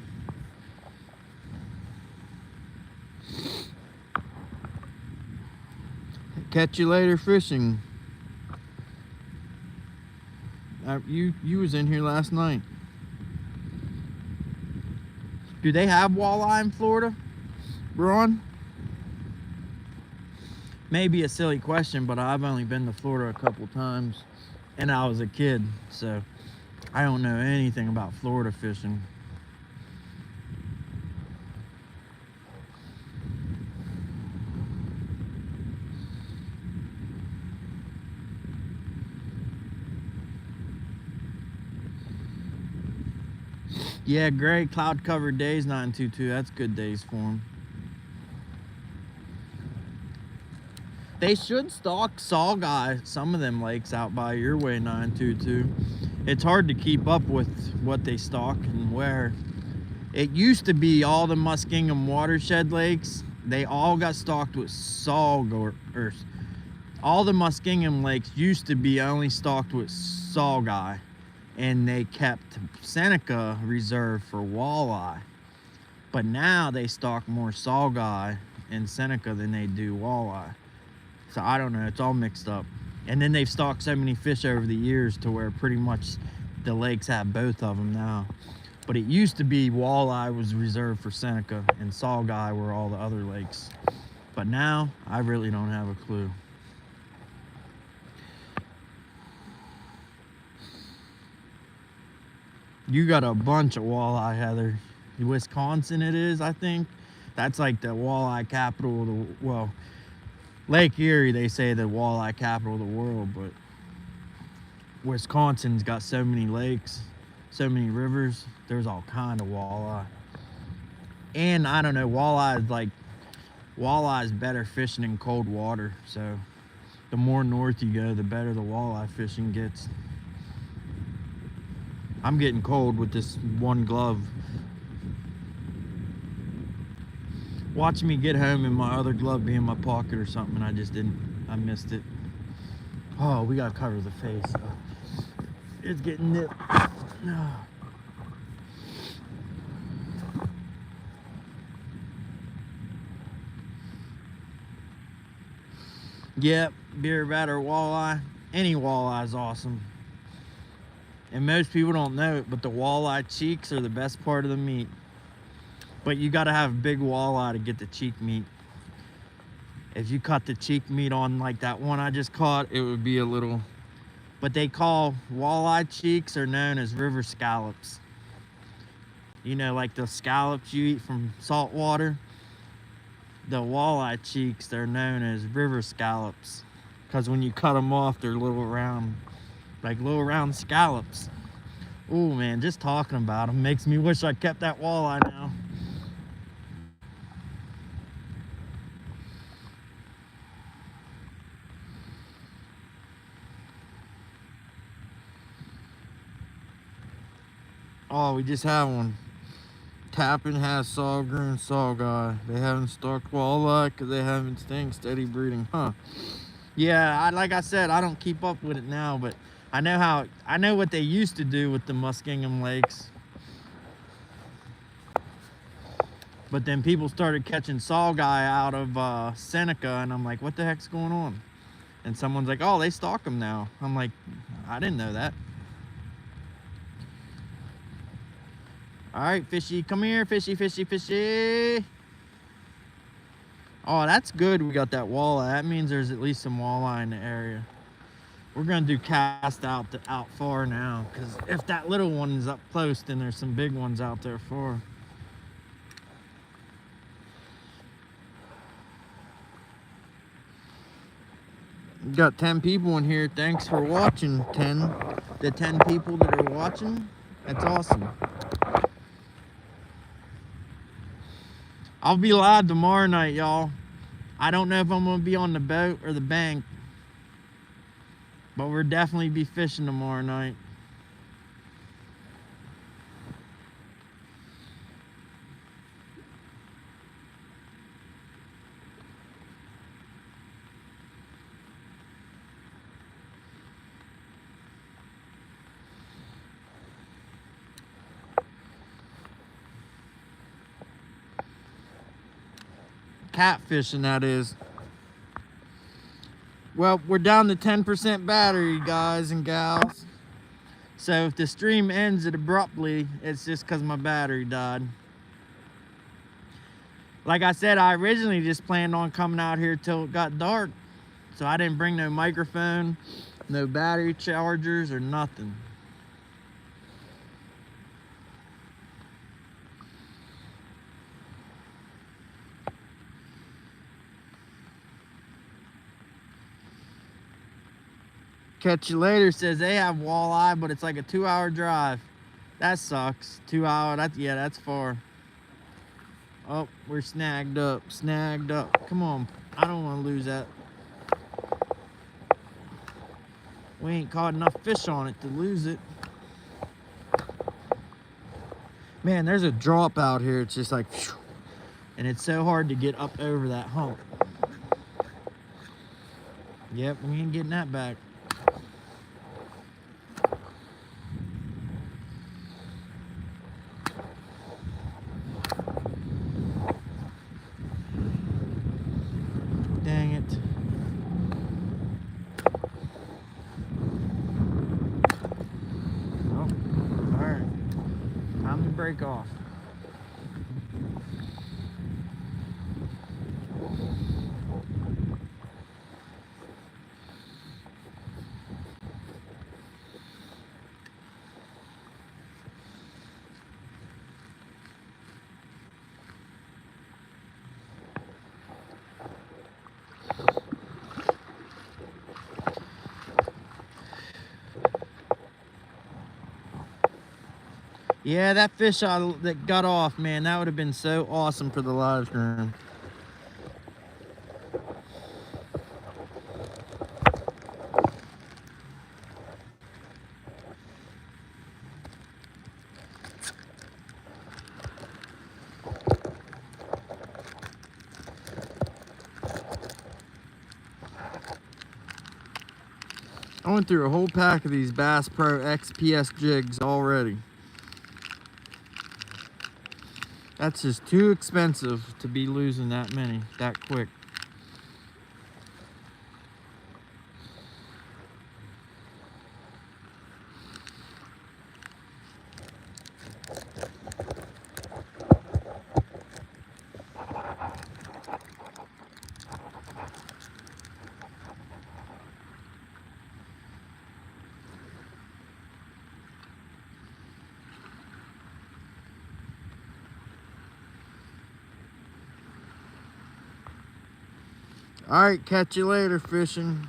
Catch you later fishing. You was in here last night. Do they have walleye in Florida, Ron? Maybe a silly question, but I've only been to Florida a couple times, and I was a kid, so I don't know anything about Florida fishing. Yeah, gray cloud covered days, 922. That's good days for them. They should stock saugeye some of them lakes out by your way, 922. It's hard to keep up with what they stock and where. It used to be all the Muskingum watershed lakes, they all got stocked with saugeye. All the Muskingum lakes used to be only stocked with saugeye, and they kept Seneca reserved for walleye. But now they stock more saugeye in Seneca than they do walleye. So I don't know, it's all mixed up. And then they've stocked so many fish over the years to where pretty much the lakes have both of them now. But it used to be walleye was reserved for Seneca and saugeye were all the other lakes. But now I really don't have a clue. You got a bunch of walleye, Heather. Wisconsin it is, I think. That's like the walleye capital of the, well, Lake Erie, they say the walleye capital of the world, but Wisconsin's got so many lakes, so many rivers, there's all kind of walleye. And I don't know, walleye is better fishing in cold water, so the more north you go, the better the walleye fishing gets. I'm getting cold with this one glove. Watch me get home and my other glove be in my pocket or something. I missed it. Oh, we gotta cover the face. It's getting nipped. Yep, beer batter walleye. Any walleye is awesome. And most people don't know it, but the walleye cheeks are the best part of the meat. But you gotta have big walleye to get the cheek meat. If you cut the cheek meat on like that one I just caught, it would be a little, but they call walleye cheeks are known as river scallops. You know, like the scallops you eat from salt water? The walleye cheeks, they're known as river scallops. Because when you cut them off, they're little round, like little round scallops. Oh man, just talking about them makes me wish I kept that walleye now. Oh, we just had one. Tappan has Sawgrain Saugeye. They haven't stocked walleye because they haven't staying steady breeding, huh? Yeah, like I said, I don't keep up with it now, but I know what they used to do with the Muskingum lakes. But then people started catching saugeye out of Seneca, and I'm like, what the heck's going on? And someone's like, oh, they stalk them now. I'm like, I didn't know that. All right, fishy, come here, fishy, fishy, fishy. Oh, that's good. We got that walleye. That means there's at least some walleye in the area. We're gonna do cast out far now, because if that little one is up close, then there's some big ones out there far. We got 10 people in here. Thanks for watching, the 10 people that are watching. That's awesome. I'll be live tomorrow night, y'all. I don't know if I'm gonna be on the boat or the bank, but we'll definitely be fishing tomorrow night. Catfishing, that is. Well, we're down to 10% battery, guys and gals. So if the stream ends it abruptly, it's just because my battery died. Like I said, I originally just planned on coming out here till it got dark. So I didn't bring no microphone, no battery chargers, or nothing. Catch You Later says they have walleye, but it's like a 2-hour drive. That sucks. 2 hour, that's far. Oh, we're snagged up. Come on, I don't want to lose that. We ain't caught enough fish on it to lose it. Man, there's a drop out here. It's just like, and it's so hard to get up over that hump. Yep, we ain't getting that back. Dang it. Oh, all right. Time to break off. Yeah, that fish that got off, man, that would have been so awesome for the live stream. I went through a whole pack of these Bass Pro XPS jigs already. That's just too expensive to be losing that many that quick. All right, catch you later, fishing.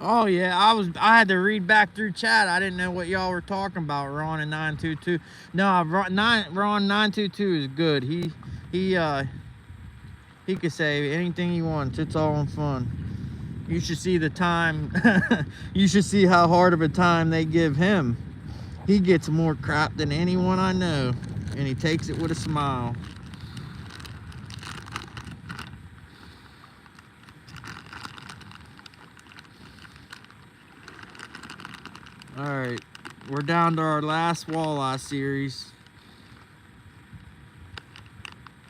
Oh yeah, I had to read back through chat. I didn't know what y'all were talking about. Ron and 922. No, Ron 922 is good. He He could say anything he wants. It's all in fun. You should see the time. You should see how hard of a time they give him. He gets more crap than anyone I know, and he takes it with a smile. All right, we're down to our last walleye series.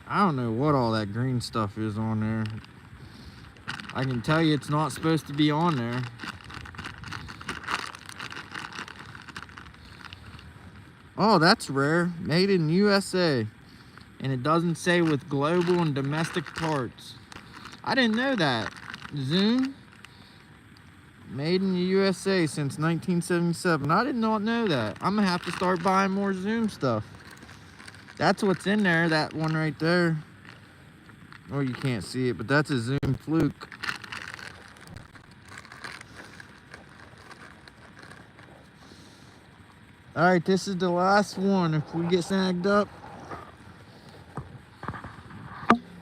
I don't know what all that green stuff is on there. I can tell you it's not supposed to be on there. Oh, that's rare. Made in USA. And it doesn't say with global and domestic parts. I didn't know that. Zoom. Made in the USA since 1977. I did not know that. I'm gonna have to start buying more Zoom stuff. That's what's in there, that one right there. Oh, you can't see it, but that's a Zoom fluke. All right, this is the last one. If we get snagged up.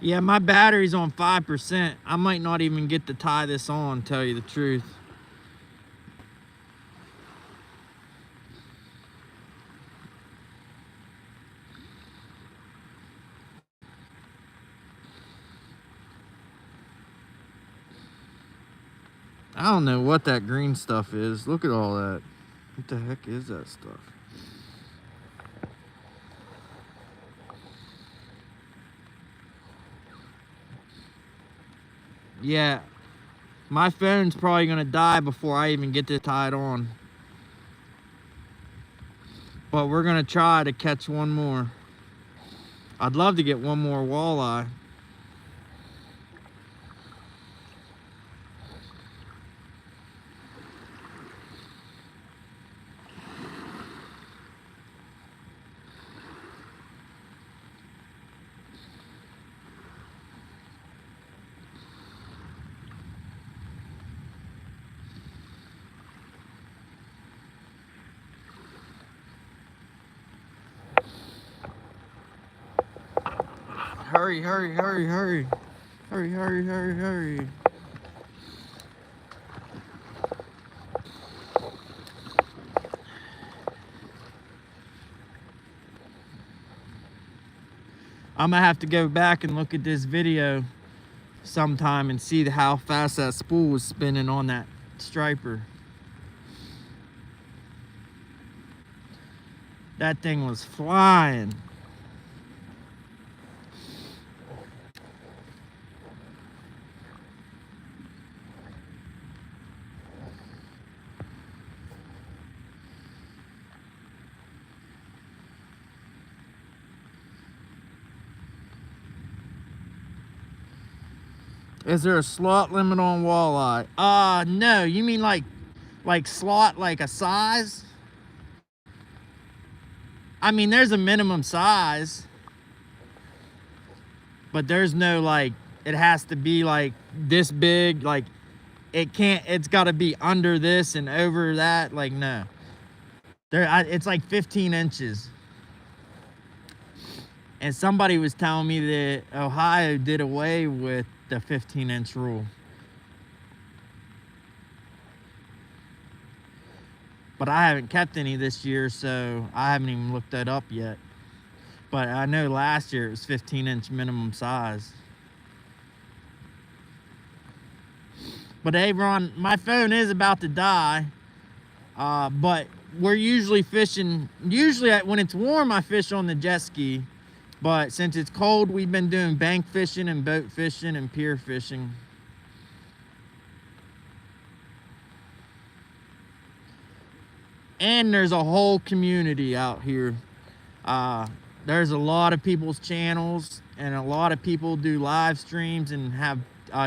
Yeah, my battery's on 5%. I might not even get to tie this on, tell you the truth. I don't know what that green stuff is. Look at all that. What the heck is that stuff? Yeah, my phone's probably gonna die before I even get this tied on. But we're gonna try to catch one more. I'd love to get one more walleye. Hurry, hurry, hurry, hurry. Hurry, hurry, hurry, hurry. I'm gonna have to go back and look at this video sometime and see how fast that spool was spinning on that striper. That thing was flying. Is there a slot limit on walleye? No. You mean like slot, like a size? I mean, there's a minimum size, but there's no like, it has to be like this big. Like it can't, it's got to be under this and over that. Like, no. It's like 15 inches. And somebody was telling me that Ohio did away with the 15-inch rule. But I haven't kept any this year, so I haven't even looked that up yet. But I know last year it was 15-inch minimum size. But hey, Ron, my phone is about to die. But we're usually fishing, when it's warm, I fish on the jet ski. But since it's cold, we've been doing bank fishing and boat fishing and pier fishing. And there's a whole community out here. There's a lot of people's channels, and a lot of people do live streams and have,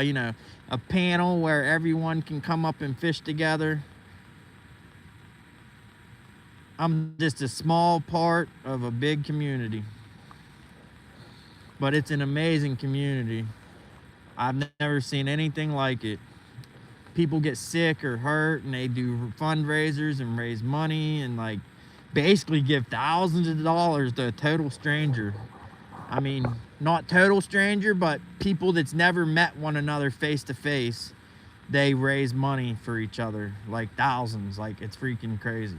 you know, a panel where everyone can come up and fish together. I'm just a small part of a big community. But it's an amazing community. I've never seen anything like it. People get sick or hurt, and they do fundraisers and raise money and like basically give thousands of dollars to a total stranger. I mean, not total stranger, but people that's never met one another face to face, they raise money for each other, like thousands. Like, it's freaking crazy.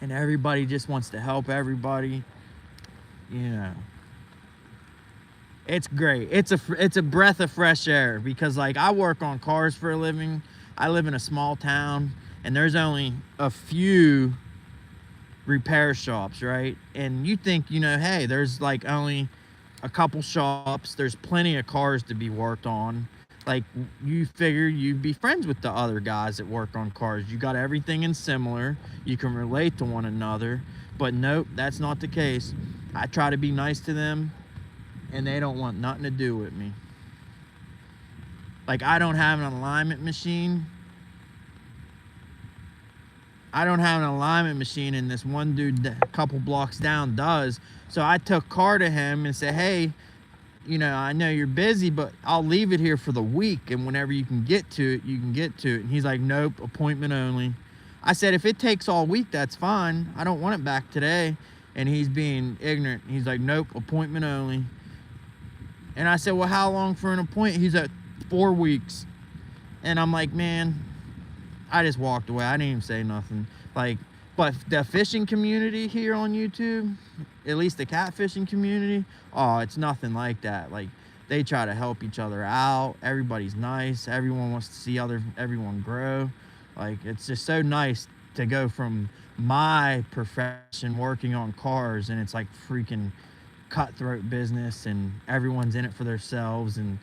And everybody just wants to help everybody, you know. It's great. It's a breath of fresh air, because like, I work on cars for a living. I live in a small town, and there's only a few repair shops, right? And you think, you know, hey, there's like only a couple shops, there's plenty of cars to be worked on. Like, you figure you'd be friends with the other guys that work on cars. You got everything in similar, you can relate to one another. But nope, that's not the case. I try to be nice to them, and they don't want nothing to do with me. Like, I don't have an alignment machine. And this one dude a couple blocks down does. So I took car to him and said, hey, you know, I know you're busy, but I'll leave it here for the week, and whenever you can get to it, you can get to it. And he's like, nope, appointment only. I said, if it takes all week, that's fine. I don't want it back today. And he's being ignorant. He's like, nope, appointment only. And I said, well, how long for an appointment? He's at 4 weeks. And I'm like, man, I just walked away. I didn't even say nothing. Like, but the fishing community here on YouTube, at least the catfishing community, oh, it's nothing like that. Like, they try to help each other out. Everybody's nice. Everyone wants to see everyone grow. Like, it's just so nice to go from my profession working on cars, and it's like freaking cutthroat business, and everyone's in it for themselves. And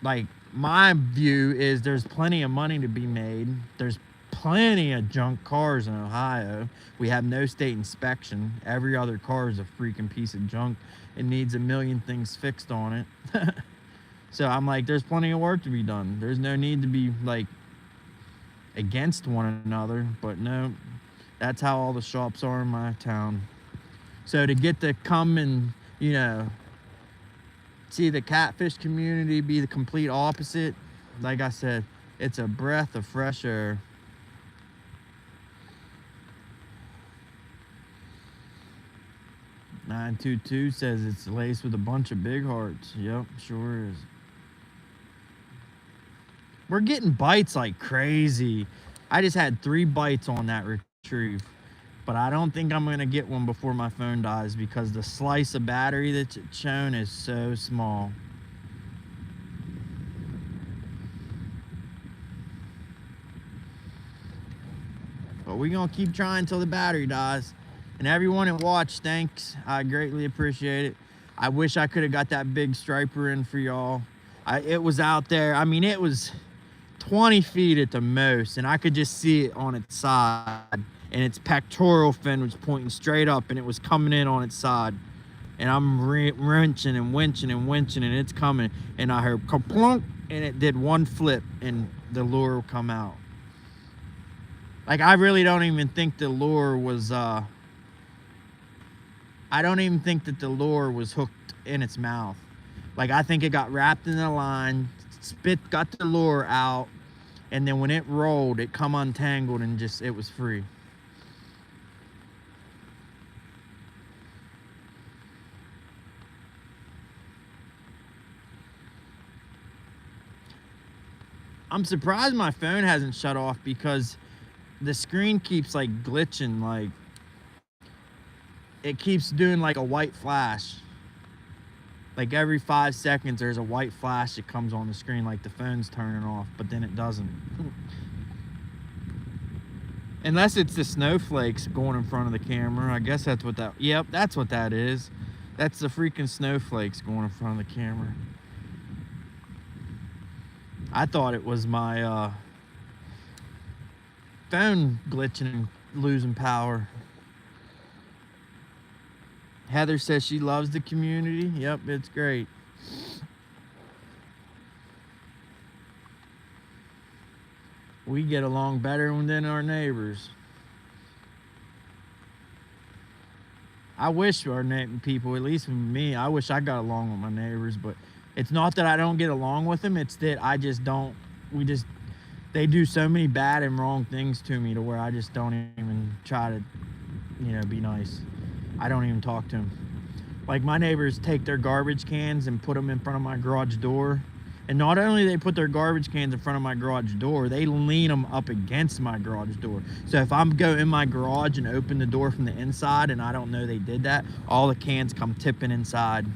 like, my view is there's plenty of money to be made. There's plenty of junk cars in Ohio. We have no state inspection. Every other car is a freaking piece of junk. It needs a million things fixed on it. So I'm like, there's plenty of work to be done. There's no need to be like against one another. But no, that's how all the shops are in my town. So to get to come and, you know, see the catfish community be the complete opposite, like I said, it's a breath of fresh air. "922 says it's laced with a bunch of big hearts." Yep, sure is. We're getting bites like crazy. I just had 3 bites on that retrieve, but I don't think I'm gonna get one before my phone dies, because the slice of battery that's shown is so small. But we're gonna keep trying till the battery dies. And everyone that watched, thanks. I greatly appreciate it. I wish I could have got that big striper in for y'all. It was out there. I mean, it was 20 feet at the most, and I could just see it on its side. And its pectoral fin was pointing straight up, and it was coming in on its side. And I'm wrenching and winching and winching, and it's coming. And I heard kaplunk, and it did one flip, and the lure will come out. Like, I really don't even think the lure was, I don't even think that the lure was hooked in its mouth. Like, I think it got wrapped in the line, got the lure out, and then when it rolled, it come untangled, and just, it was free. I'm surprised my phone hasn't shut off, because the screen keeps like glitching. Like, it keeps doing like a white flash. Like, every 5 seconds there's a white flash that comes on the screen, like the phone's turning off, but then it doesn't. Unless it's the snowflakes going in front of the camera. I guess that's what that, yep, that's what that is. That's the freaking snowflakes going in front of the camera. I thought it was my phone glitching and losing power. Heather says she loves the community. Yep, it's great. We get along better than our neighbors. I wish our people, at least with me, I wish I got along with my neighbors, but it's not that I don't get along with them, it's that I just don't, they do so many bad and wrong things to me to where I just don't even try to, you know, be nice. I don't even talk to them. Like, my neighbors take their garbage cans and put them in front of my garage door. And not only they put their garbage cans in front of my garage door, they lean them up against my garage door. So if I'm go in my garage and open the door from the inside and I don't know they did that, all the cans come tipping inside.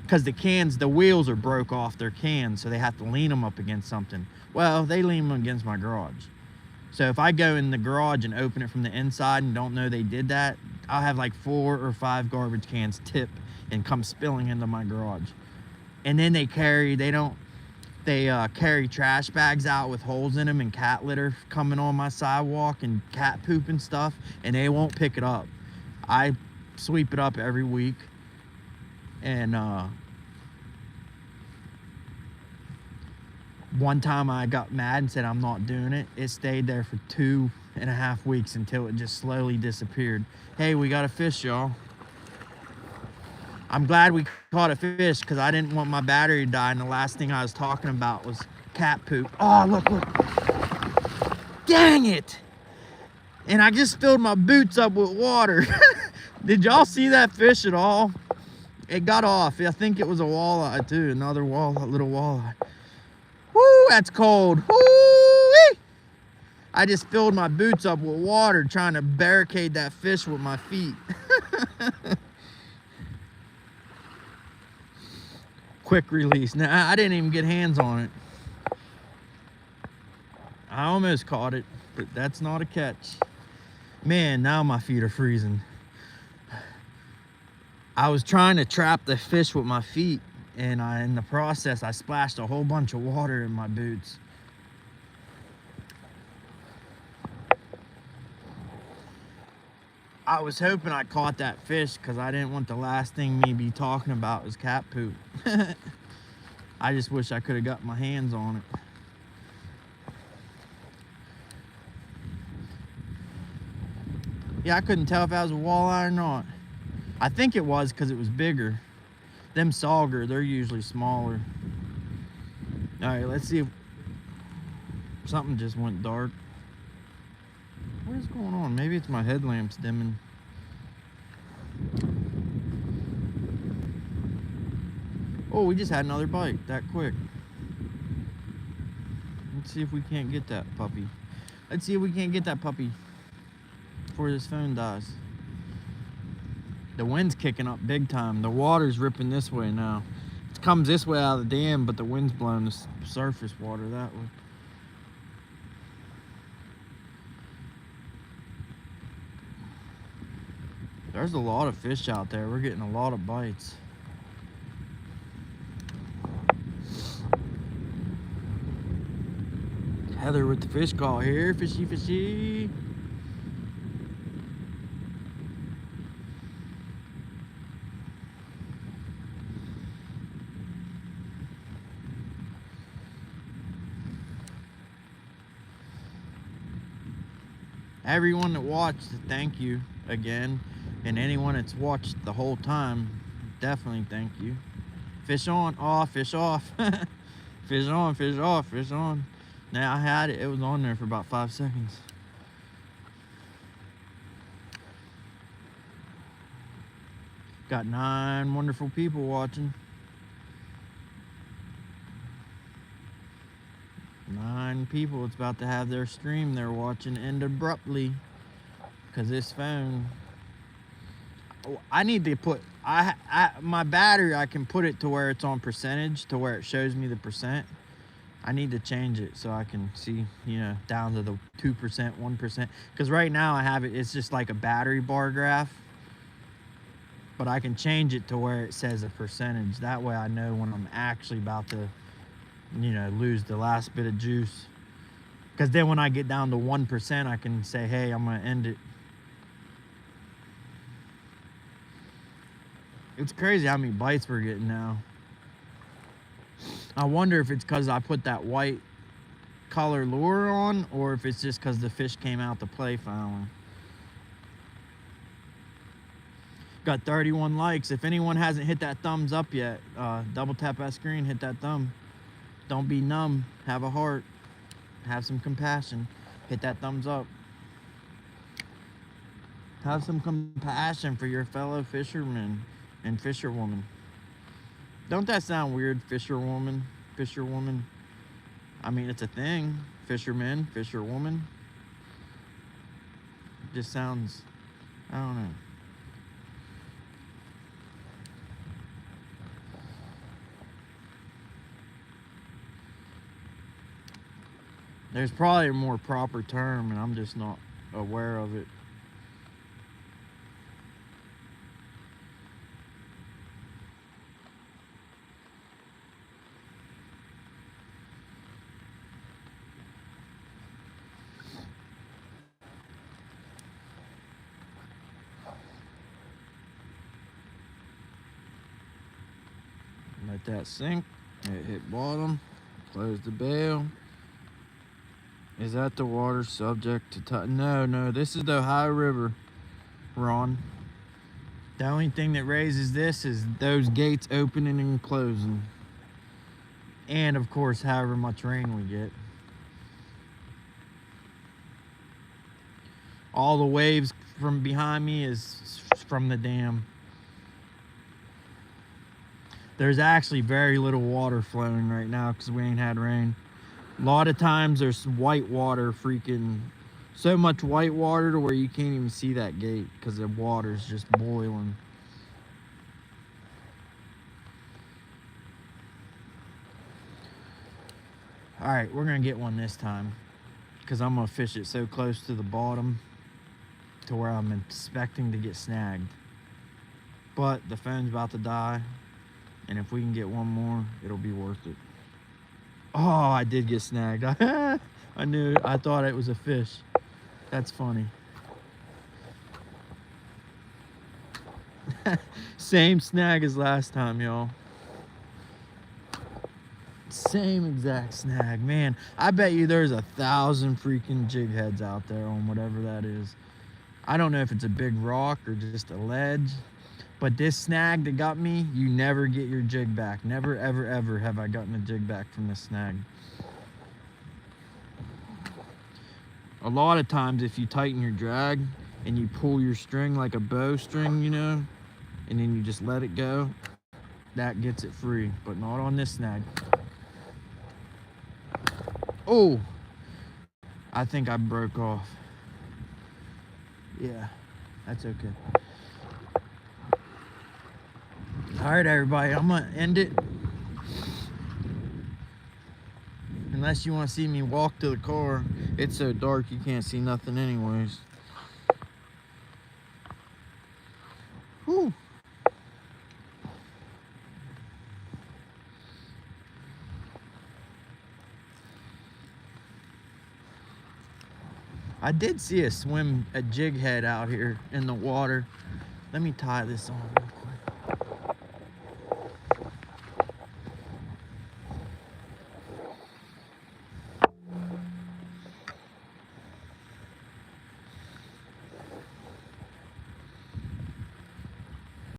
Because the wheels are broke off their cans, so they have to lean them up against something. Well, they lean them against my garage. So if I go in the garage and open it from the inside and don't know they did that, I'll have like 4 or 5 garbage cans tip and come spilling into my garage. And then they carry trash bags out with holes in them and cat litter coming on my sidewalk and cat poop and stuff, and they won't pick it up. I sweep it up every week. And one time I got mad and said I'm not doing it. It stayed there for 2.5 weeks until it just slowly disappeared. Hey, we got a fish, y'all. I'm glad we caught a fish because I didn't want my battery to die, and the last thing I was talking about was cat poop. Oh, look. Dang it. And I just filled my boots up with water. Did y'all see that fish at all? It got off. I think it was a walleye too, another little walleye. Woo, that's cold. Woo-wee! I just filled my boots up with water trying to barricade that fish with my feet. Quick release. Now, I didn't even get hands on it. I almost caught it, but that's not a catch. Man, now my feet are freezing. I was trying to trap the fish with my feet, and in the process, I splashed a whole bunch of water in my boots. I was hoping I caught that fish because I didn't want the last thing me be talking about was cat poop. I just wish I could have got my hands on it. Yeah, I couldn't tell if that was a walleye or not. I think it was because it was bigger. Them sauger, they're usually smaller. All right, let's see if something just went dark. What is going on? Maybe it's my headlamps dimming. Oh, we just had another bite that quick. Let's see if we can't get that puppy. Let's see if we can't get that puppy before this phone dies. The wind's kicking up big time. The water's ripping this way now. It comes this way out of the dam, but the wind's blowing the surface water that way. There's a lot of fish out there. We're getting a lot of bites. Heather with the fish call here. Fishy, fishy. Everyone that watched, thank you again. And anyone that's watched the whole time, definitely thank you. Fish on, off, fish off. Fish on, fish off, fish on. Now I had it, it was on there for about 5 seconds. Got 9 wonderful people watching. 9 people. It's about to have their stream they're watching end abruptly because this phone, I need to put my battery, I can put it to where it's on percentage, to where it shows me the percent. I need to change it so I can see, you know, down to the 2%, 1%, because right now I have it, it's just like a battery bar graph, but I can change it to where it says a percentage. That way I know when I'm actually about to, you know, lose the last bit of juice. Because then when I get down to 1%, I can say, hey, I'm gonna end it. It's crazy how many bites we're getting now. I wonder if it's because I put that white color lure on, or if it's just because the fish came out to play finally. Got 31 likes. If anyone hasn't hit that thumbs up yet, double tap that screen, hit that thumb. Don't be numb. Have a heart. Have some compassion. Hit that thumbs up. Have some compassion for your fellow fishermen. and fisherwoman. Don't that sound weird? Fisherwoman, fisherwoman. I mean, it's a thing. Fisherman, fisherwoman. It just sounds, I don't know. There's probably a more proper term, and I'm just not aware of it. Let that sink. It hit bottom. Close the bail. Is that the water subject to tide? No, this is the Ohio River, Ron. The only thing that raises this is those gates opening and closing. And of course, however much rain we get. All the waves from behind me is from the dam. There's actually very little water flowing right now because we ain't had rain. A lot of times there's white water, freaking so much white water to where you can't even see that gate because the water's just boiling. All right, we're gonna get one this time because I'm gonna fish it so close to the bottom to where I'm expecting to get snagged. But the phone's about to die, and if we can get one more, it'll be worth it. Oh, I did get snagged. I thought it was a fish. That's funny. Same snag as last time, y'all. Same exact snag. Man, I bet you there's 1,000 freaking jig heads out there on whatever that is. I don't know if it's a big rock or just a ledge. But this snag that got me, you never get your jig back. Never, ever, ever have I gotten a jig back from this snag. A lot of times if you tighten your drag and you pull your string like a bowstring, you know, and then you just let it go, that gets it free, but not on this snag. Oh, I think I broke off. Yeah, that's okay. All right, everybody, I'm gonna end it. Unless you want to see me walk to the car. It's so dark you can't see nothing anyways. Whew. I did see a jig head out here in the water. Let me tie this on.